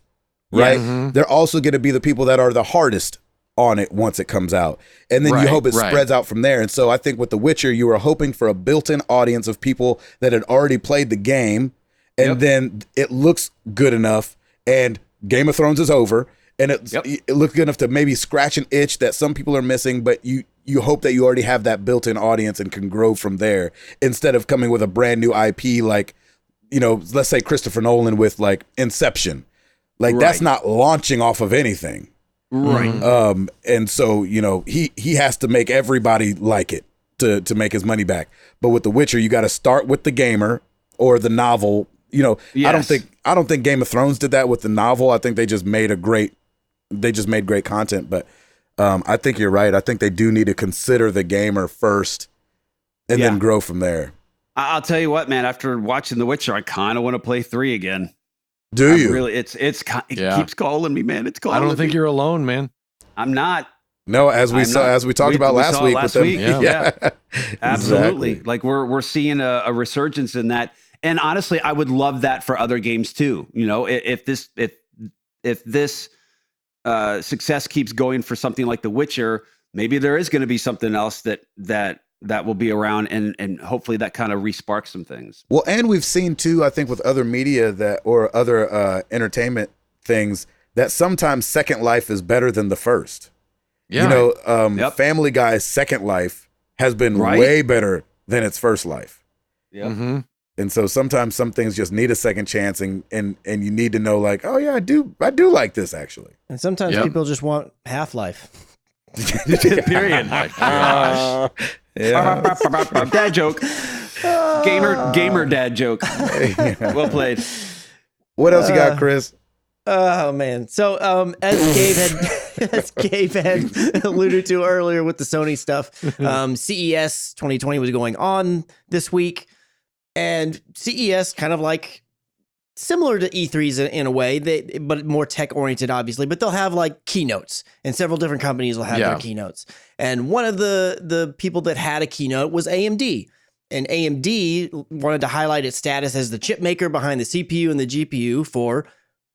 [SPEAKER 1] right? They're also going to be the people that are the hardest on it once it comes out, and then you hope it spreads out from there. And so I think with The Witcher, you were hoping for a built-in audience of people that had already played the game, and then it looks good enough, and Game of Thrones is over, and it looks good enough to maybe scratch an itch that some people are missing, but you hope that you already have that built-in audience and can grow from there, instead of coming with a brand new IP like, let's say Christopher Nolan with like Inception. Like that's not launching off of anything.
[SPEAKER 2] Right.
[SPEAKER 1] And so, he has to make everybody like it to make his money back. But with The Witcher, you got to start with the gamer or the novel.
[SPEAKER 2] Yes.
[SPEAKER 1] I don't think Game of Thrones did that with the novel. I think they just made great content. But I think you're right. I think they do need to consider the gamer first and then grow from there.
[SPEAKER 2] I'll tell you what, man, after watching The Witcher, I kind of want to play 3 again.
[SPEAKER 1] Do you?
[SPEAKER 2] Really, it keeps calling me, man. It's calling me.
[SPEAKER 4] I don't think you're alone, man.
[SPEAKER 2] I'm not.
[SPEAKER 1] No, as we talked about last week with them.
[SPEAKER 2] Yeah. Absolutely.
[SPEAKER 1] Exactly.
[SPEAKER 2] Like we're seeing a resurgence in that. And honestly, I would love that for other games too. You know, if this success keeps going for something like The Witcher, maybe there is going to be something else that will be around, and hopefully that kind of re-sparks some things.
[SPEAKER 1] Well, and we've seen too, I think, with other media or other entertainment things, that sometimes Second Life is better than the first.
[SPEAKER 4] Yeah.
[SPEAKER 1] You know, Family Guy's Second Life has been way better than its first life.
[SPEAKER 2] Yeah.
[SPEAKER 4] Mm-hmm.
[SPEAKER 1] And so sometimes some things just need a second chance, and you need to know, like, oh yeah, I do like this actually.
[SPEAKER 3] And sometimes people just want Half-Life.
[SPEAKER 2] Period.
[SPEAKER 1] Yeah.
[SPEAKER 2] Dad joke. Gamer dad joke. Well played.
[SPEAKER 1] What else you got, Chris?
[SPEAKER 3] Oh man! So as Gabe had alluded to earlier with the Sony stuff, CES 2020 was going on this week, and CES kind of like similar to E3s in a way, but more tech oriented, obviously. But they'll have like keynotes, and several different companies will have their keynotes. And one of the people that had a keynote was AMD. And AMD wanted to highlight its status as the chip maker behind the CPU and the GPU for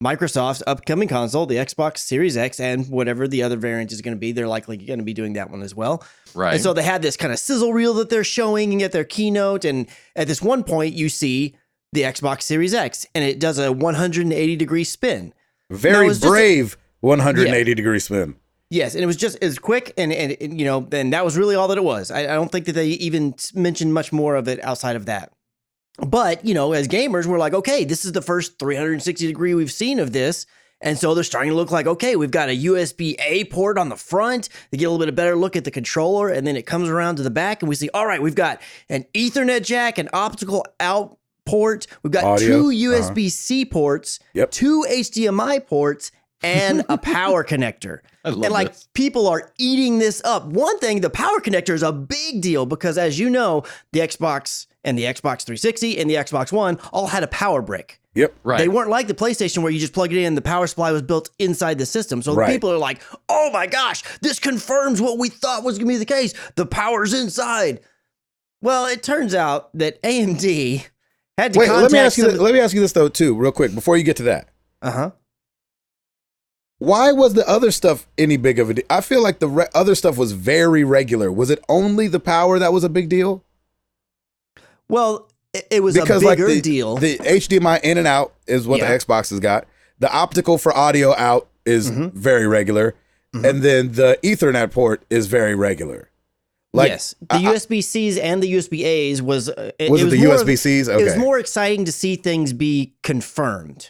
[SPEAKER 3] Microsoft's upcoming console, the Xbox Series X, and whatever the other variant is going to be. They're likely going to be doing that one as well.
[SPEAKER 4] Right.
[SPEAKER 3] And so they had this kind of sizzle reel that they're showing at their keynote. And at this one point, you see the Xbox Series X, and it does a 180-degree spin.
[SPEAKER 1] Very brave 180-degree spin.
[SPEAKER 3] Yes, and it was quick, and you know, and that was really all that it was. I don't think that they even mentioned much more of it outside of that. But, you know, as gamers, we're like, okay, this is the first 360-degree we've seen of this. And so they're starting to look like, okay, we've got a USB-A port on the front. They get a little bit of better look at the controller, and then it comes around to the back, and we see, all right, we've got an Ethernet jack, an optical out port. We've got
[SPEAKER 1] Audio.
[SPEAKER 3] 2 USB-C ports,
[SPEAKER 1] Yep.
[SPEAKER 3] 2 HDMI ports, and a power connector.
[SPEAKER 4] I love
[SPEAKER 3] And like
[SPEAKER 4] this.
[SPEAKER 3] people are eating this up. One thing, the power connector is a big deal because, as you know, the Xbox and the Xbox 360 and the Xbox One all had a power brick.
[SPEAKER 1] Yep.
[SPEAKER 4] Right.
[SPEAKER 3] They weren't like the PlayStation where you just plug it in, the power supply was built inside the system. So
[SPEAKER 1] Right.
[SPEAKER 3] people are like, oh my gosh, this confirms what we thought was going to be the case. The power's inside. Well, it turns out that AMD had to
[SPEAKER 1] Wait,
[SPEAKER 3] contact
[SPEAKER 1] let me ask you this though too, real quick, before you get to that.
[SPEAKER 3] Uh-huh.
[SPEAKER 1] Why was the other stuff any big of a deal? I feel like the other stuff was very regular. Was it only the power that was a big deal?
[SPEAKER 3] Well, it was a bigger deal.
[SPEAKER 1] The HDMI in and out is what the Xbox has got. The optical for audio out is very regular. And then the Ethernet port is very regular. Like,
[SPEAKER 3] yes, the USB-Cs and the USB-As was
[SPEAKER 1] was it the
[SPEAKER 3] more
[SPEAKER 1] USB-Cs? Okay.
[SPEAKER 3] It was more exciting to see things be confirmed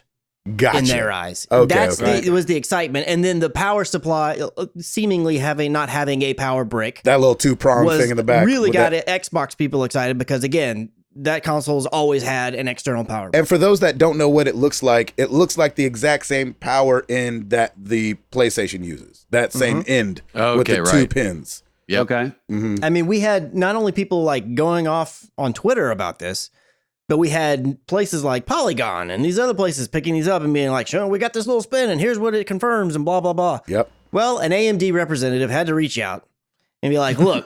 [SPEAKER 1] Gotcha.
[SPEAKER 3] in their eyes.
[SPEAKER 1] Okay,
[SPEAKER 3] It was the excitement, and then the power supply, seemingly not having a power brick,
[SPEAKER 1] That little two-prong thing in the back.
[SPEAKER 3] really
[SPEAKER 1] with
[SPEAKER 3] got
[SPEAKER 1] that.
[SPEAKER 3] Xbox people excited because again, that console's always had an external power brick.
[SPEAKER 1] And for those that don't know what it looks like the exact same power end that the PlayStation uses. That same end with the two pins.
[SPEAKER 4] Yep.
[SPEAKER 2] Okay.
[SPEAKER 3] I mean, we had not only people like going off on Twitter about this, but we had places like Polygon and these other places picking these up and being like, "Sure, we got this little spin, and here's what it confirms," and blah blah blah.
[SPEAKER 1] Yep.
[SPEAKER 3] Well, an AMD representative had to reach out and be like, "Look,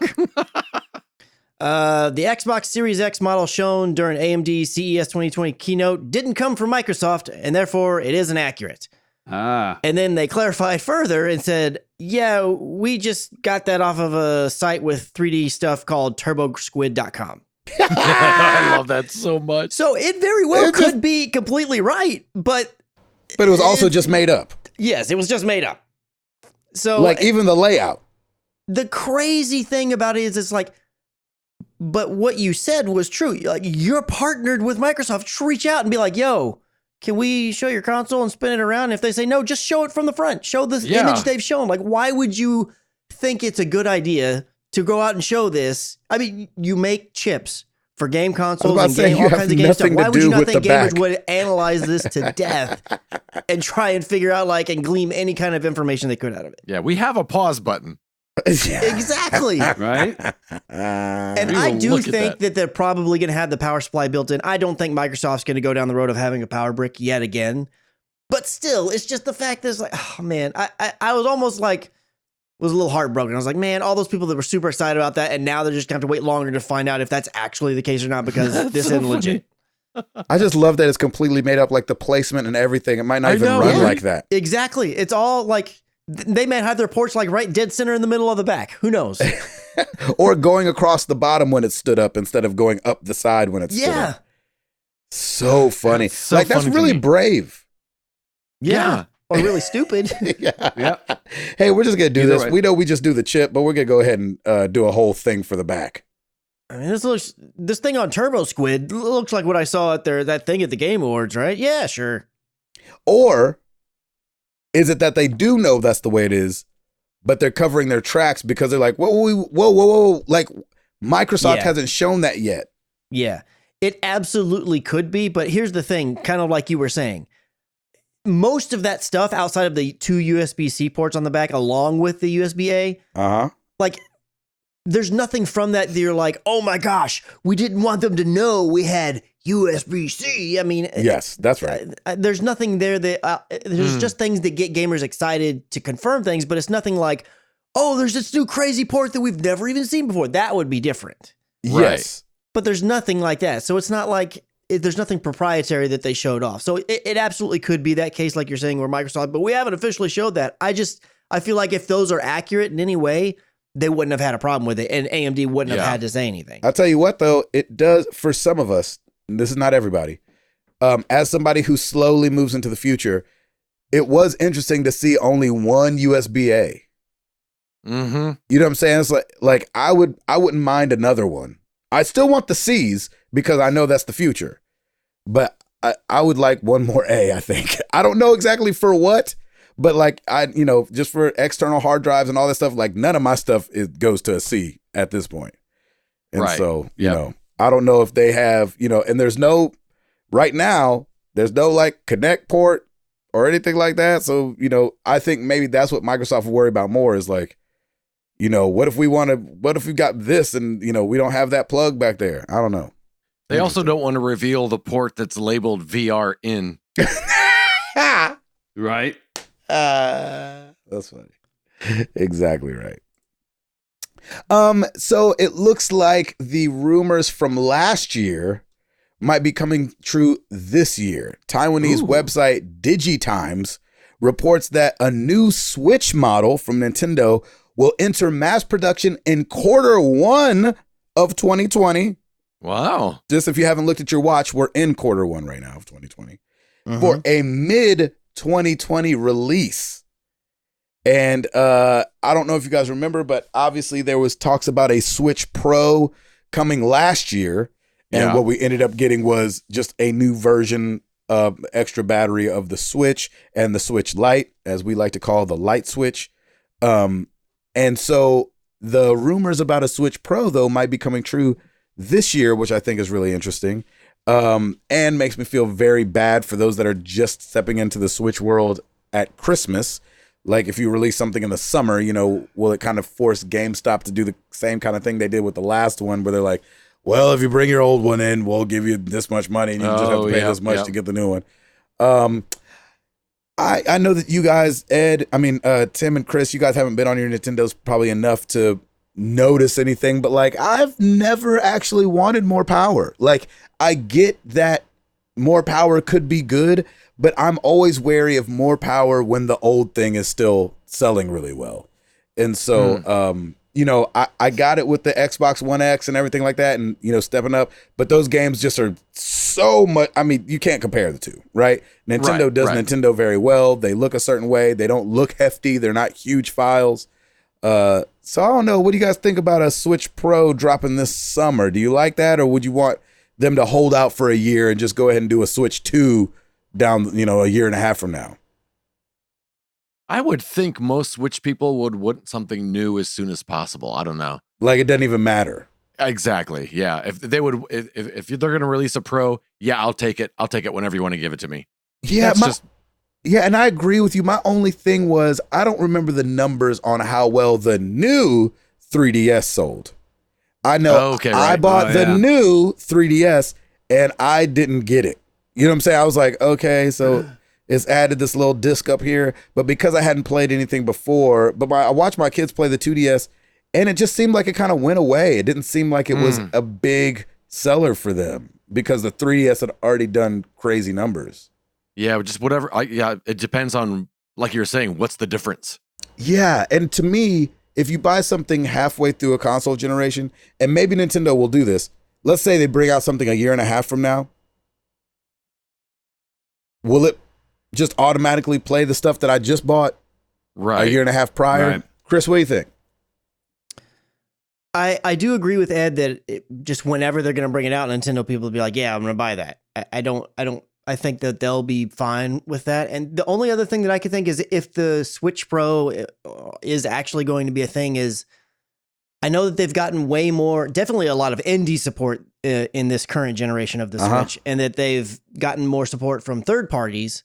[SPEAKER 3] the Xbox Series X model shown during AMD CES 2020 keynote didn't come from Microsoft, and therefore it isn't accurate." And then they clarified further and said, yeah, we just got that off of a site with 3D stuff called turbosquid.com.
[SPEAKER 4] I love that so much.
[SPEAKER 3] So it very well could be completely right, but
[SPEAKER 1] it was also just made up.
[SPEAKER 3] Yes, it was just made up. So
[SPEAKER 1] like even the layout.
[SPEAKER 3] The crazy thing about it is it's like, but what you said was true. Like you're partnered with Microsoft. Just reach out and be like, yo, can we show your console and spin it around? If they say no, just show it from the front. Show the image they've shown. Like, why would you think it's a good idea to go out and show this? I mean, you make chips for game consoles and all kinds of game stuff. Why would you not think gamers would analyze this to death and try and figure out and glean any kind of information they could out of it?
[SPEAKER 4] Yeah, we have a pause button.
[SPEAKER 3] Exactly.
[SPEAKER 2] Right.
[SPEAKER 3] And I do think that they're probably going to have the power supply built in. I don't think Microsoft's going to go down the road of having a power brick yet again. But still, it's just the fact that it's like, oh man, I was almost like, was a little heartbroken. I was like, man, all those people that were super excited about that, and now they're just going to have to wait longer to find out if that's actually the case or not because this isn't legit.
[SPEAKER 1] I just love that it's completely made up, like the placement and everything. It might not even run like that.
[SPEAKER 3] Exactly. It's all like they might have their porch like right dead center in the middle of the back. Who knows?
[SPEAKER 1] Or going across the bottom when it stood up instead of going up the side when it stood up. So funny.
[SPEAKER 4] So
[SPEAKER 1] like that's
[SPEAKER 4] funny to
[SPEAKER 1] really
[SPEAKER 4] me.
[SPEAKER 1] brave.
[SPEAKER 3] Yeah. Or really stupid.
[SPEAKER 1] Yeah. Hey, we're just gonna do
[SPEAKER 2] Either
[SPEAKER 1] this.
[SPEAKER 2] way.
[SPEAKER 1] We know we just do the chip, but we're gonna go ahead and do a whole thing for the back.
[SPEAKER 3] I mean, this thing on Turbo Squid looks like what I saw at that thing at the Game Awards, right? Yeah, sure.
[SPEAKER 1] Or is it that they do know that's the way it is, but they're covering their tracks because they're like, whoa. Like Microsoft
[SPEAKER 3] Yeah.
[SPEAKER 1] hasn't shown that yet.
[SPEAKER 3] Yeah, it absolutely could be. But here's the thing, kind of like you were saying, most of that stuff outside of the 2 USB-C ports on the back, along with the USB-A,
[SPEAKER 1] Uh-huh.
[SPEAKER 3] like there's nothing from that you're like, oh my gosh, we didn't want them to know we had USB-C. I mean,
[SPEAKER 1] Yes, that's right.
[SPEAKER 3] there's nothing there that there's just things that get gamers excited to confirm things, but it's nothing like, oh, there's this new crazy port that we've never even seen before. That would be different.
[SPEAKER 1] Yes.
[SPEAKER 3] But there's nothing like that. So it's not like there's nothing proprietary that they showed off. So it absolutely could be that case, like you're saying, where Microsoft, but we haven't officially showed that. I feel like if those are accurate in any way, they wouldn't have had a problem with it, and AMD wouldn't have had to say anything.
[SPEAKER 1] I'll tell you what, though, it does for some of us. And this is not everybody. As somebody who slowly moves into the future, it was interesting to see only one USB-A.
[SPEAKER 4] Mm-hmm.
[SPEAKER 1] You know what I'm saying? It's like I wouldn't mind another one. I still want the C's because I know that's the future. But I would like one more A, I think. I don't know exactly for what, but like just for external hard drives and all that stuff, like none of my stuff goes to a C at this point. And
[SPEAKER 4] Right.
[SPEAKER 1] so, you know, I don't know if they have, and there's no right now, there's no like connect port or anything like that. So, I think maybe that's what Microsoft will worry about more is like, what if we got this and, we don't have that plug back there? I don't know.
[SPEAKER 4] They also don't want to reveal the port that's labeled VR in.
[SPEAKER 2] Right.
[SPEAKER 1] That's funny. Exactly right. So it looks like the rumors from last year might be coming true this year. Taiwanese website DigiTimes reports that a new Switch model from Nintendo will enter mass production in Q1 of 2020.
[SPEAKER 4] Wow.
[SPEAKER 1] Just if you haven't looked at your watch, we're in Q1 right now of 2020 for a mid 2020 release. And I don't know if you guys remember, but obviously there was talks about a Switch Pro coming last year. And what we ended up getting was just a new version of extra battery of the Switch and the Switch Lite, as we like to call the light switch. And so the rumors about a Switch Pro, though, might be coming true this year, which I think is really interesting. And makes me feel very bad for those that are just stepping into the Switch world at Christmas. Like if you release something in the summer, will it kind of force GameStop to do the same kind of thing they did with the last one where they're like, well, if you bring your old one in, we'll give you this much money and you just have to pay this much to get the new one. I know that you guys, Ed, Tim and Chris, you guys haven't been on your Nintendos probably enough to notice anything, but like I've never actually wanted more power. Like I get that more power could be good, but I'm always wary of more power when the old thing is still selling really well. And so, I got it with the Xbox One X and everything like that and, stepping up, but those games just are so much. I mean, you can't compare the two, right? Nintendo does Nintendo very well. They look a certain way. They don't look hefty. They're not huge files. So I don't know. What do you guys think about a Switch Pro dropping this summer? Do you like that? Or would you want them to hold out for a year and just go ahead and do a Switch 2 down, a year and a half from now?
[SPEAKER 4] I would think most Switch people would want something new as soon as possible. I don't know.
[SPEAKER 1] Like it doesn't even matter.
[SPEAKER 4] Exactly. Yeah. If they would, if they're going to release a Pro, I'll take it. I'll take it whenever you want to give it to me.
[SPEAKER 1] Yeah. And I agree with you. My only thing was I don't remember the numbers on how well the new 3DS sold. I know I bought the new 3DS and I didn't get it. You know what I'm saying? I was like, okay, so it's added this little disc up here. But because I hadn't played anything before, I watched my kids play the 2DS, and it just seemed like it kind of went away. It didn't seem like it was a big seller for them because the 3DS had already done crazy numbers.
[SPEAKER 4] Yeah, just whatever. It depends on, like you were saying, what's the difference?
[SPEAKER 1] Yeah, and to me, if you buy something halfway through a console generation, and maybe Nintendo will do this, let's say they bring out something a year and a half from now, will it just automatically play the stuff that I just bought a year and a half prior?
[SPEAKER 2] Right.
[SPEAKER 1] Chris, what do you think?
[SPEAKER 3] I do agree with Ed that just whenever they're going to bring it out, Nintendo people will be like, yeah, I'm going to buy that. I think that they'll be fine with that. And the only other thing that I could think is if the Switch Pro is actually going to be a thing is I know that they've gotten way more, definitely a lot of indie support in this current generation of the Switch, and that they've gotten more support from third parties.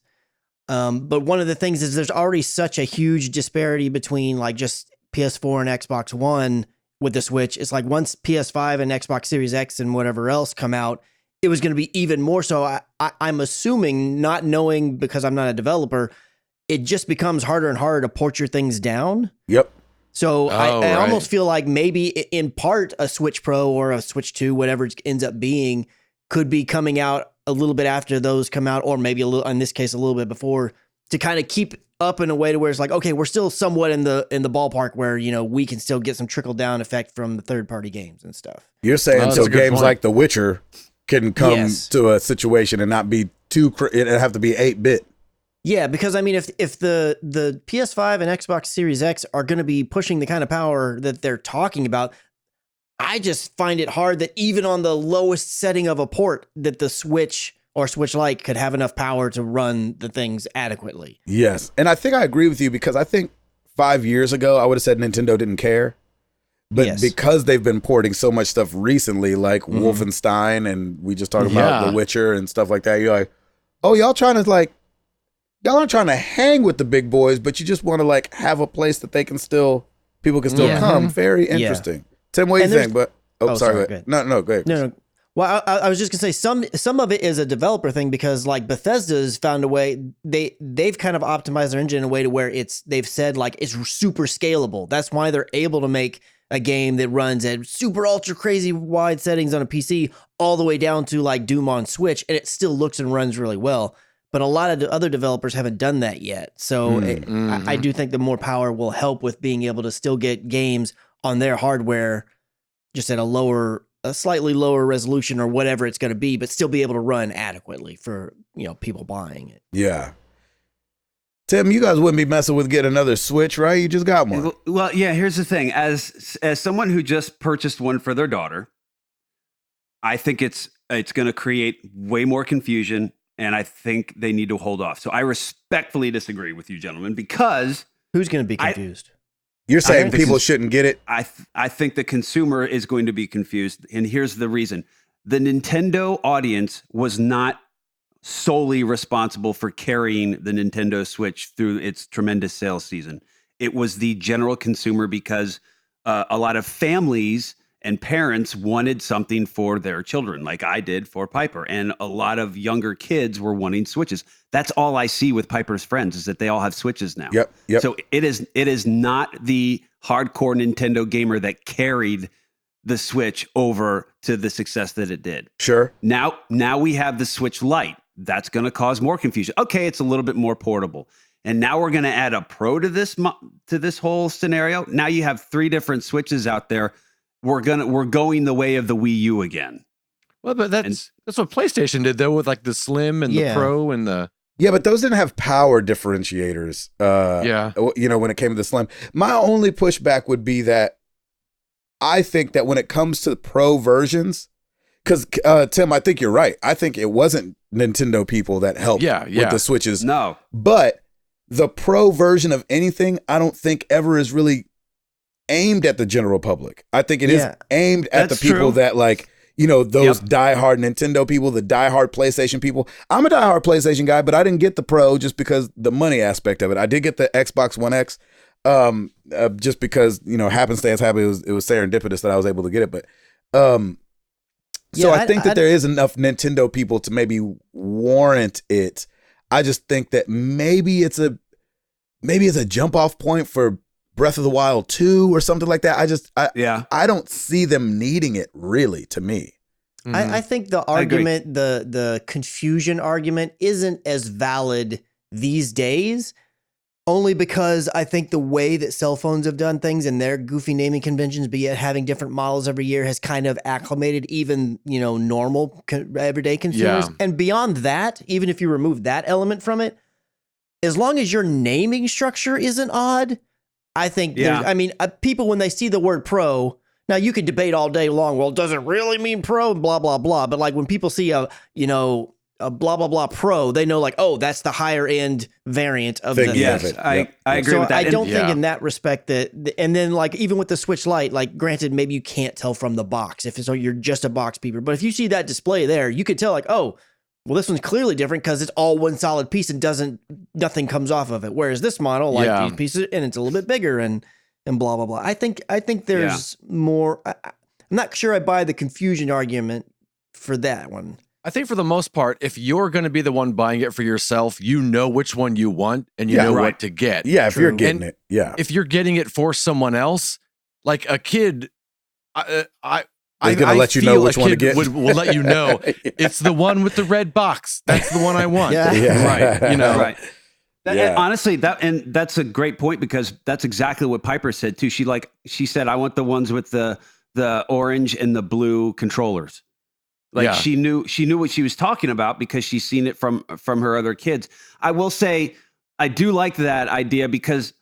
[SPEAKER 3] But one of the things is there's already such a huge disparity between like just PS4 and Xbox One with the Switch. It's like once PS5 and Xbox Series X and whatever else come out, it was going to be even more so. I'm assuming, not knowing because I'm not a developer, it just becomes harder and harder to port your things down.
[SPEAKER 1] Yep.
[SPEAKER 3] So I almost feel like maybe in part a Switch Pro or a Switch 2, whatever it ends up being, could be coming out a little bit after those come out, or maybe a little, in this case, a little bit before, to kind of keep up in a way to where it's like, okay, we're still somewhat in the ballpark where, you know, we can still get some trickle down effect from the third party games and stuff.
[SPEAKER 1] You're saying so games like The Witcher can come to a situation and not be it have to be 8-bit.
[SPEAKER 3] Yeah, because I mean, if the PS5 and Xbox Series X are going to be pushing the kind of power that they're talking about, I just find it hard that even on the lowest setting of a port, that the Switch or Switch Lite could have enough power to run the things adequately.
[SPEAKER 1] Yes, and I think I agree with you because I think 5 years ago I would have said Nintendo didn't care. But because they've been porting so much stuff recently, like Wolfenstein, and we just talked about The Witcher and stuff like that, you're like, oh, y'all aren't trying to hang with the big boys, but you just want to like have a place that people can still come. Very interesting. Tim, what do you think? But sorry. Go ahead. No, go ahead.
[SPEAKER 3] No. Well, I was just gonna say some of it is a developer thing because like Bethesda's found a way they've kind of optimized their engine in a way to where they've said like it's super scalable. That's why they're able to make a game that runs at super ultra crazy wide settings on a PC all the way down to like Doom on Switch, and it still looks and runs really well. But a lot of the other developers haven't done that yet. So I do think the more power will help with being able to still get games on their hardware just at a slightly lower resolution or whatever it's going to be, but still be able to run adequately for, you know, people buying it.
[SPEAKER 1] Yeah. Tim, you guys wouldn't be messing with getting another Switch, right? You just got one.
[SPEAKER 2] Well, yeah, here's the thing. As someone who just purchased one for their daughter, I think it's going to create way more confusion, and I think they need to hold off. So I respectfully disagree with you, gentlemen, because
[SPEAKER 3] who's going to be confused?
[SPEAKER 1] You're saying people shouldn't get it?
[SPEAKER 2] I think the consumer is going to be confused, and here's the reason. The Nintendo audience was not solely responsible for carrying the Nintendo Switch through its tremendous sales season. It was the general consumer because a lot of families and parents wanted something for their children, like I did for Piper. And a lot of younger kids were wanting Switches. That's all I see with Piper's friends is that they all have Switches now.
[SPEAKER 1] Yep.
[SPEAKER 2] So it is not the hardcore Nintendo gamer that carried the Switch over to the success that it did.
[SPEAKER 1] Sure.
[SPEAKER 2] Now we have the Switch Lite. That's going to cause more confusion. Okay, it's a little bit more portable. And now we're going to add a Pro to this whole scenario. Now you have 3 different Switches out there. We're going the way of the Wii U again.
[SPEAKER 4] Well, but that's what PlayStation did though, with like the Slim and the Pro and the.
[SPEAKER 1] Yeah, but those didn't have power differentiators. You know, when it came to the Slim, my only pushback would be that I think that when it comes to the Pro versions, because Tim, I think you're right. I think it wasn't Nintendo people that helped with the Switches.
[SPEAKER 2] No,
[SPEAKER 1] but the Pro version of anything, I don't think ever is really aimed at the general public. I think it is aimed at the people that like, you know, those diehard Nintendo people, the diehard PlayStation people. I'm a diehard PlayStation guy, but I didn't get the Pro just because the money aspect of it. I did get the Xbox One X just because, you know, happenstance happened. It was serendipitous that I was able to get it. But so I think that there is enough Nintendo people to maybe warrant it. I just think that maybe it's a jump off point for Breath of the Wild 2 or something like that. I don't see them needing it really, to me.
[SPEAKER 3] I think the argument, the confusion argument, isn't as valid these days, only because I think the way that cell phones have done things and their goofy naming conventions, be it having different models every year, has kind of acclimated even, normal everyday consumers.
[SPEAKER 4] Yeah.
[SPEAKER 3] And beyond that, even if you remove that element from it, as long as your naming structure isn't odd, I think, people, when they see the word pro, now you could debate all day long, well, does it really mean pro? Blah, blah, blah. But like when people see a blah, blah, blah pro, they know like, oh, that's the higher end variant of the.
[SPEAKER 2] Yes, I agree with that.
[SPEAKER 3] I don't think in that respect that, and then like even with the Switch Lite, like granted, maybe you can't tell from the box if you're just a box peeper. But if you see that display there, you could tell like, oh, well, this one's clearly different because it's all one solid piece and nothing comes off of it. Whereas this model, like these pieces, and it's a little bit bigger and blah, blah, blah. I think there's more. I'm not sure I buy the confusion argument for that one.
[SPEAKER 4] I think for the most part, if you're going to be the one buying it for yourself, you know which one you want and you know what to get.
[SPEAKER 1] Yeah, if you're getting it. Yeah.
[SPEAKER 4] If you're getting it for someone else, like a kid,
[SPEAKER 1] They're going to let you know which one to get.
[SPEAKER 4] Will let you know. It's the one with the red box. That's the one I want.
[SPEAKER 1] Yeah.
[SPEAKER 4] Right.
[SPEAKER 2] Right. And honestly, that's a great point, because that's exactly what Piper said too. She said, I want the ones with the orange and the blue controllers. Like she knew what she was talking about because she's seen it from her other kids. I will say, I do like that idea, because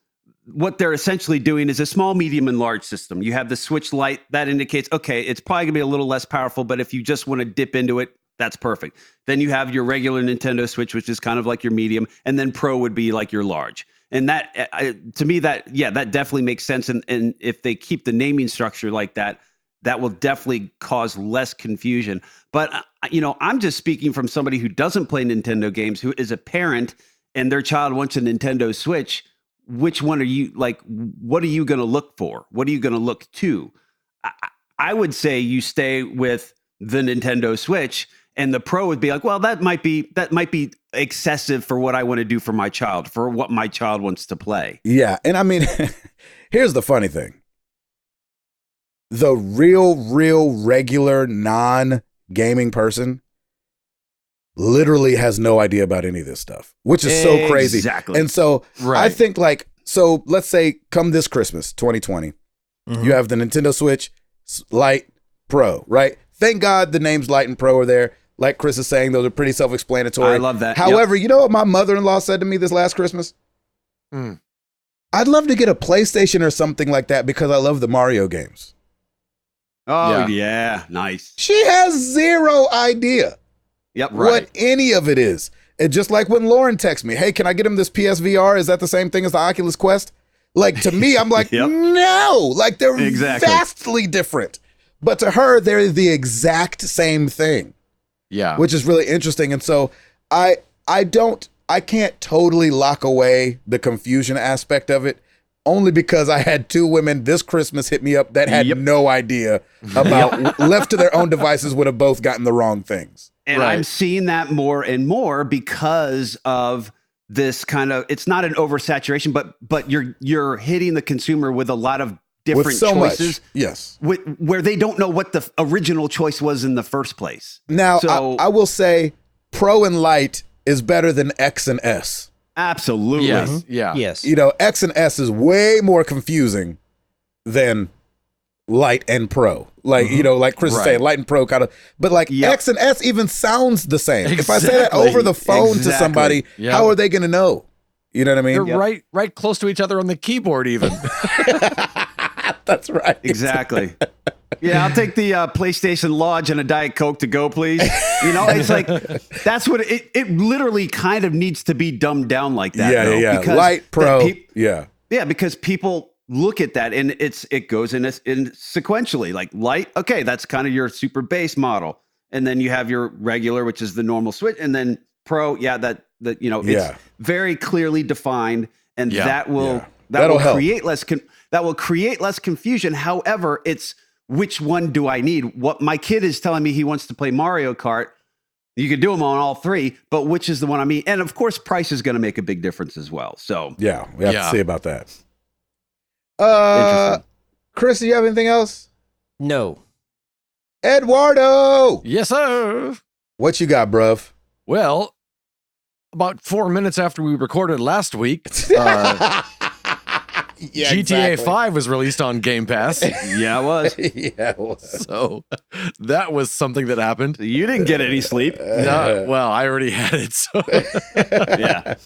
[SPEAKER 2] what they're essentially doing is a small, medium, and large system. You have the Switch Lite that indicates, okay, it's probably gonna be a little less powerful, but if you just want to dip into it, that's perfect. Then you have your regular Nintendo Switch, which is kind of like your medium, and then Pro would be like your large. And that, to me, that definitely makes sense. And if they keep the naming structure like that, that will definitely cause less confusion. But, I'm just speaking from somebody who doesn't play Nintendo games, who is a parent, and their child wants a Nintendo Switch. Which one are you, like, what are you going to look for? What are you going to look to? I would say you stay with the Nintendo Switch, and the Pro would be like, well, that might be excessive for what I want to do for my child, for what my child wants to play.
[SPEAKER 1] Yeah. And I mean, here's the funny thing. The real regular non-gaming person literally has no idea about any of this stuff, which is so crazy.
[SPEAKER 2] Exactly.
[SPEAKER 1] And so I think let's say come this Christmas, 2020, you have the Nintendo Switch Lite Pro, right? Thank God the names Lite and Pro are there. Like Chris is saying, those are pretty self-explanatory.
[SPEAKER 2] I love that.
[SPEAKER 1] However, you know what my mother-in-law said to me this last Christmas? I'd love to get a PlayStation or something like that because I love the Mario games.
[SPEAKER 2] Oh, yeah. Nice.
[SPEAKER 1] She has zero idea what any of it is. And just like when Lauren texts me, hey, can I get him this PSVR? Is that the same thing as the Oculus Quest? Like, to me, I'm like, no. Like, they're vastly different. But to her, they're the exact same thing.
[SPEAKER 4] Yeah.
[SPEAKER 1] Which is really interesting. And so I can't totally lock away the confusion aspect of it, only because I had two women this Christmas hit me up that had no idea about, left to their own devices, would have both gotten the wrong things.
[SPEAKER 2] And I'm seeing that more and more because of this kind of, it's not an oversaturation, but you're hitting the consumer with a lot of different choices.
[SPEAKER 1] Yes.
[SPEAKER 2] Where they don't know what the original choice was in the first place.
[SPEAKER 1] Now, so, I will say Pro and Lite is better than X and S.
[SPEAKER 2] Absolutely.
[SPEAKER 4] Yes. Yeah.
[SPEAKER 3] Yes.
[SPEAKER 1] X and S is way more confusing than Lite and Pro. Like, like Chris is saying, Lite and Pro kind of, but like X and S even sounds the same. If I say that over the phone to somebody, how are they going to know? You know what I mean?
[SPEAKER 4] They're right close to each other on the keyboard even.
[SPEAKER 1] That's right.
[SPEAKER 2] Exactly. Yeah, I'll take the PlayStation Lodge and a Diet Coke to go, please. It's like, that's what it literally kind of needs to be dumbed down like that.
[SPEAKER 1] Yeah. Lite, Pro. Yeah,
[SPEAKER 2] because people look at that and it goes in sequentially. Like Lite, okay, that's kind of your super base model, and then you have your regular, which is the normal Switch, and then Pro. Yeah, it's very clearly defined, and that will create less confusion. However, it's which one do I need? What my kid is telling me he wants to play Mario Kart. You could do them on all three, but which is the one I mean? And of course, price is going to make a big difference as well. So
[SPEAKER 1] Yeah, we have
[SPEAKER 4] Yeah.
[SPEAKER 1] to see about that.
[SPEAKER 2] Interesting.
[SPEAKER 1] Chris, do you have anything else?
[SPEAKER 3] No.
[SPEAKER 1] Eduardo,
[SPEAKER 4] Yes, sir.
[SPEAKER 1] what you got, bruv?
[SPEAKER 4] Well, about 4 minutes after we recorded last week,
[SPEAKER 1] Yeah,
[SPEAKER 4] GTA
[SPEAKER 1] exactly.
[SPEAKER 4] 5 was released on Game Pass.
[SPEAKER 2] yeah, it was.
[SPEAKER 1] Yeah, it was.
[SPEAKER 4] So that was something that happened.
[SPEAKER 2] You didn't get any sleep.
[SPEAKER 4] No, well, I already had it. So.
[SPEAKER 2] Yeah.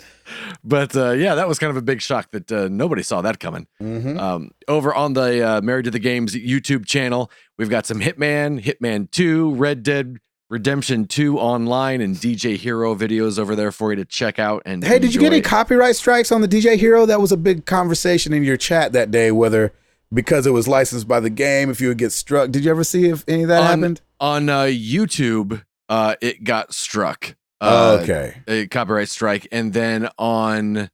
[SPEAKER 4] But yeah, that was kind of a big shock that nobody saw that coming.
[SPEAKER 1] Mhm.
[SPEAKER 4] Over on the Married to the Games YouTube channel, we've got some Hitman, Hitman 2, Red Dead Redemption 2 online, and DJ Hero videos over there for you to check out. And
[SPEAKER 1] Hey, did you get any
[SPEAKER 4] enjoy.
[SPEAKER 1] copyright strikes on the DJ Hero? That was a big conversation in your chat that day, whether because it was licensed by the game, if you would get struck. Did you ever see if any of that happened?
[SPEAKER 4] On YouTube? It got struck.
[SPEAKER 1] Okay.
[SPEAKER 4] A copyright strike, and then on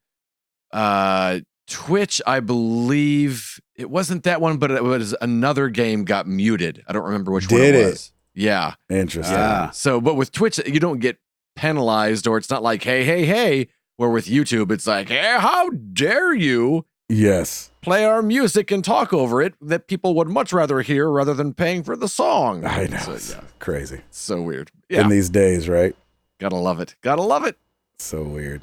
[SPEAKER 4] Twitch, I believe it wasn't that one, but it was another game got muted. I don't remember which one
[SPEAKER 1] Did
[SPEAKER 4] it
[SPEAKER 1] it?
[SPEAKER 4] was. Yeah.
[SPEAKER 1] Interesting.
[SPEAKER 2] Ah.
[SPEAKER 4] So, but with Twitch, you don't get penalized, or it's not like, hey. Where with YouTube, it's like, hey, how dare you
[SPEAKER 1] Yes.
[SPEAKER 4] play our music and talk over it that people would much rather hear rather than paying for the song.
[SPEAKER 1] I know.
[SPEAKER 4] So,
[SPEAKER 1] It's
[SPEAKER 4] yeah,
[SPEAKER 1] crazy.
[SPEAKER 4] so weird. Yeah.
[SPEAKER 1] In these days, right?
[SPEAKER 4] Gotta love it. Gotta love it.
[SPEAKER 1] So weird.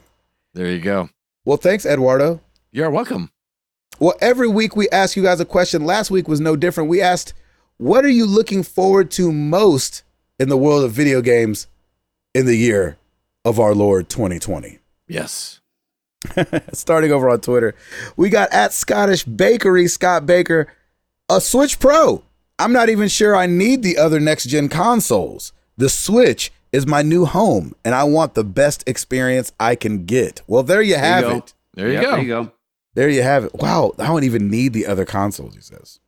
[SPEAKER 4] There you go.
[SPEAKER 1] Well, thanks, Eduardo.
[SPEAKER 4] You're welcome.
[SPEAKER 1] Well, every week we ask you guys a question. Last week was no different. We asked, what are you looking forward to most in the world of video games in the year of our Lord 2020?
[SPEAKER 4] Yes.
[SPEAKER 1] Starting over on Twitter, we got at Scottish Bakery, Scott Baker, a Switch Pro. I'm not even sure I need the other next gen consoles. The Switch is my new home, and I want the best experience I can get. Well, there you have
[SPEAKER 2] go.
[SPEAKER 1] it.
[SPEAKER 4] There you
[SPEAKER 2] Yep,
[SPEAKER 4] go.
[SPEAKER 2] There you go.
[SPEAKER 1] There you have it. Wow, I don't even need the other consoles, he says.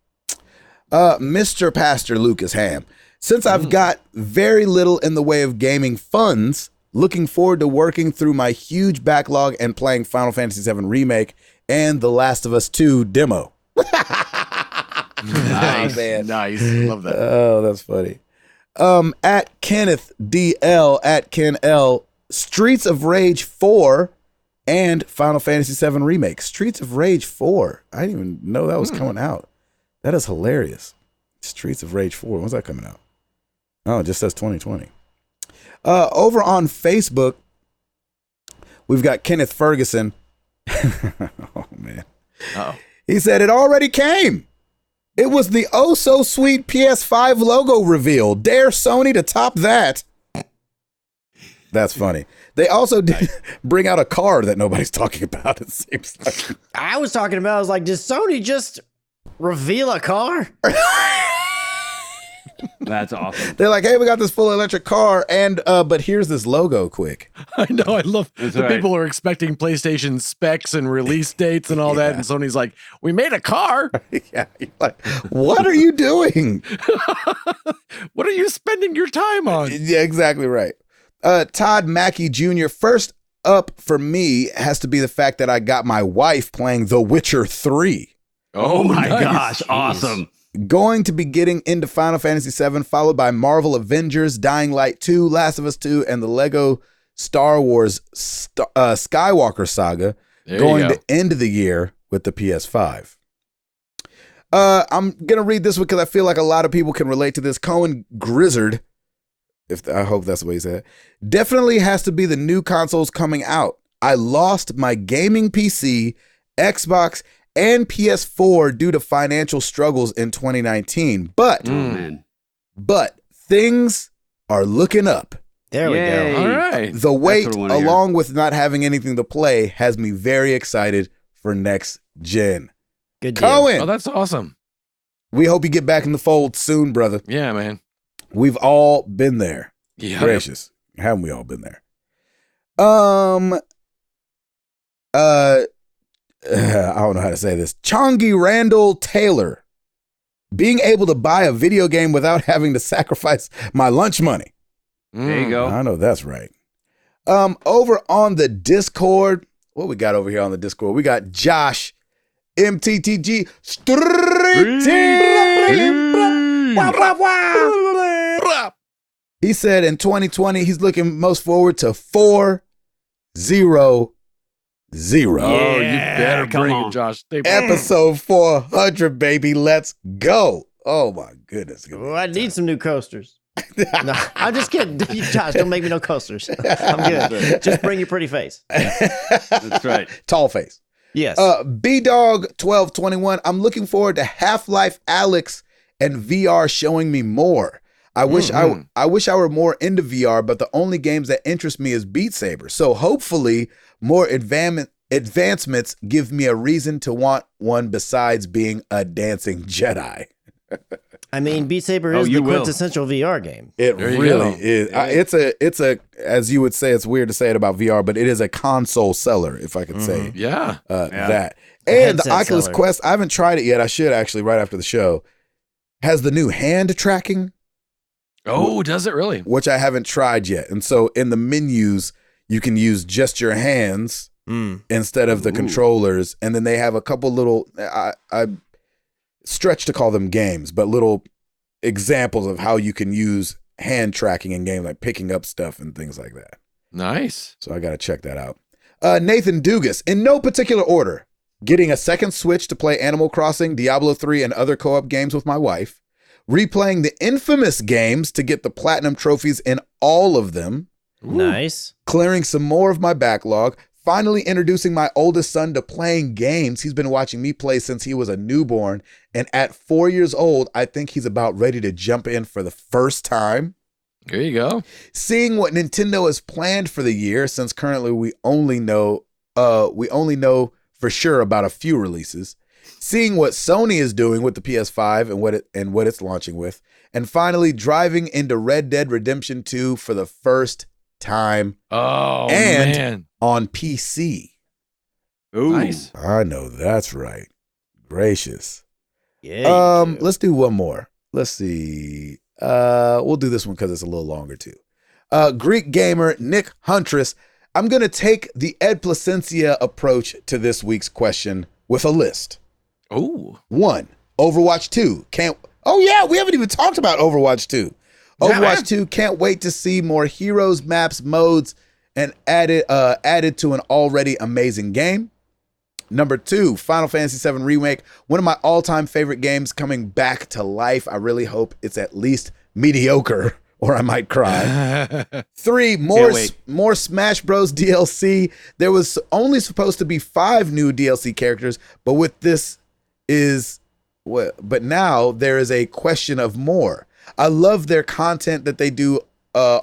[SPEAKER 1] Mr. Pastor Lucas Ham. Since I've got very little in the way of gaming funds, looking forward to working through my huge backlog and playing Final Fantasy VII Remake and The Last of Us 2 demo.
[SPEAKER 4] Nice.
[SPEAKER 1] man.
[SPEAKER 4] Nice. Love that.
[SPEAKER 1] Oh, that's funny. At Kenneth DL, at Ken L, Streets of Rage 4 and Final Fantasy VII Remake. Streets of Rage 4. I didn't even know that was coming out. That is hilarious. Streets of Rage 4. When's that coming out? Oh, it just says 2020. Over on Facebook, we've got Kenneth Ferguson. Oh, man.
[SPEAKER 4] Uh-oh.
[SPEAKER 1] He said it already came. It was the oh so sweet PS5 logo reveal. Dare Sony to top that. That's funny. They also did bring out a car that nobody's talking about, it seems like.
[SPEAKER 3] I was talking about, I was like, did Sony just reveal a car?
[SPEAKER 2] That's awesome.
[SPEAKER 1] They're like, hey, we got this full electric car, and but here's this logo quick.
[SPEAKER 4] I know. I love
[SPEAKER 2] That's
[SPEAKER 4] the
[SPEAKER 2] right.
[SPEAKER 4] people are expecting PlayStation specs and release dates and all that. And Sony's like, we made a car.
[SPEAKER 1] Yeah, you're like, what are you doing?
[SPEAKER 4] What are you spending your time on?
[SPEAKER 1] Yeah, exactly right. Todd Mackey Jr. First up for me has to be the fact that I got my wife playing The Witcher 3.
[SPEAKER 2] Oh, my
[SPEAKER 4] nice.
[SPEAKER 2] gosh. Awesome.
[SPEAKER 1] Going to be getting into Final Fantasy VII, followed by Marvel Avengers, Dying Light 2, Last of Us 2, and the Lego Star Wars Skywalker Saga.
[SPEAKER 4] There
[SPEAKER 1] Going
[SPEAKER 4] you go.
[SPEAKER 1] to end the year with the PS5. I'm going to read this one because I feel like a lot of people can relate to this. Cohen Grizzard, I hope that's what he said, definitely has to be the new consoles coming out. I lost my gaming PC, Xbox, and PS4 due to financial struggles in 2019. But things are looking up.
[SPEAKER 3] There we
[SPEAKER 2] Yay.
[SPEAKER 3] go.
[SPEAKER 4] All right.
[SPEAKER 1] The wait,
[SPEAKER 2] what I wanna hear.
[SPEAKER 1] along with not having anything to play, has me very excited for next gen.
[SPEAKER 3] Good deal.
[SPEAKER 1] Cohen,
[SPEAKER 4] Oh, that's awesome.
[SPEAKER 1] we hope you get back in the fold soon, brother.
[SPEAKER 4] Yeah, man.
[SPEAKER 1] We've all been there.
[SPEAKER 4] Yeah.
[SPEAKER 1] Gracious. Haven't we all been there? I don't know how to say this. Chongi Randall Taylor. Being able to buy a video game without having to sacrifice my lunch money.
[SPEAKER 2] There you go.
[SPEAKER 1] I know that's right. Over on the Discord, what we got over here on the Discord? We got Josh MTTG Street Team. He said in 2020, he's looking most forward to 400.
[SPEAKER 4] Oh, you better
[SPEAKER 2] come
[SPEAKER 4] bring
[SPEAKER 2] on.
[SPEAKER 4] it, Josh.
[SPEAKER 1] Episode 400, baby. Let's go. Oh, my goodness.
[SPEAKER 3] Oh, I need some new coasters. No, I'm just kidding. Josh, don't make me no coasters. I'm good. Just bring your pretty face.
[SPEAKER 2] That's right.
[SPEAKER 1] Tall face.
[SPEAKER 3] Yes.
[SPEAKER 1] BDog1221. I'm looking forward to Half-Life Alyx and VR showing me more. I wish I wish I were more into VR, but the only games that interest me is Beat Saber. So hopefully more advancements give me a reason to want one besides being a dancing Jedi.
[SPEAKER 3] I mean, Beat Saber is the quintessential VR game.
[SPEAKER 1] It
[SPEAKER 4] There you
[SPEAKER 1] really
[SPEAKER 4] go.
[SPEAKER 1] is. It's a as you would say, it's weird to say it about VR, but it is a console seller, if I could say
[SPEAKER 4] Yeah.
[SPEAKER 1] that.
[SPEAKER 3] A
[SPEAKER 1] And the
[SPEAKER 3] headset
[SPEAKER 1] Oculus
[SPEAKER 3] seller.
[SPEAKER 1] Quest, I haven't tried it yet. I should actually right after the show. Has the new hand tracking,
[SPEAKER 4] Oh, does it really?
[SPEAKER 1] which I haven't tried yet. And so in the menus, you can use just your hands instead of the controllers. And then they have a couple little, I stretch to call them games, but little examples of how you can use hand tracking in games, like picking up stuff and things like that.
[SPEAKER 4] Nice.
[SPEAKER 1] So I got to check that out. Nathan Dugas, in no particular order, getting a second Switch to play Animal Crossing, Diablo 3, and other co-op games with my wife, replaying the Infamous games to get the platinum trophies in all of them,
[SPEAKER 3] Nice.
[SPEAKER 1] clearing some more of my backlog, finally introducing my oldest son to playing games he's been watching me play since he was a newborn, and at 4 years old, I think he's about ready to jump in for the first time.
[SPEAKER 4] There you go.
[SPEAKER 1] Seeing what Nintendo has planned for the year, since currently we only know for sure about a few releases. Seeing what Sony is doing with the PS5 and what it's launching with, and finally driving into Red Dead Redemption 2 for the first time
[SPEAKER 4] Oh,
[SPEAKER 1] And-
[SPEAKER 4] man.
[SPEAKER 1] on PC.
[SPEAKER 2] Ooh.
[SPEAKER 4] Nice.
[SPEAKER 1] I know that's right. Gracious.
[SPEAKER 3] Yeah.
[SPEAKER 1] Let's do one more. Let's see. We'll do this one because it's a little longer too. Greek gamer Nick Huntress. I'm gonna take the Ed Placencia approach to this week's question with a list.
[SPEAKER 4] Oh.
[SPEAKER 1] 1. Overwatch 2. Oh yeah, we haven't even talked about Overwatch 2.
[SPEAKER 4] Yeah,
[SPEAKER 1] Overwatch
[SPEAKER 4] man.
[SPEAKER 1] 2 can't wait to see more heroes, maps, modes, and added to an already amazing game. Number 2, Final Fantasy VII Remake, one of my all-time favorite games coming back to life. I really hope it's at least mediocre, or I might cry. 3, more Smash Bros. DLC. There was only supposed to be 5 new DLC characters, but now there is a question of more. I love their content that they do. I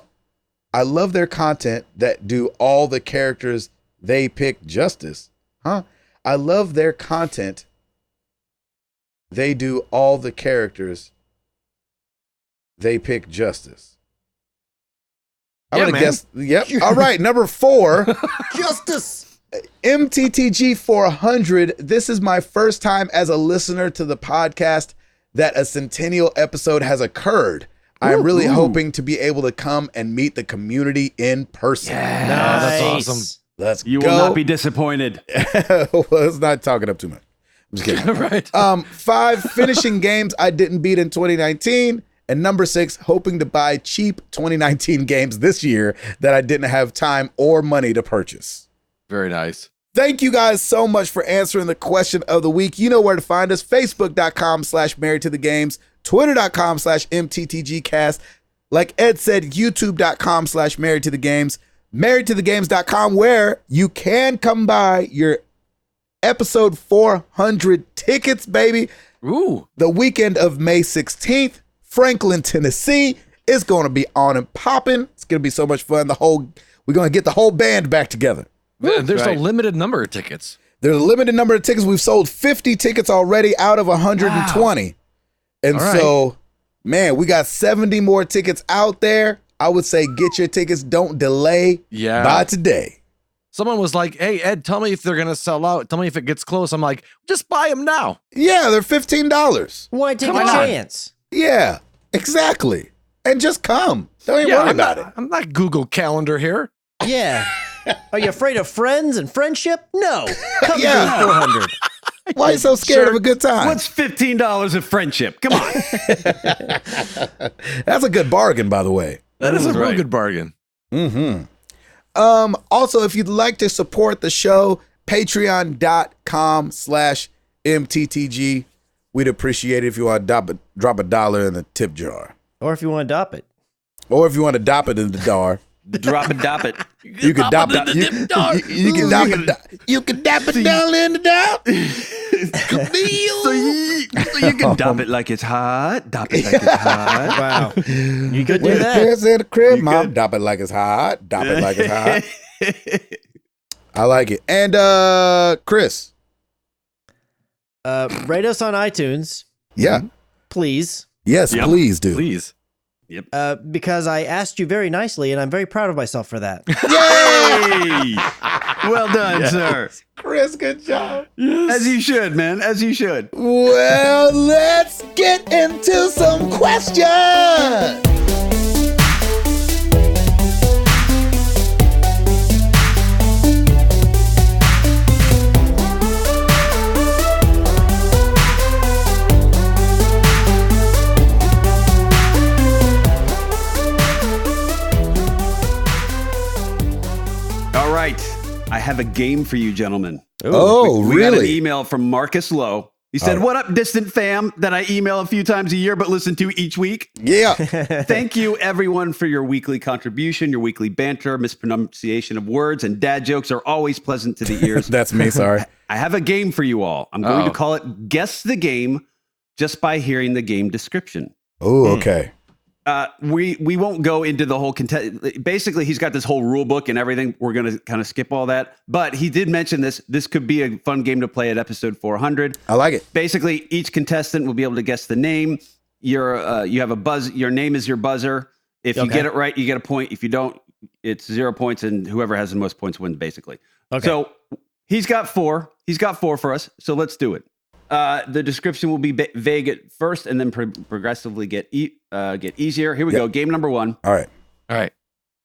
[SPEAKER 1] love their content that do all the characters they pick justice. I love their content. They do all the characters they pick justice. I'm
[SPEAKER 4] Yeah,
[SPEAKER 1] gonna
[SPEAKER 4] man.
[SPEAKER 1] guess. Yep. All right. Number 4.
[SPEAKER 3] Justice.
[SPEAKER 1] MTTG 400. This is my first time as a listener to the podcast that a centennial episode has occurred. I'm really hoping to be able to come and meet the community in person.
[SPEAKER 4] That's awesome.
[SPEAKER 1] Let's
[SPEAKER 2] You
[SPEAKER 1] go.
[SPEAKER 2] will not be disappointed.
[SPEAKER 1] Well, let's not talking up too much. I'm just kidding.
[SPEAKER 4] Right.
[SPEAKER 1] 5, finishing games I didn't beat in 2019. And number 6, hoping to buy cheap 2019 games this year that I didn't have time or money to purchase.
[SPEAKER 4] Very nice.
[SPEAKER 1] Thank you guys so much for answering the question of the week. You know where to find us. Facebook.com/Married to the Games. Twitter.com/MTTGcast. Like Ed said, YouTube.com/Married to the Games. MarriedToTheGames.com, where you can come by your episode 400 tickets, baby.
[SPEAKER 4] Ooh.
[SPEAKER 1] The weekend of May 16th, Franklin, Tennessee, is going to be on and popping. It's going to be so much fun. We're going to get the whole band back together.
[SPEAKER 4] There's
[SPEAKER 2] right.
[SPEAKER 4] a limited number of tickets.
[SPEAKER 1] There's a limited number of tickets. We've sold 50 tickets already out of 120. And
[SPEAKER 4] All right.
[SPEAKER 1] so, man, we got 70 more tickets out there. I would say get your tickets. Don't delay.
[SPEAKER 4] Yeah.
[SPEAKER 1] Buy today.
[SPEAKER 4] Someone was like, "Hey, Ed, tell me if they're going to sell out. Tell me if it gets close." I'm like, "Just buy them now."
[SPEAKER 1] Yeah, they're $15.
[SPEAKER 3] Why take
[SPEAKER 4] Come
[SPEAKER 3] a
[SPEAKER 4] on.
[SPEAKER 3] chance?
[SPEAKER 1] Yeah, exactly. And just come. Don't even worry about it.
[SPEAKER 4] I'm not Google Calendar here.
[SPEAKER 3] Yeah. Are you afraid of friends and friendship? No. Come
[SPEAKER 1] Yeah.
[SPEAKER 3] to 400.
[SPEAKER 1] Why are you so scared of a good time?
[SPEAKER 2] What's $15 of friendship? Come on.
[SPEAKER 1] That's a good bargain, by the way.
[SPEAKER 4] That is a real
[SPEAKER 2] right.
[SPEAKER 4] good bargain.
[SPEAKER 1] Also, if you'd like to support the show, patreon.com/MTTG. We'd appreciate it if you want to drop $1 in the tip jar.
[SPEAKER 3] Or if you want to dop it.
[SPEAKER 1] Or if you want to dop it in the jar.
[SPEAKER 2] Drop it, dop it.
[SPEAKER 1] You can dop it. You can dop it. You can dop it down in the dop.
[SPEAKER 2] So you can dop it like it's hot. Dop it like it's hot.
[SPEAKER 3] Wow. You could do
[SPEAKER 1] When
[SPEAKER 3] that.
[SPEAKER 1] it's in the crib, mom, dop it like it's hot. Dop it like it's hot. I like it. And Chris.
[SPEAKER 3] Rate us on iTunes,
[SPEAKER 1] Yeah.
[SPEAKER 3] please.
[SPEAKER 1] Yes,
[SPEAKER 2] Yep.
[SPEAKER 1] please do.
[SPEAKER 4] Please.
[SPEAKER 3] Because I asked you very nicely, and I'm very proud of myself for that.
[SPEAKER 2] Yay! Well done, sir.
[SPEAKER 1] Chris, good job.
[SPEAKER 2] As you should, man. As you should.
[SPEAKER 1] Well, let's get into some questions.
[SPEAKER 2] All right. I have a game for you, gentlemen.
[SPEAKER 1] Oh,
[SPEAKER 2] We got an
[SPEAKER 1] really?
[SPEAKER 2] email from Marcus Lowe. He said, "What up, distant fam that I email a few times a year but listen to each week?
[SPEAKER 1] Yeah.
[SPEAKER 2] Thank you, everyone, for your weekly contribution, your weekly banter, mispronunciation of words, and dad jokes are always pleasant to the ears.
[SPEAKER 1] That's me, sorry.
[SPEAKER 2] I have a game for you all. I'm going to
[SPEAKER 4] Oh.
[SPEAKER 2] call it Guess the Game just by hearing the game description.
[SPEAKER 1] Oh, okay.
[SPEAKER 2] We won't go into the whole content. Basically, he's got this whole rule book and everything. We're going to kind of skip all that. But he did mention this. This could be a fun game to play at episode 400.
[SPEAKER 1] I like it.
[SPEAKER 2] Basically, each contestant will be able to guess the name. You have a buzz. Your name is your buzzer. If you
[SPEAKER 3] Okay.
[SPEAKER 2] get it right, you get a point. If you don't, it's 0 points, and whoever has the most points wins. Basically.
[SPEAKER 3] Okay.
[SPEAKER 2] So he's got 4. He's got 4 for us. So let's do it. The description will be vague at first, and then progressively get easier. Here we go. Game number 1.
[SPEAKER 1] All right.
[SPEAKER 4] All right.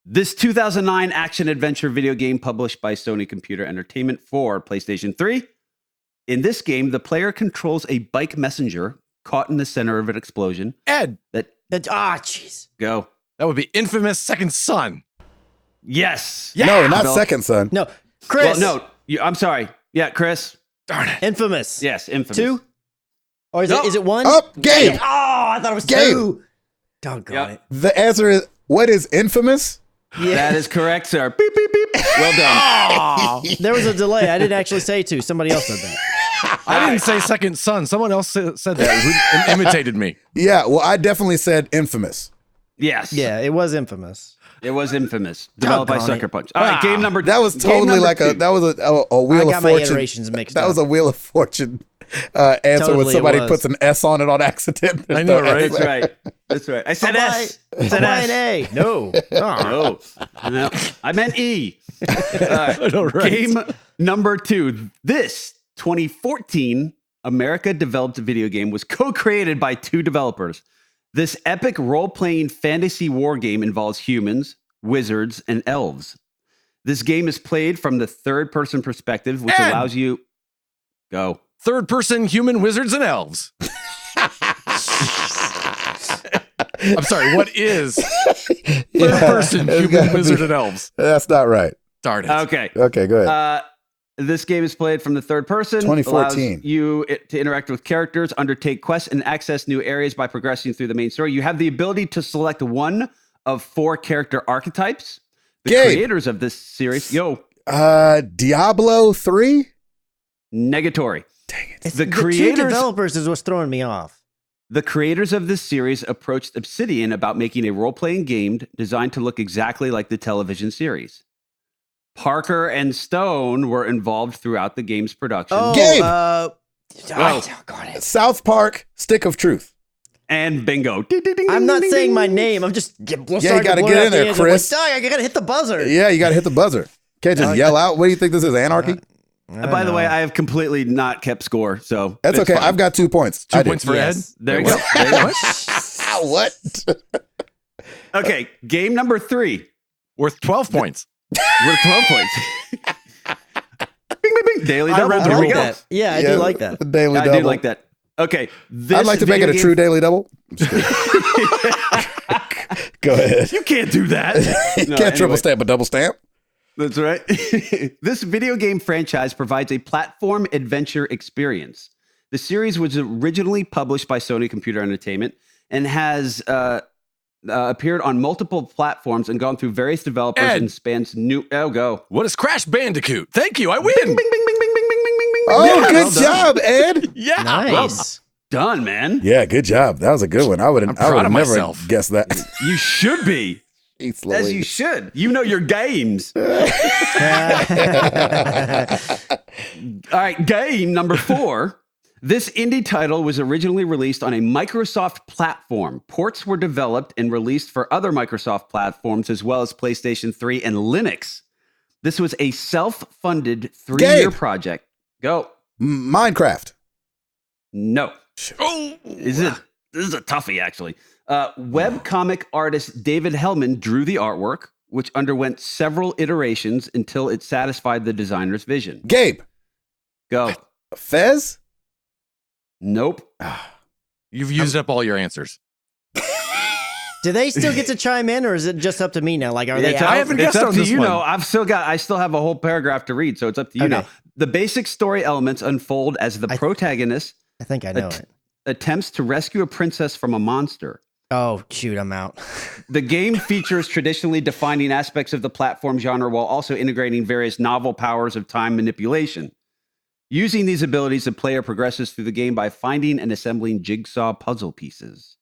[SPEAKER 2] This 2009 action-adventure video game published by Sony Computer Entertainment for PlayStation 3. In this game, the player controls a bike messenger caught in the center of an explosion.
[SPEAKER 4] Ed,
[SPEAKER 3] Jeez.
[SPEAKER 2] Go.
[SPEAKER 4] that would be Infamous Second Son.
[SPEAKER 2] Yes.
[SPEAKER 1] No, not
[SPEAKER 2] Bill.
[SPEAKER 1] second, son.
[SPEAKER 3] No, Chris.
[SPEAKER 2] Well, no. I'm sorry. Yeah, Chris.
[SPEAKER 4] Darn it.
[SPEAKER 3] Infamous.
[SPEAKER 2] Yes, Infamous.
[SPEAKER 3] 2? Or is
[SPEAKER 2] Nope.
[SPEAKER 3] it 1?
[SPEAKER 1] Up, Gabe.
[SPEAKER 3] Oh, I thought it was
[SPEAKER 1] Gabe.
[SPEAKER 3] 2. Doggone
[SPEAKER 2] Yep.
[SPEAKER 1] The answer is, what is infamous?
[SPEAKER 3] it. Yeah.
[SPEAKER 2] That is correct, sir. Beep, beep, beep. Well done.
[SPEAKER 3] There was a delay. I didn't actually say 2. Somebody else said that.
[SPEAKER 4] I didn't say Second Son. Someone else said that who imitated me.
[SPEAKER 1] Yeah, well, I definitely said infamous.
[SPEAKER 2] Yes.
[SPEAKER 3] Yeah, it was Infamous.
[SPEAKER 2] It was Infamous. Developed by
[SPEAKER 3] Doggone it.
[SPEAKER 2] Sucker Punch. All right, game number.
[SPEAKER 1] That was
[SPEAKER 2] game
[SPEAKER 1] totally
[SPEAKER 2] number
[SPEAKER 1] like
[SPEAKER 2] 2.
[SPEAKER 1] that was a
[SPEAKER 3] I
[SPEAKER 1] Wheel
[SPEAKER 3] got
[SPEAKER 1] of
[SPEAKER 3] my
[SPEAKER 1] Fortune.
[SPEAKER 3] iterations mixed
[SPEAKER 1] That
[SPEAKER 3] up.
[SPEAKER 1] was a Wheel of Fortune answer when
[SPEAKER 3] Totally it
[SPEAKER 1] somebody
[SPEAKER 3] was.
[SPEAKER 1] puts an S on it on accident.
[SPEAKER 4] I know, right?
[SPEAKER 2] That's right. That's right. I said S. I said
[SPEAKER 3] Why an
[SPEAKER 2] S.
[SPEAKER 3] A? No. Oh.
[SPEAKER 2] No, I meant E. All right.
[SPEAKER 4] know, right?
[SPEAKER 2] Game number 2. This 2014 America developed video game was co-created by 2 developers. This epic role-playing fantasy war game involves humans, wizards, and elves. This game is played from the third-person perspective, which
[SPEAKER 4] Ed!
[SPEAKER 2] allows you go.
[SPEAKER 4] Third person human wizards and elves. I'm sorry, what is third person
[SPEAKER 1] it's
[SPEAKER 4] human
[SPEAKER 1] gotta be-
[SPEAKER 4] wizard and elves?
[SPEAKER 1] That's not right.
[SPEAKER 4] Darn it.
[SPEAKER 2] Okay.
[SPEAKER 1] Okay, go ahead.
[SPEAKER 2] This game is played from the third person.
[SPEAKER 1] 2014.
[SPEAKER 2] Allows you to interact with characters, undertake quests, and access new areas by progressing through the main story. You have the ability to select one of 4 character archetypes. The
[SPEAKER 1] Gabe.
[SPEAKER 2] creators of this series,
[SPEAKER 1] Diablo 3?
[SPEAKER 2] negatory.
[SPEAKER 3] It's
[SPEAKER 2] The
[SPEAKER 3] the
[SPEAKER 2] creators-
[SPEAKER 3] 2 developers is what's throwing me off.
[SPEAKER 2] The creators of this series approached Obsidian about making a role-playing game designed to look exactly like the television series. Parker and Stone were involved throughout the game's production.
[SPEAKER 3] Oh,
[SPEAKER 1] Gabe!
[SPEAKER 3] doggone it.
[SPEAKER 1] South Park, Stick of Truth.
[SPEAKER 2] And bingo. Ding, ding, ding,
[SPEAKER 3] I'm not
[SPEAKER 2] ding,
[SPEAKER 3] saying
[SPEAKER 2] ding.
[SPEAKER 3] my name. I'm just
[SPEAKER 1] you gotta get in there, Chris.
[SPEAKER 3] I gotta hit the buzzer.
[SPEAKER 1] Yeah, you got to hit the buzzer. Can't just yell out. What do you think this is, anarchy?
[SPEAKER 2] By the way, I have completely not kept score, so
[SPEAKER 1] That's
[SPEAKER 2] it's
[SPEAKER 1] okay.
[SPEAKER 2] fine.
[SPEAKER 1] I've got 2 points.
[SPEAKER 4] 2
[SPEAKER 1] I did.
[SPEAKER 4] points for
[SPEAKER 3] Yes.
[SPEAKER 4] Ed.
[SPEAKER 2] There you go. There you go.
[SPEAKER 1] What?
[SPEAKER 2] Okay, game number 3.
[SPEAKER 4] Worth 12 points.
[SPEAKER 2] We're 12 points. Bing, bing, bing. Daily
[SPEAKER 4] I
[SPEAKER 2] double.
[SPEAKER 4] read the
[SPEAKER 2] There we
[SPEAKER 4] rule
[SPEAKER 2] go.
[SPEAKER 4] book.
[SPEAKER 3] Yeah, I do like that.
[SPEAKER 1] The daily
[SPEAKER 2] I
[SPEAKER 1] double.
[SPEAKER 2] do like that. Okay, this
[SPEAKER 1] I'd like to make it
[SPEAKER 2] video
[SPEAKER 1] a
[SPEAKER 2] game-
[SPEAKER 1] true daily double. I'm just kidding. Go ahead.
[SPEAKER 2] You can't do that. No,
[SPEAKER 1] Can't triple
[SPEAKER 2] anyway.
[SPEAKER 1] stamp a double stamp.
[SPEAKER 2] That's right. This video game franchise provides a platform adventure experience. The series was originally published by Sony Computer Entertainment and has appeared on multiple platforms and gone through various developers
[SPEAKER 4] Ed.
[SPEAKER 2] and spans new. Oh, go.
[SPEAKER 4] What is Crash Bandicoot? Thank you. I win.
[SPEAKER 2] Bing, bing, bing, bing, bing, bing, bing, bing, bing.
[SPEAKER 1] Oh,
[SPEAKER 2] Yeah,
[SPEAKER 1] good
[SPEAKER 2] well done.
[SPEAKER 1] job, Ed.
[SPEAKER 4] Yeah.
[SPEAKER 3] Nice.
[SPEAKER 2] Done, man.
[SPEAKER 1] Yeah, good job. That was a good one. I would have
[SPEAKER 4] proud of
[SPEAKER 1] never
[SPEAKER 4] myself.
[SPEAKER 1] guessed that.
[SPEAKER 2] You should be.
[SPEAKER 1] Jeez
[SPEAKER 2] As you
[SPEAKER 1] Louise.
[SPEAKER 2] should. You know your games. All right, game number 4. This indie title was originally released on a Microsoft platform. Ports were developed and released for other Microsoft platforms as well as PlayStation 3 and Linux. This was a self-funded 3-year
[SPEAKER 1] Gabe.
[SPEAKER 2] project. Go.
[SPEAKER 1] Minecraft.
[SPEAKER 2] No.
[SPEAKER 4] Oh.
[SPEAKER 2] This is a toughie, actually. Webcomic artist David Hellman drew the artwork, which underwent several iterations until it satisfied the designer's vision.
[SPEAKER 1] Gabe.
[SPEAKER 2] Go.
[SPEAKER 1] Fez.
[SPEAKER 2] Nope.
[SPEAKER 4] You've used up all your answers.
[SPEAKER 3] Do they still get to chime in, or is it just up to me now? Like, are they
[SPEAKER 2] It's
[SPEAKER 3] out?
[SPEAKER 2] up,
[SPEAKER 4] I haven't
[SPEAKER 2] it's
[SPEAKER 4] guessed
[SPEAKER 2] up
[SPEAKER 4] on
[SPEAKER 2] to
[SPEAKER 4] this
[SPEAKER 2] you
[SPEAKER 4] one.
[SPEAKER 2] now. I still have a whole paragraph to read, so it's up to you
[SPEAKER 3] Okay.
[SPEAKER 2] now. The basic story elements unfold as the protagonist
[SPEAKER 3] I think I know it.
[SPEAKER 2] attempts to rescue a princess from a monster.
[SPEAKER 3] Oh, shoot, I'm out.
[SPEAKER 2] The game features traditionally defining aspects of the platform genre while also integrating various novel powers of time manipulation. Using these abilities, the player progresses through the game by finding and assembling jigsaw puzzle pieces.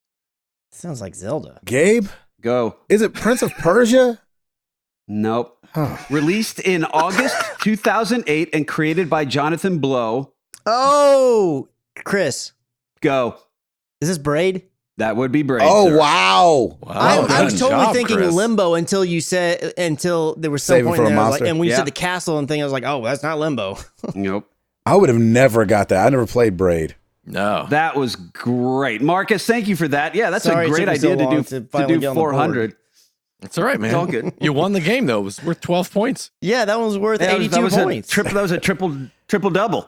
[SPEAKER 3] Sounds like Zelda.
[SPEAKER 1] Gabe.
[SPEAKER 2] Go.
[SPEAKER 1] Is it Prince of Persia?
[SPEAKER 2] Nope.
[SPEAKER 1] Huh.
[SPEAKER 2] Released in August 2008 and created by Jonathan Blow.
[SPEAKER 3] Oh, Chris,
[SPEAKER 2] Go.
[SPEAKER 3] is this Braid?
[SPEAKER 2] That would be brave.
[SPEAKER 1] Oh,
[SPEAKER 2] sir.
[SPEAKER 1] wow.
[SPEAKER 3] I was
[SPEAKER 4] good
[SPEAKER 3] totally
[SPEAKER 4] job,
[SPEAKER 3] thinking
[SPEAKER 4] Chris.
[SPEAKER 3] Limbo until there was some
[SPEAKER 1] Saving
[SPEAKER 3] point
[SPEAKER 1] for a
[SPEAKER 3] in there. I was
[SPEAKER 1] monster.
[SPEAKER 3] and when you
[SPEAKER 2] Yeah.
[SPEAKER 3] said the castle and thing, I was like, oh, that's not Limbo.
[SPEAKER 2] Nope.
[SPEAKER 1] I would have never got that. I never played Braid.
[SPEAKER 4] No.
[SPEAKER 2] That was great. Marcus, thank you for that. Yeah, that's
[SPEAKER 3] Sorry
[SPEAKER 2] a
[SPEAKER 3] it
[SPEAKER 2] great
[SPEAKER 3] took me so
[SPEAKER 2] idea
[SPEAKER 3] long
[SPEAKER 2] to
[SPEAKER 3] to finally get on the board.
[SPEAKER 2] 400.
[SPEAKER 4] It's all right, man.
[SPEAKER 2] It's all good.
[SPEAKER 4] You won the game, though. It was worth 12 points.
[SPEAKER 3] Yeah, that one was worth
[SPEAKER 2] That
[SPEAKER 3] 82
[SPEAKER 2] was
[SPEAKER 3] points.
[SPEAKER 2] that was a triple double.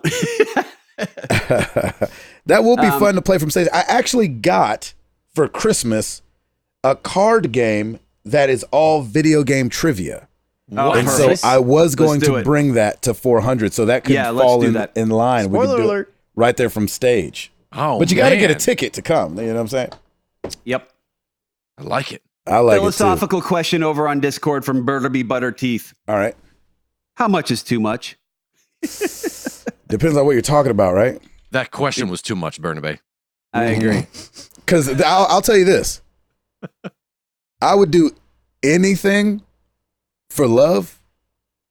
[SPEAKER 1] That will be fun to play from stage. I actually got for Christmas a card game that is all video game trivia.
[SPEAKER 2] Oh,
[SPEAKER 1] And
[SPEAKER 2] perfect.
[SPEAKER 1] so I was going
[SPEAKER 2] do
[SPEAKER 1] to
[SPEAKER 2] it.
[SPEAKER 1] bring that to 400. So that could
[SPEAKER 2] Yeah, let's
[SPEAKER 1] fall
[SPEAKER 2] do
[SPEAKER 1] in,
[SPEAKER 2] that.
[SPEAKER 1] in line. We
[SPEAKER 3] Spoiler
[SPEAKER 1] could do
[SPEAKER 3] alert.
[SPEAKER 1] it right there from stage.
[SPEAKER 4] Oh,
[SPEAKER 1] But you got to get a
[SPEAKER 4] man.
[SPEAKER 1] ticket to come. You know what I'm saying?
[SPEAKER 2] Yep.
[SPEAKER 4] I like it.
[SPEAKER 1] I like it
[SPEAKER 2] Philosophical question over on Discord from Burnaby Butterteeth.
[SPEAKER 1] too. All right.
[SPEAKER 2] How much is too much?
[SPEAKER 1] Depends on what you're talking about, right?
[SPEAKER 4] That question was too much, Burnaby.
[SPEAKER 2] I agree.
[SPEAKER 1] Because I'll tell you this. I would do anything for love,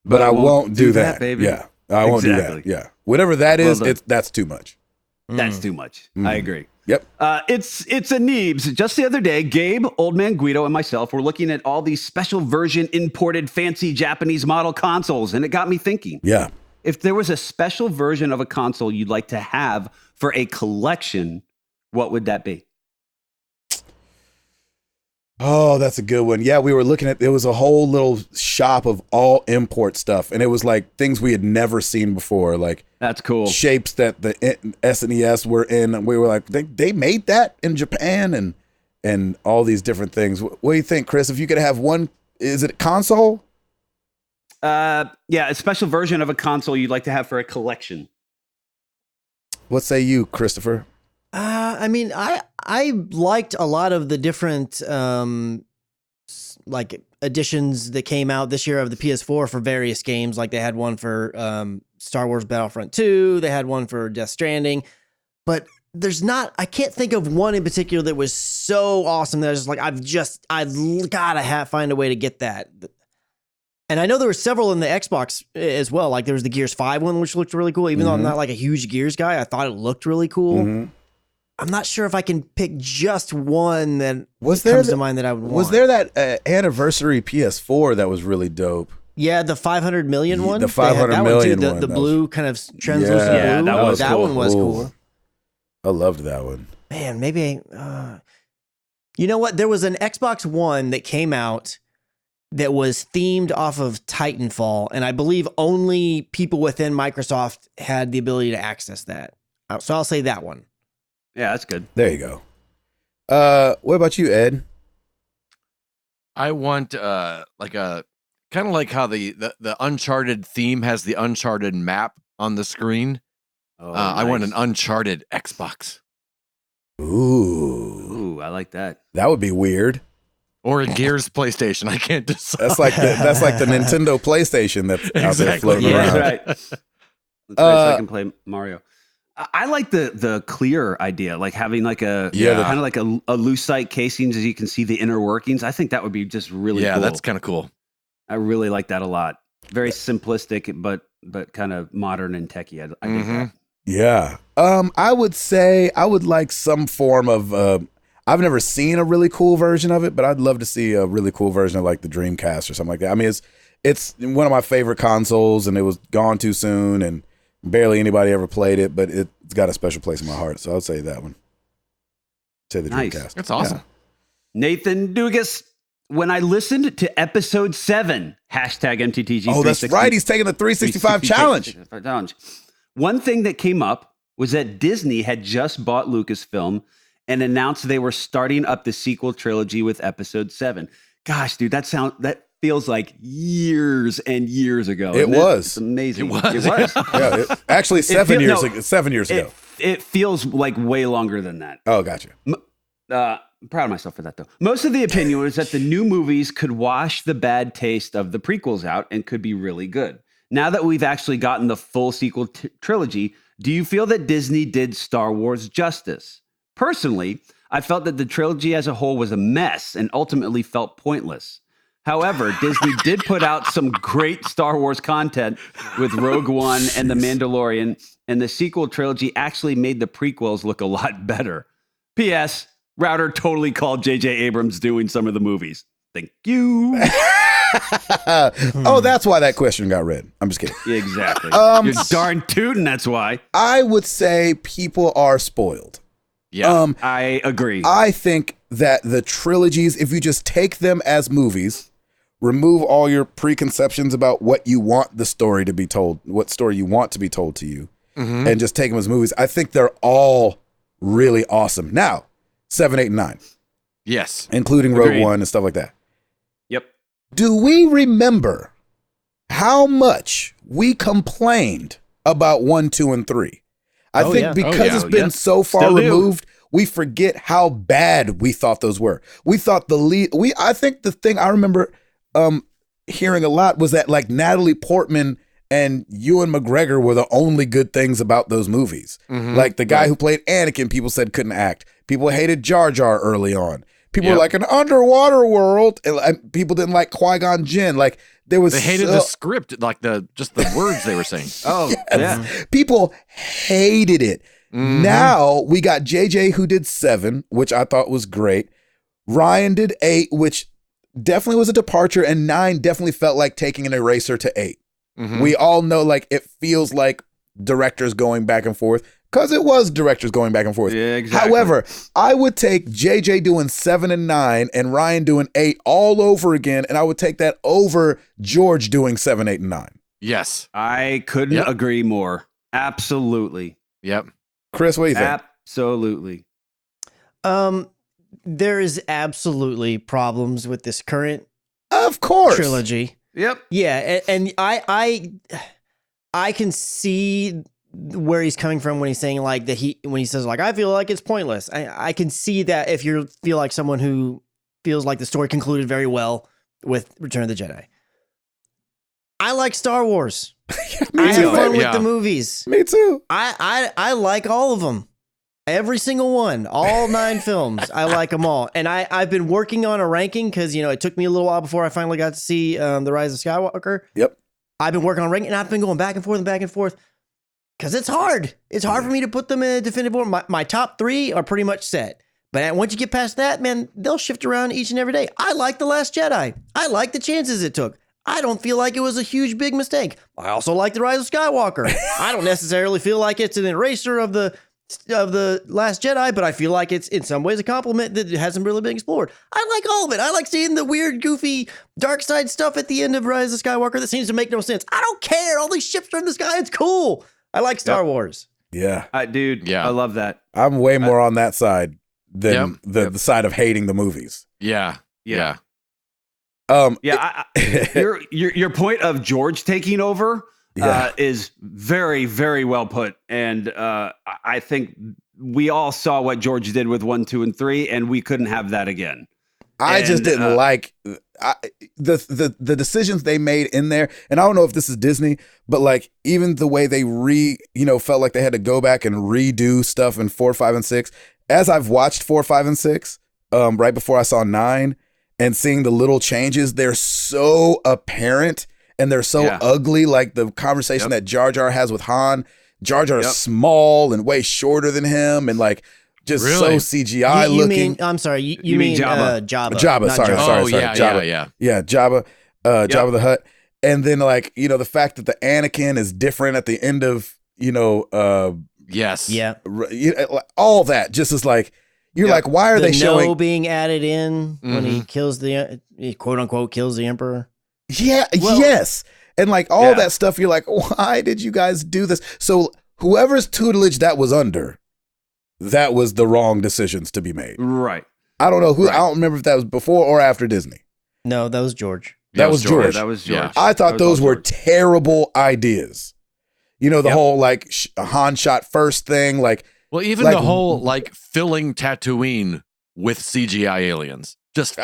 [SPEAKER 1] but I won't do that,
[SPEAKER 2] baby.
[SPEAKER 1] Yeah. I won't do
[SPEAKER 2] Exactly.
[SPEAKER 1] that. Yeah. Whatever that is,
[SPEAKER 2] Well done.
[SPEAKER 1] that's too much.
[SPEAKER 2] That's too much. I agree.
[SPEAKER 1] Yep.
[SPEAKER 2] It's a Neebs. Just the other day, Gabe, Old Man Guido, and myself were looking at all these special version imported fancy Japanese model consoles, and it got me thinking.
[SPEAKER 1] Yeah.
[SPEAKER 2] If there was a special version of a console you'd like to have for a collection, what would that be?
[SPEAKER 1] Oh, that's a good one. Yeah, we were looking at, there was a whole little shop of all import stuff, and it was like things we had never seen before, like
[SPEAKER 2] That's cool.
[SPEAKER 1] shapes that the SNES were in. And we were like, they made that in Japan and all these different things. What do you think, Chris? If you could have one, is it a console?
[SPEAKER 2] Yeah, a special version of a console you'd like to have for a collection.
[SPEAKER 1] What say you, Christopher?
[SPEAKER 3] I mean, I liked a lot of the different like editions that came out this year of the PS4 for various games. Like they had one for Star Wars Battlefront 2, they had one for Death Stranding, but I can't think of one in particular that was so awesome that I was just like, I gotta find a way to get that. And I know there were several in the Xbox as well. Like there was the Gears 5 one, which looked really cool. Even though I'm not like a huge Gears guy, I thought it looked really cool.
[SPEAKER 1] Mhm.
[SPEAKER 3] I'm not sure if I can pick just one that
[SPEAKER 1] Was
[SPEAKER 3] comes
[SPEAKER 1] there
[SPEAKER 3] to mind that I would want.
[SPEAKER 1] Was there that anniversary PS4 that was really dope?
[SPEAKER 3] Yeah, the 500 million
[SPEAKER 1] Yeah,
[SPEAKER 3] one.
[SPEAKER 1] the
[SPEAKER 3] They had
[SPEAKER 1] 500
[SPEAKER 3] that
[SPEAKER 1] million
[SPEAKER 3] The
[SPEAKER 1] one.
[SPEAKER 3] the
[SPEAKER 1] That
[SPEAKER 3] blue kind of translucent
[SPEAKER 1] Yeah,
[SPEAKER 3] blue.
[SPEAKER 2] that was
[SPEAKER 3] that
[SPEAKER 2] cool.
[SPEAKER 3] one was
[SPEAKER 1] Ooh.
[SPEAKER 3] cool.
[SPEAKER 1] I loved that one.
[SPEAKER 3] Man, maybe. You know what? There was an Xbox One that came out that was themed off of Titanfall, and I believe only people within Microsoft had the ability to access that. So I'll say that one.
[SPEAKER 2] Yeah, that's good.
[SPEAKER 1] There you go. What about you, Ed?
[SPEAKER 4] I want like a kind of like how the Uncharted theme has the Uncharted map on the screen.
[SPEAKER 2] Oh,
[SPEAKER 4] I want
[SPEAKER 2] nice.
[SPEAKER 4] an Uncharted Xbox
[SPEAKER 1] Ooh,
[SPEAKER 2] Ooh, I like that.
[SPEAKER 1] that would be weird.
[SPEAKER 4] or a Gears PlayStation. I can't decide.
[SPEAKER 1] That's like the Nintendo PlayStation that's out there
[SPEAKER 4] Exactly.
[SPEAKER 1] floating
[SPEAKER 2] Yeah,
[SPEAKER 1] around.
[SPEAKER 2] that's right. That's right. So I can play Mario. I like the clear idea, like having like a
[SPEAKER 1] Yeah,
[SPEAKER 2] kind of like a lucite casings as you can see the inner workings. I think that would be just really
[SPEAKER 4] Yeah,
[SPEAKER 2] cool.
[SPEAKER 4] that's kind of cool.
[SPEAKER 2] I really like that a lot. Very simplistic, but kind of modern and techie. I dig that.
[SPEAKER 1] Yeah. I would say I would like some form of I've never seen a really cool version of it, but I'd love to see a really cool version of like the Dreamcast or something like that. I mean, it's one of my favorite consoles and it was gone too soon and barely anybody ever played it, but it's got a special place in my heart. So I'll say that one. Say the
[SPEAKER 2] Nice.
[SPEAKER 1] Dreamcast.
[SPEAKER 4] That's awesome.
[SPEAKER 2] Nathan Dugas, when I listened to episode 7, hashtag MTTG.
[SPEAKER 1] Oh, that's right. He's taking the 365 challenge.
[SPEAKER 2] One thing that came up was that Disney had just bought Lucasfilm and announced they were starting up the sequel trilogy with episode 7. Gosh, dude, that feels like years and years ago.
[SPEAKER 1] It
[SPEAKER 2] isn't
[SPEAKER 1] was.
[SPEAKER 2] It's amazing.
[SPEAKER 4] It was.
[SPEAKER 1] Yeah, actually 7 years ago. 7 years ago.
[SPEAKER 2] It feels like way longer than that.
[SPEAKER 1] Oh, gotcha.
[SPEAKER 2] I'm proud of myself for that, though. Most of the opinion was that the new movies could wash the bad taste of the prequels out and could be really good. Now that we've actually gotten the full sequel trilogy, do you feel that Disney did Star Wars justice? Personally, I felt that the trilogy as a whole was a mess and ultimately felt pointless. However, Disney did put out some great Star Wars content with Rogue One and The Mandalorian, and the sequel trilogy actually made the prequels look a lot better. P.S. Router totally called J.J. Abrams doing some of the movies. Thank you.
[SPEAKER 1] Oh, that's why that question got read. I'm just kidding.
[SPEAKER 2] Yeah, exactly. You're darn tootin', that's why.
[SPEAKER 1] I would say people are spoiled.
[SPEAKER 4] Yeah.
[SPEAKER 2] I agree.
[SPEAKER 1] I think that the trilogies, if you just take them as movies, remove all your preconceptions about what you want the story to be told, what story you want to be told to you, and just take them as movies, I think they're all really awesome. Now, 7, 8, and 9,
[SPEAKER 4] Yes.
[SPEAKER 1] including Rogue
[SPEAKER 2] Agreed.
[SPEAKER 1] One and stuff like that.
[SPEAKER 2] Yep.
[SPEAKER 1] Do we remember how much we complained about 1, 2, and 3? I
[SPEAKER 3] Oh,
[SPEAKER 1] think
[SPEAKER 3] yeah.
[SPEAKER 1] because
[SPEAKER 2] Oh, yeah.
[SPEAKER 1] it's been
[SPEAKER 2] Yeah.
[SPEAKER 1] so far
[SPEAKER 2] Still do.
[SPEAKER 1] removed, we forget how bad we thought those were. We thought I think the thing I remember hearing a lot was that like Natalie Portman and Ewan McGregor were the only good things about those movies. Like the guy who played Anakin, people said couldn't act. People hated Jar Jar early on. People were
[SPEAKER 4] Yep.
[SPEAKER 1] like an underwater world, and people didn't like Qui-Gon Jinn. Like there was
[SPEAKER 4] They hated the script, like just the words they were saying.
[SPEAKER 2] Oh, yeah.
[SPEAKER 1] people hated it. Now we got JJ who did 7, which I thought was great. Ryan did 8, which definitely was a departure, and 9 definitely felt like taking an eraser to 8. We all know like it feels like directors going back and forth because it was directors going back and forth.
[SPEAKER 2] Yeah, exactly.
[SPEAKER 1] However, I would take JJ doing 7 and 9 and Ryan doing 8 all over again, and I would take that over George doing 7, 8, and 9.
[SPEAKER 4] Yes.
[SPEAKER 2] I couldn't
[SPEAKER 4] Yep.
[SPEAKER 2] agree more. Absolutely.
[SPEAKER 4] Yep.
[SPEAKER 1] Chris, what do you think?
[SPEAKER 2] Absolutely.
[SPEAKER 3] There is absolutely problems with this current
[SPEAKER 1] Of course.
[SPEAKER 3] trilogy.
[SPEAKER 2] Yep.
[SPEAKER 3] Yeah, and I can see where he's coming from when he's saying like that when he says like I feel like it's pointless. I can see that if you feel like someone who feels like the story concluded very well with Return of the Jedi. I like Star Wars. I have
[SPEAKER 2] too.
[SPEAKER 3] fun with
[SPEAKER 4] Yeah.
[SPEAKER 3] the movies.
[SPEAKER 1] Me too.
[SPEAKER 3] I like all of them. Every single one, all 9 films, I like them all. And I've been working on a ranking because, it took me a little while before I finally got to see The Rise of Skywalker.
[SPEAKER 1] Yep.
[SPEAKER 3] I've been working on ranking, and I've been going back and forth because it's hard. It's hard for me to put them in a definitive order. My top 3 are pretty much set. But once you get past that, man, they'll shift around each and every day. I like The Last Jedi. I like the chances it took. I don't feel like it was a huge, big mistake. I also like The Rise of Skywalker. I don't necessarily feel like it's an eraser of the Last Jedi, but I feel like it's in some ways a compliment that hasn't really been explored. I like all of it. I like seeing the weird, goofy, dark side stuff at the end of Rise of Skywalker that seems to make no sense. I don't care. All these ships are in the sky. It's cool. I like Star Wars.
[SPEAKER 1] Yeah.
[SPEAKER 2] Dude,
[SPEAKER 4] Yeah.
[SPEAKER 2] I love that.
[SPEAKER 1] I'm way more on that side than
[SPEAKER 4] Yep.
[SPEAKER 1] the side of hating the movies.
[SPEAKER 4] Yeah. Yeah.
[SPEAKER 2] Yeah, your point of George taking over
[SPEAKER 1] Yeah.
[SPEAKER 2] is very, very well put, and I think we all saw what George did with 1, 2, and 3, and we couldn't have that again.
[SPEAKER 1] I just
[SPEAKER 2] And,
[SPEAKER 1] didn't like the decisions they made in there. And I don't know if this is Disney, but like even the way they felt like they had to go back and redo stuff in 4, 5, and 6. As I've watched 4, 5, and 6, right before I saw 9, and seeing the little changes, they're so apparent and they're so ugly. Like the conversation that Jar Jar has with Han. Jar Jar is small and way shorter than him, and like just so CGI
[SPEAKER 3] you
[SPEAKER 1] looking.
[SPEAKER 3] mean, I'm sorry, you mean
[SPEAKER 2] Jabba.
[SPEAKER 3] Jabba.
[SPEAKER 1] Jabba,
[SPEAKER 3] not
[SPEAKER 1] sorry.
[SPEAKER 4] Oh, yeah,
[SPEAKER 1] Jabba.
[SPEAKER 4] yeah.
[SPEAKER 1] Jabba, Jabba the Hutt. And then like, the fact that the Anakin is different at the end of,
[SPEAKER 4] Yes.
[SPEAKER 3] Yeah.
[SPEAKER 1] all that just is like, you're like, why are
[SPEAKER 3] The
[SPEAKER 1] they showing?
[SPEAKER 3] being added in when he kills he quote unquote kills the Emperor.
[SPEAKER 1] Yeah, yes. And like all that stuff, you're like, why did you guys do this? So whoever's tutelage that was under, that was the wrong decisions to be made.
[SPEAKER 2] Right.
[SPEAKER 1] I don't know who, I don't remember if that was before or after Disney.
[SPEAKER 3] No, that was George.
[SPEAKER 1] That was George.
[SPEAKER 2] That was George.
[SPEAKER 4] Yeah.
[SPEAKER 1] I thought those were
[SPEAKER 2] George.
[SPEAKER 1] terrible ideas. The whole like Han shot first thing, like,
[SPEAKER 4] Well, even
[SPEAKER 1] like,
[SPEAKER 4] the whole like filling Tatooine with CGI aliens, just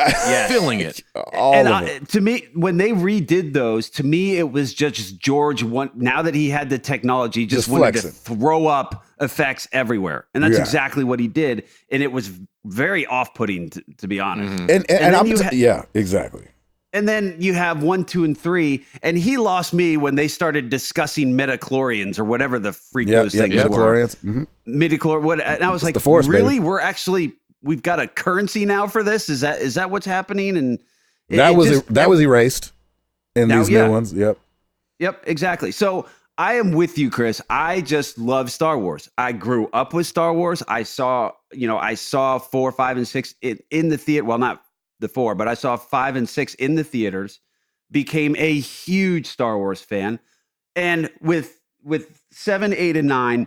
[SPEAKER 4] filling it.
[SPEAKER 1] all of it.
[SPEAKER 2] To me, when they redid those, to me it was just George. Now that he had the technology, just wanted
[SPEAKER 1] flexing.
[SPEAKER 2] to throw up effects everywhere, and that's
[SPEAKER 1] Yeah.
[SPEAKER 2] exactly what he did. And it was very off-putting, to be honest.
[SPEAKER 4] Mm-hmm.
[SPEAKER 1] And
[SPEAKER 2] then
[SPEAKER 1] I'm
[SPEAKER 2] you
[SPEAKER 1] yeah, exactly.
[SPEAKER 2] And then you have 1, 2, and 3, and he lost me when they started discussing midichlorians or whatever the freak those things were.
[SPEAKER 1] Midichlorians. Mhm.
[SPEAKER 2] Midichlor. What? And I was like,
[SPEAKER 1] the Force,
[SPEAKER 2] really?
[SPEAKER 1] baby.
[SPEAKER 2] We've got a currency now for this? Is that what's happening? And
[SPEAKER 1] That was erased in
[SPEAKER 2] Now,
[SPEAKER 1] these
[SPEAKER 2] yeah.
[SPEAKER 1] new ones. Yep.
[SPEAKER 2] Yep, exactly. So I am with you, Chris. I just love Star Wars. I grew up with Star Wars. I saw 4, 5, and 6 in the theater. Well, not the 4, but I saw 5 and 6 in the theaters. Became a huge Star Wars fan, and with 7, 8, and 9,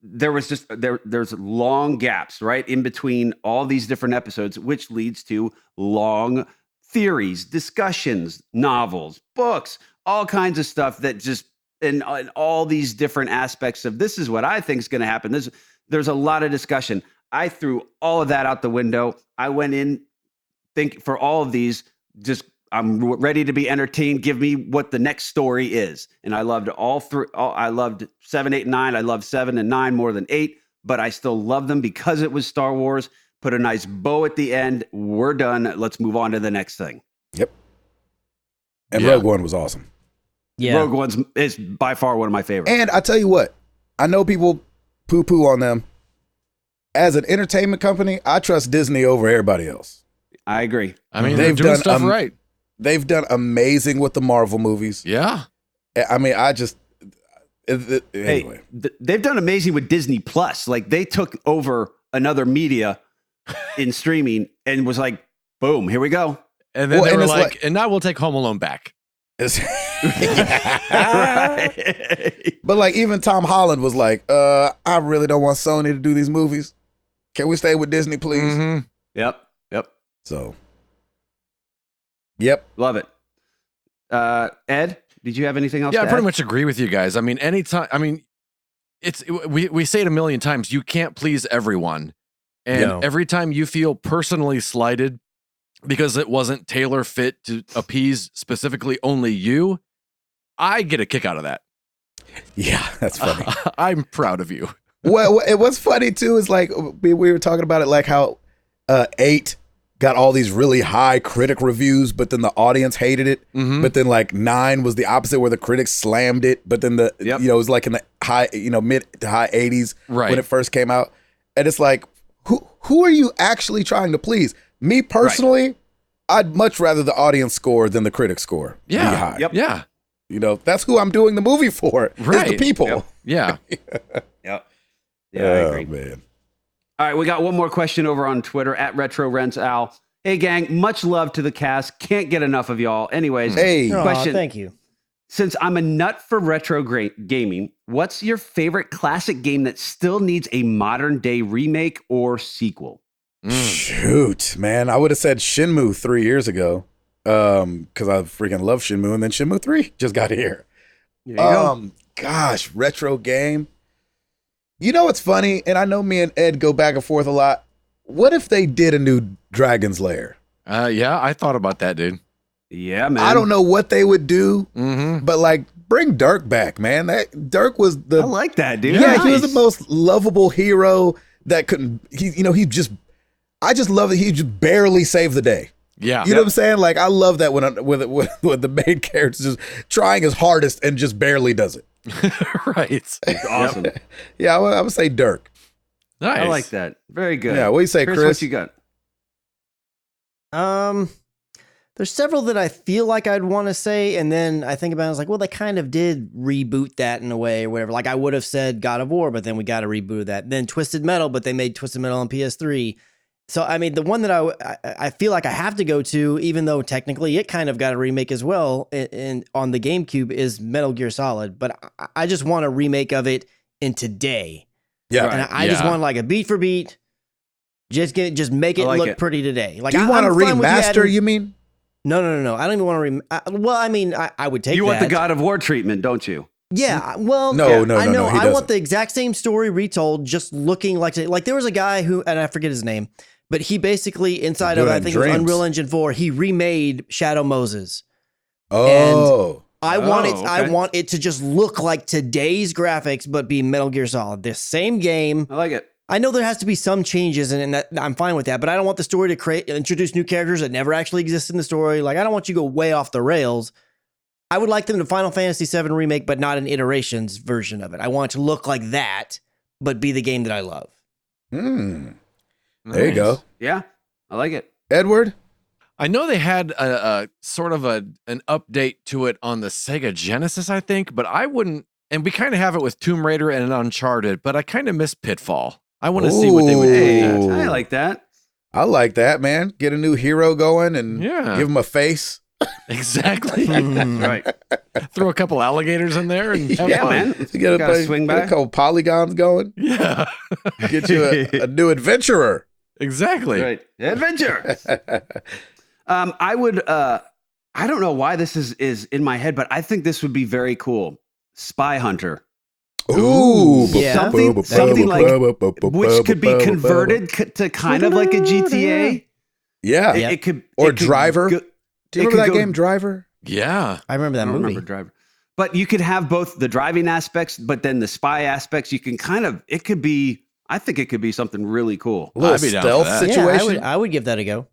[SPEAKER 2] there was just there's long gaps right in between all these different episodes, which leads to long theories, discussions, novels, books, all kinds of stuff that just and all these different aspects of this is what I think is going to happen. There's a lot of discussion. I threw all of that out the window. I went in think for all of these, just I'm ready to be entertained. Give me what the next story is. And I loved all three. I loved 7, 8, and 9. I loved 7 and 9 more than 8, but I still love them because it was Star Wars. Put a nice bow at the end. We're done. Let's move on to the next thing.
[SPEAKER 1] Yep. And
[SPEAKER 4] Yeah.
[SPEAKER 1] Rogue One was awesome.
[SPEAKER 3] Yeah.
[SPEAKER 2] Rogue One is by far one of my favorites.
[SPEAKER 1] And I tell you what, I know people poo-poo on them. As an entertainment company, I trust Disney over everybody else.
[SPEAKER 2] I agree.
[SPEAKER 4] I mean,
[SPEAKER 1] They've
[SPEAKER 4] they're doing
[SPEAKER 1] done,
[SPEAKER 4] stuff right.
[SPEAKER 1] They've done amazing with the Marvel movies.
[SPEAKER 4] Yeah.
[SPEAKER 1] I mean, anyway.
[SPEAKER 2] They've done amazing with Disney Plus. Like they took over another media in streaming and was like, boom, here we go.
[SPEAKER 4] And then
[SPEAKER 1] Well,
[SPEAKER 4] they
[SPEAKER 1] and
[SPEAKER 4] were
[SPEAKER 1] it's
[SPEAKER 4] like, and now we'll take Home Alone back.
[SPEAKER 1] It's-
[SPEAKER 2] Right.
[SPEAKER 1] But like even Tom Holland was like, I really don't want Sony to do these movies. Can we stay with Disney, please?
[SPEAKER 4] Mm-hmm.
[SPEAKER 2] Yep.
[SPEAKER 1] So, yep.
[SPEAKER 2] Love it. Ed, did you have anything else?
[SPEAKER 4] Yeah, I
[SPEAKER 2] to
[SPEAKER 4] pretty
[SPEAKER 2] add?
[SPEAKER 4] much agree with you guys. I mean, anytime, we say it a million times, you can't please everyone. And
[SPEAKER 3] No.
[SPEAKER 4] every time you feel personally slighted because it wasn't tailor fit to appease specifically only you, I get a kick out of that.
[SPEAKER 1] Yeah, that's funny.
[SPEAKER 4] I'm proud of you.
[SPEAKER 1] Well, what's funny too is like we were talking about it, like how 8 got all these really high critic reviews, but then the audience hated it.
[SPEAKER 4] Mhm.
[SPEAKER 1] But then like 9 was the opposite, where the critics slammed it. But then
[SPEAKER 2] Yep.
[SPEAKER 1] it was like in the high, mid to high 80s
[SPEAKER 4] Right.
[SPEAKER 1] when it first came out. And it's like, who are you actually trying to please? Me personally, I'd much rather the audience score than the critic score be
[SPEAKER 4] Yeah.
[SPEAKER 1] high.
[SPEAKER 2] Yep.
[SPEAKER 4] Yeah.
[SPEAKER 1] That's who I'm doing the movie for. Is the
[SPEAKER 4] Right.
[SPEAKER 1] people.
[SPEAKER 2] Yep.
[SPEAKER 4] Yeah.
[SPEAKER 2] Yep. Yeah, I
[SPEAKER 1] Oh,
[SPEAKER 2] agree.
[SPEAKER 1] man.
[SPEAKER 2] All right, we got one more question over on Twitter at RetroRentsAl. Hey, gang, much love to the cast. Can't get enough of y'all. Anyways,
[SPEAKER 1] Hey.
[SPEAKER 3] Aw,
[SPEAKER 2] question.
[SPEAKER 3] thank you.
[SPEAKER 2] Since I'm a nut for retro gaming, what's your favorite classic game that still needs a modern day remake or sequel?
[SPEAKER 4] Mm.
[SPEAKER 1] Shoot, man. I would have said Shenmue 3 years ago. because I freaking love Shenmue, and then Shenmue 3 just got here.
[SPEAKER 2] There you go.
[SPEAKER 1] Gosh, retro game. You know what's funny? And I know me and Ed go back and forth a lot. What if they did a new Dragon's Lair?
[SPEAKER 4] Yeah, I thought about that, dude.
[SPEAKER 2] Yeah, man.
[SPEAKER 1] I don't know what they would do,
[SPEAKER 4] Mm-hmm.
[SPEAKER 1] but like bring Dirk back, man. That Dirk was
[SPEAKER 2] I like that, dude.
[SPEAKER 1] yeah, he was the
[SPEAKER 2] Nice.
[SPEAKER 1] most lovable hero that couldn't. I just love that he just barely saved the day.
[SPEAKER 4] Yeah.
[SPEAKER 1] You know what I'm saying? Like I love that when the main character's just trying his hardest and just barely does it.
[SPEAKER 4] Right.
[SPEAKER 2] It's awesome.
[SPEAKER 1] Yeah, I would say Dirk.
[SPEAKER 4] Nice.
[SPEAKER 2] I like that. Very good.
[SPEAKER 1] Yeah, what do you say, Chris?
[SPEAKER 2] What you got?
[SPEAKER 3] There's several that I feel like I'd want to say, and then I think about it, I was like, well, they kind of did reboot that in a way or whatever. Like I would have said God of War, but then we got to reboot that. Then Twisted Metal, but they made Twisted Metal on PS3. So I mean, the one that I feel like I have to go to, even though technically it kind of got a remake as well, and on the GameCube is Metal Gear Solid. But I just want a remake of it in today,
[SPEAKER 1] Yeah.
[SPEAKER 3] and I just
[SPEAKER 4] Yeah.
[SPEAKER 3] want like a beat for beat. Just make it
[SPEAKER 2] I like
[SPEAKER 3] look
[SPEAKER 2] it.
[SPEAKER 3] pretty today. Like
[SPEAKER 1] Do you want
[SPEAKER 3] I'm
[SPEAKER 1] to
[SPEAKER 3] fine with you
[SPEAKER 1] remaster?
[SPEAKER 3] adding-
[SPEAKER 1] You mean?
[SPEAKER 3] No. I don't even want to. Well, I mean, I would take.
[SPEAKER 2] You want
[SPEAKER 3] that.
[SPEAKER 2] the God of War treatment, don't you?
[SPEAKER 3] Yeah. Well,
[SPEAKER 1] No,
[SPEAKER 3] yeah,
[SPEAKER 1] no,
[SPEAKER 3] I
[SPEAKER 1] no,
[SPEAKER 3] know.
[SPEAKER 1] no, he
[SPEAKER 3] I
[SPEAKER 1] doesn't.
[SPEAKER 3] want the exact same story retold, just looking like there was a guy who, and I forget his name, but he basically inside of
[SPEAKER 1] doing
[SPEAKER 3] I
[SPEAKER 1] it in
[SPEAKER 3] think it was
[SPEAKER 1] dreams.
[SPEAKER 3] Unreal Engine 4, he remade Shadow Moses.
[SPEAKER 1] Oh,
[SPEAKER 3] I
[SPEAKER 2] Oh,
[SPEAKER 3] want it.
[SPEAKER 2] okay.
[SPEAKER 3] I want it to just look like today's graphics, but be Metal Gear Solid. The same game.
[SPEAKER 2] I like it.
[SPEAKER 3] I know there has to be some changes, and that, I'm fine with that. But I don't want the story to introduce new characters that never actually exist in the story. Like I don't want you to go way off the rails. I would like them to Final Fantasy VII remake, but not an iterations version of it. I want it to look like that, but be the game that I love.
[SPEAKER 1] there you go.
[SPEAKER 2] Yeah, I like it.
[SPEAKER 1] Edward.
[SPEAKER 4] I know they had a sort of an update to it on the Sega Genesis, I think, but I wouldn't. And we kind of have it with Tomb Raider and Uncharted, but I kind of miss Pitfall. I want to see what they would do.
[SPEAKER 2] Hey,
[SPEAKER 4] with that.
[SPEAKER 2] I like that.
[SPEAKER 1] I like that, man. Get a new hero going and
[SPEAKER 4] Yeah.
[SPEAKER 1] give him a face.
[SPEAKER 4] Exactly.
[SPEAKER 2] Right.
[SPEAKER 4] Throw a couple alligators in there and have
[SPEAKER 2] Yeah,
[SPEAKER 4] fun.
[SPEAKER 2] man.
[SPEAKER 1] You get
[SPEAKER 2] Gotta swing
[SPEAKER 1] get a
[SPEAKER 2] back.
[SPEAKER 1] couple polygons going.
[SPEAKER 4] Yeah.
[SPEAKER 1] Get you a new adventurer.
[SPEAKER 4] Exactly.
[SPEAKER 2] Right. Adventure. I would. I don't know why this is in my head, but I think this would be very cool. Spy Hunter,
[SPEAKER 1] Ooh,
[SPEAKER 3] Yeah.
[SPEAKER 2] Something like- which could be converted to kind of like a GTA.
[SPEAKER 1] Yeah.
[SPEAKER 3] Yep.
[SPEAKER 2] It could
[SPEAKER 1] Or
[SPEAKER 2] it could
[SPEAKER 1] Driver.
[SPEAKER 2] go-
[SPEAKER 1] Do you
[SPEAKER 2] it
[SPEAKER 1] remember that
[SPEAKER 2] could go-
[SPEAKER 1] game, Driver?
[SPEAKER 4] Yeah.
[SPEAKER 3] I remember
[SPEAKER 2] I
[SPEAKER 3] that
[SPEAKER 2] don't
[SPEAKER 3] movie.
[SPEAKER 2] remember Driver, but you could have both the driving aspects, but then the spy aspects. You can kind of. It could be. I think it could be something really cool.
[SPEAKER 1] A little
[SPEAKER 4] I'd be down
[SPEAKER 1] stealth
[SPEAKER 4] for that.
[SPEAKER 1] situation.
[SPEAKER 3] Yeah, I would give that a go.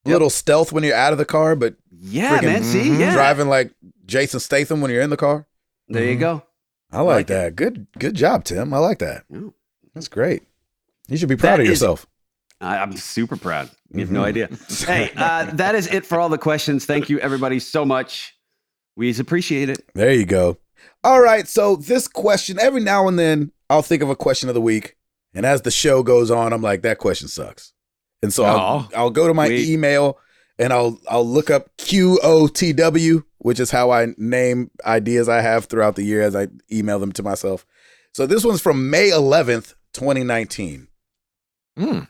[SPEAKER 1] A little stealth when you're out of the car, but
[SPEAKER 2] Yeah,
[SPEAKER 1] Freaking-
[SPEAKER 2] man. See, yeah.
[SPEAKER 1] driving like Jason Statham when you're in the car.
[SPEAKER 2] There you go.
[SPEAKER 1] I like
[SPEAKER 2] Like
[SPEAKER 1] that. Good job, Tim. I like that.
[SPEAKER 2] Yeah.
[SPEAKER 1] That's great. You should be proud
[SPEAKER 2] That
[SPEAKER 1] of
[SPEAKER 2] is-
[SPEAKER 1] yourself.
[SPEAKER 2] I'm super proud. You have no idea. Hey, that is it for all the questions. Thank you, everybody, so much. We appreciate it.
[SPEAKER 1] There you go. All right. So this question, every now and then, I'll think of a question of the week, and as the show goes on, I'm like, that question sucks, and so
[SPEAKER 4] Aw.
[SPEAKER 1] I'll go to my
[SPEAKER 2] Wait.
[SPEAKER 1] email and I'll look up QOTW, which is how I name ideas I have throughout the year as I email them to myself. So this one's from May 11th, 2019.
[SPEAKER 4] Mm.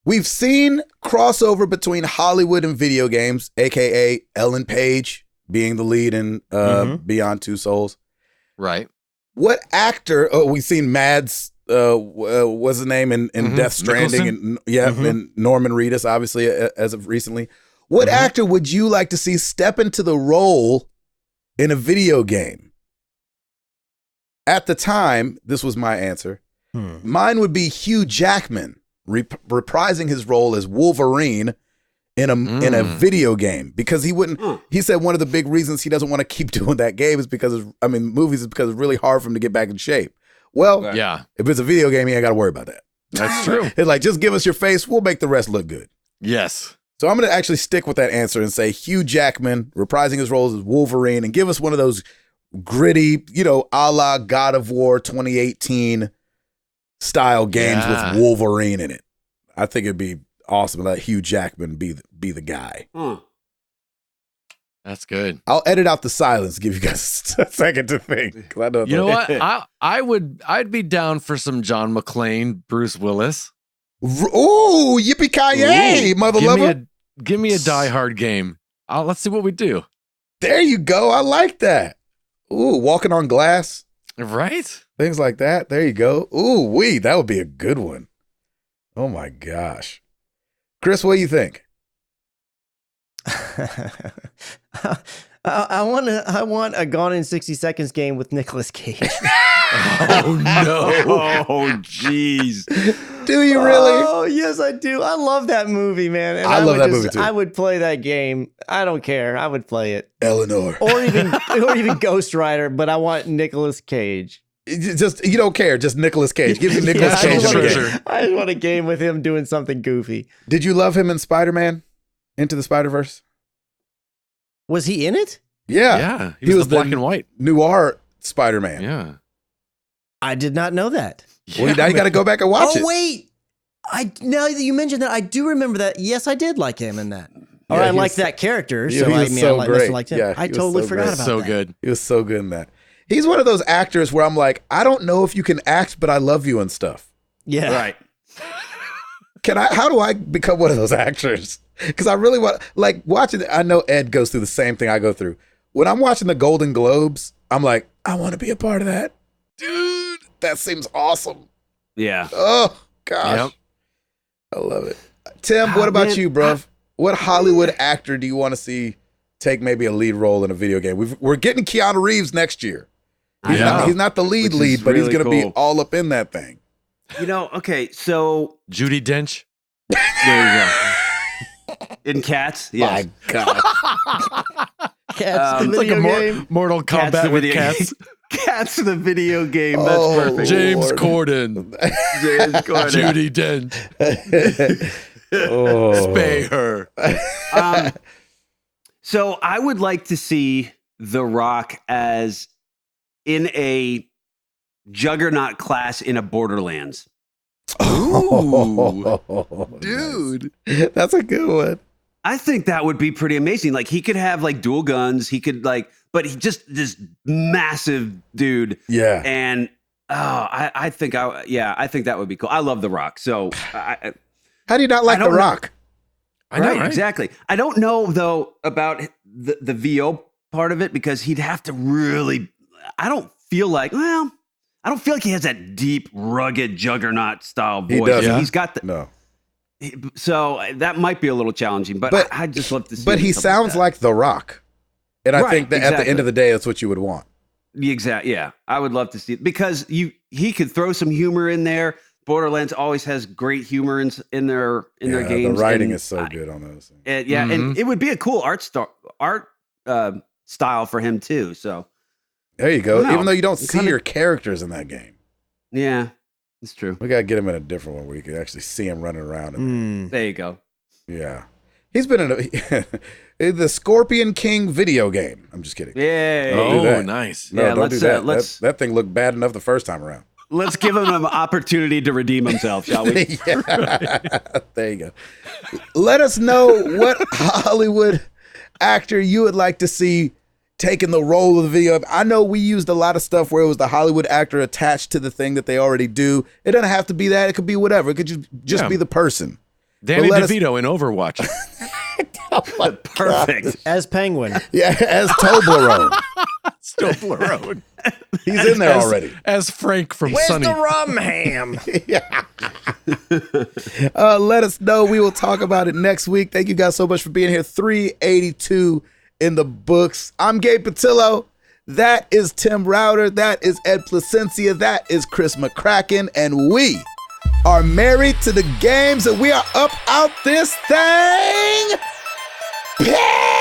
[SPEAKER 1] We've seen crossover between Hollywood and video games, aka Ellen Page being the lead in Beyond Two Souls.
[SPEAKER 4] Right.
[SPEAKER 1] What actor? Oh, we've seen Mads. What's his name in Death Stranding?
[SPEAKER 4] Nicholson?
[SPEAKER 1] And and Norman Reedus, obviously, as of recently. What actor would you like to see step into the role in a video game? At the time, this was my answer. Mine would be Hugh Jackman reprising his role as Wolverine in a video game, because he wouldn't. He said one of the big reasons he doesn't want to keep doing that game is because movies is because it's really hard for him to get back in shape. Well,
[SPEAKER 4] Yeah.
[SPEAKER 1] if it's a video game, you ain't got to worry about that.
[SPEAKER 4] That's true.
[SPEAKER 1] It's like, just give us your face, we'll make the rest look good.
[SPEAKER 4] Yes.
[SPEAKER 1] So I'm going to actually stick with that answer and say Hugh Jackman reprising his roles as Wolverine, and give us one of those gritty, a la God of War 2018 style games
[SPEAKER 4] Yeah.
[SPEAKER 1] with Wolverine in it. I think it'd be awesome to let Hugh Jackman be the guy.
[SPEAKER 4] That's good.
[SPEAKER 1] I'll edit out the silence, give you guys a second to think. 'Cause I know
[SPEAKER 4] You know what? I'd be down for some John McClane, Bruce Willis.
[SPEAKER 1] Ooh, yippee-ki-yay, mother
[SPEAKER 4] give
[SPEAKER 1] lover.
[SPEAKER 4] give me a Die Hard game. let's see what we do.
[SPEAKER 1] There you go. I like that. Ooh, walking on glass.
[SPEAKER 4] Right?
[SPEAKER 1] Things like that. There you go. Ooh, that would be a good one. Oh my gosh. Chris, what do you think?
[SPEAKER 3] I want a Gone in 60 Seconds game with Nicolas Cage.
[SPEAKER 4] Oh no.
[SPEAKER 2] Oh, jeez.
[SPEAKER 1] Do you really?
[SPEAKER 3] Oh, yes, I do. I love that movie, man. And
[SPEAKER 1] I love
[SPEAKER 3] would
[SPEAKER 1] that movie, too.
[SPEAKER 3] I would play that game. I don't care. I would play it.
[SPEAKER 1] Eleanor.
[SPEAKER 3] Or even Ghost Rider, but I want Nicolas Cage.
[SPEAKER 1] Just you don't care, just Nicolas Cage. Give me Nicolas
[SPEAKER 3] Yeah,
[SPEAKER 1] Cage on the game.
[SPEAKER 4] Treasure.
[SPEAKER 3] I just want a game with him doing something goofy.
[SPEAKER 1] Did you love him in Spider-Man? Into the Spider-Verse?
[SPEAKER 3] Was he in it?
[SPEAKER 1] Yeah.
[SPEAKER 4] Yeah. He was the black and white.
[SPEAKER 1] Noir Spider-Man.
[SPEAKER 4] Yeah.
[SPEAKER 3] I did not know that.
[SPEAKER 1] Well, now you got to go back and watch it.
[SPEAKER 3] Oh, wait. Now that you mentioned that, I do remember that. Yes, I did like him in that. Or
[SPEAKER 1] Yeah,
[SPEAKER 3] I
[SPEAKER 1] he
[SPEAKER 3] liked
[SPEAKER 1] was-
[SPEAKER 3] that character.
[SPEAKER 1] Yeah,
[SPEAKER 3] So
[SPEAKER 1] he
[SPEAKER 3] I
[SPEAKER 1] was
[SPEAKER 3] mean,
[SPEAKER 1] so
[SPEAKER 3] I
[SPEAKER 1] great.
[SPEAKER 3] must have liked him.
[SPEAKER 1] Yeah,
[SPEAKER 3] I
[SPEAKER 1] he was
[SPEAKER 3] totally
[SPEAKER 1] so
[SPEAKER 3] forgot
[SPEAKER 1] great.
[SPEAKER 3] about
[SPEAKER 4] So
[SPEAKER 3] that.
[SPEAKER 4] good.
[SPEAKER 1] He was so good in that. He's one of those actors where I'm like, I don't know if you can act, but I love you and stuff.
[SPEAKER 3] Yeah.
[SPEAKER 2] Right.
[SPEAKER 1] How do I become one of those actors? Because I really want, like, watching, I know Ed goes through the same thing I go through. When I'm watching the Golden Globes, I'm like, I want to be a part of that. Dude, that seems awesome.
[SPEAKER 2] Yeah.
[SPEAKER 1] Oh, gosh.
[SPEAKER 4] Yep.
[SPEAKER 1] I love it. Tim, what about
[SPEAKER 2] man,
[SPEAKER 1] you, bruv? What Hollywood actor do you want to see take maybe a lead role in a video game? We're getting Keanu Reeves next year.
[SPEAKER 2] I
[SPEAKER 4] Yeah.
[SPEAKER 2] know.
[SPEAKER 1] He's not the lead,
[SPEAKER 2] Which is
[SPEAKER 1] but he's
[SPEAKER 2] really
[SPEAKER 1] going to be
[SPEAKER 2] cool.
[SPEAKER 1] all up in that thing.
[SPEAKER 2] You know, okay, so
[SPEAKER 4] Judi Dench.
[SPEAKER 2] there you go. In Cats, yes.
[SPEAKER 1] My God.
[SPEAKER 3] Cats, the
[SPEAKER 2] It's
[SPEAKER 4] It's like
[SPEAKER 3] video
[SPEAKER 4] a
[SPEAKER 3] game.
[SPEAKER 4] Mortal
[SPEAKER 2] Cats,
[SPEAKER 4] Kombat
[SPEAKER 2] the
[SPEAKER 4] with
[SPEAKER 2] video
[SPEAKER 4] cats.
[SPEAKER 2] Cats, the video game. That's
[SPEAKER 1] Oh,
[SPEAKER 2] perfect.
[SPEAKER 4] James
[SPEAKER 1] Lord.
[SPEAKER 4] Corden.
[SPEAKER 2] James Corden.
[SPEAKER 4] Judi Dench.
[SPEAKER 1] Oh.
[SPEAKER 4] Spay her.
[SPEAKER 2] So I would like to see The Rock as in a juggernaut class in a Borderlands.
[SPEAKER 4] Dude.
[SPEAKER 1] That's a good one.
[SPEAKER 2] I think that would be pretty amazing. Like he could have like dual guns. He could like, but he just this massive dude.
[SPEAKER 1] Yeah.
[SPEAKER 2] And I think that would be cool. I love The Rock. So
[SPEAKER 1] How do you not like
[SPEAKER 2] I
[SPEAKER 1] The
[SPEAKER 2] don't know.
[SPEAKER 1] Rock?
[SPEAKER 4] I know, right?
[SPEAKER 2] exactly. I don't know though about the VO part of it because he'd have to really. I don't feel like he has that deep, rugged juggernaut style voice.
[SPEAKER 1] He doesn't.
[SPEAKER 2] He's got the.
[SPEAKER 1] No.
[SPEAKER 2] So that might be a little challenging, but I just love to see.
[SPEAKER 1] But he
[SPEAKER 2] something
[SPEAKER 1] sounds
[SPEAKER 2] that.
[SPEAKER 1] like The Rock. And I
[SPEAKER 2] Right,
[SPEAKER 1] think that at the
[SPEAKER 2] exactly.
[SPEAKER 1] end of the day, that's what you would want.
[SPEAKER 2] Yeah, I would love to see it because he could throw some humor in there. Borderlands always has great humor in their games.
[SPEAKER 1] The writing
[SPEAKER 2] and
[SPEAKER 1] is so good on those things.
[SPEAKER 2] And, and it would be a cool art style for him too. So
[SPEAKER 1] There you go.
[SPEAKER 2] No,
[SPEAKER 1] Even though you don't see
[SPEAKER 2] kinda-
[SPEAKER 1] your characters in that game.
[SPEAKER 2] yeah, it's true.
[SPEAKER 1] We got to get him in a different one where you can actually see him running around.
[SPEAKER 2] There you go.
[SPEAKER 1] Yeah. He's been in the Scorpion King video game. I'm just kidding.
[SPEAKER 2] Yeah.
[SPEAKER 1] Don't do
[SPEAKER 4] Oh,
[SPEAKER 1] that.
[SPEAKER 4] nice.
[SPEAKER 1] No,
[SPEAKER 2] Yeah,
[SPEAKER 1] don't do that.
[SPEAKER 2] let's-
[SPEAKER 1] That thing looked bad enough the first time around.
[SPEAKER 2] Let's give him an opportunity to redeem himself, shall we?
[SPEAKER 1] Yeah. There you go. Let us know what Hollywood actor you would like to see taking the role of the video. I know we used a lot of stuff where it was the Hollywood actor attached to the thing that they already do. It doesn't have to be that. It could be whatever. It could just
[SPEAKER 4] Yeah.
[SPEAKER 1] be the person.
[SPEAKER 4] Danny
[SPEAKER 1] let us-
[SPEAKER 4] DeVito in Overwatch.
[SPEAKER 2] Perfect.
[SPEAKER 3] As Penguin.
[SPEAKER 1] Yeah, as Toblerone.
[SPEAKER 4] Toblerone.
[SPEAKER 1] He's in there already.
[SPEAKER 4] As Frank from
[SPEAKER 3] Where's
[SPEAKER 4] Sunny.
[SPEAKER 3] the rum ham?
[SPEAKER 1] Let us know. We will talk about it next week. Thank you guys so much for being here. 382 in the books. I'm Gabe Patillo. That is Tim Router. That is Ed Placencia. That is Chris McCracken. And we are married to the games, and we are up out this thing. Yeah!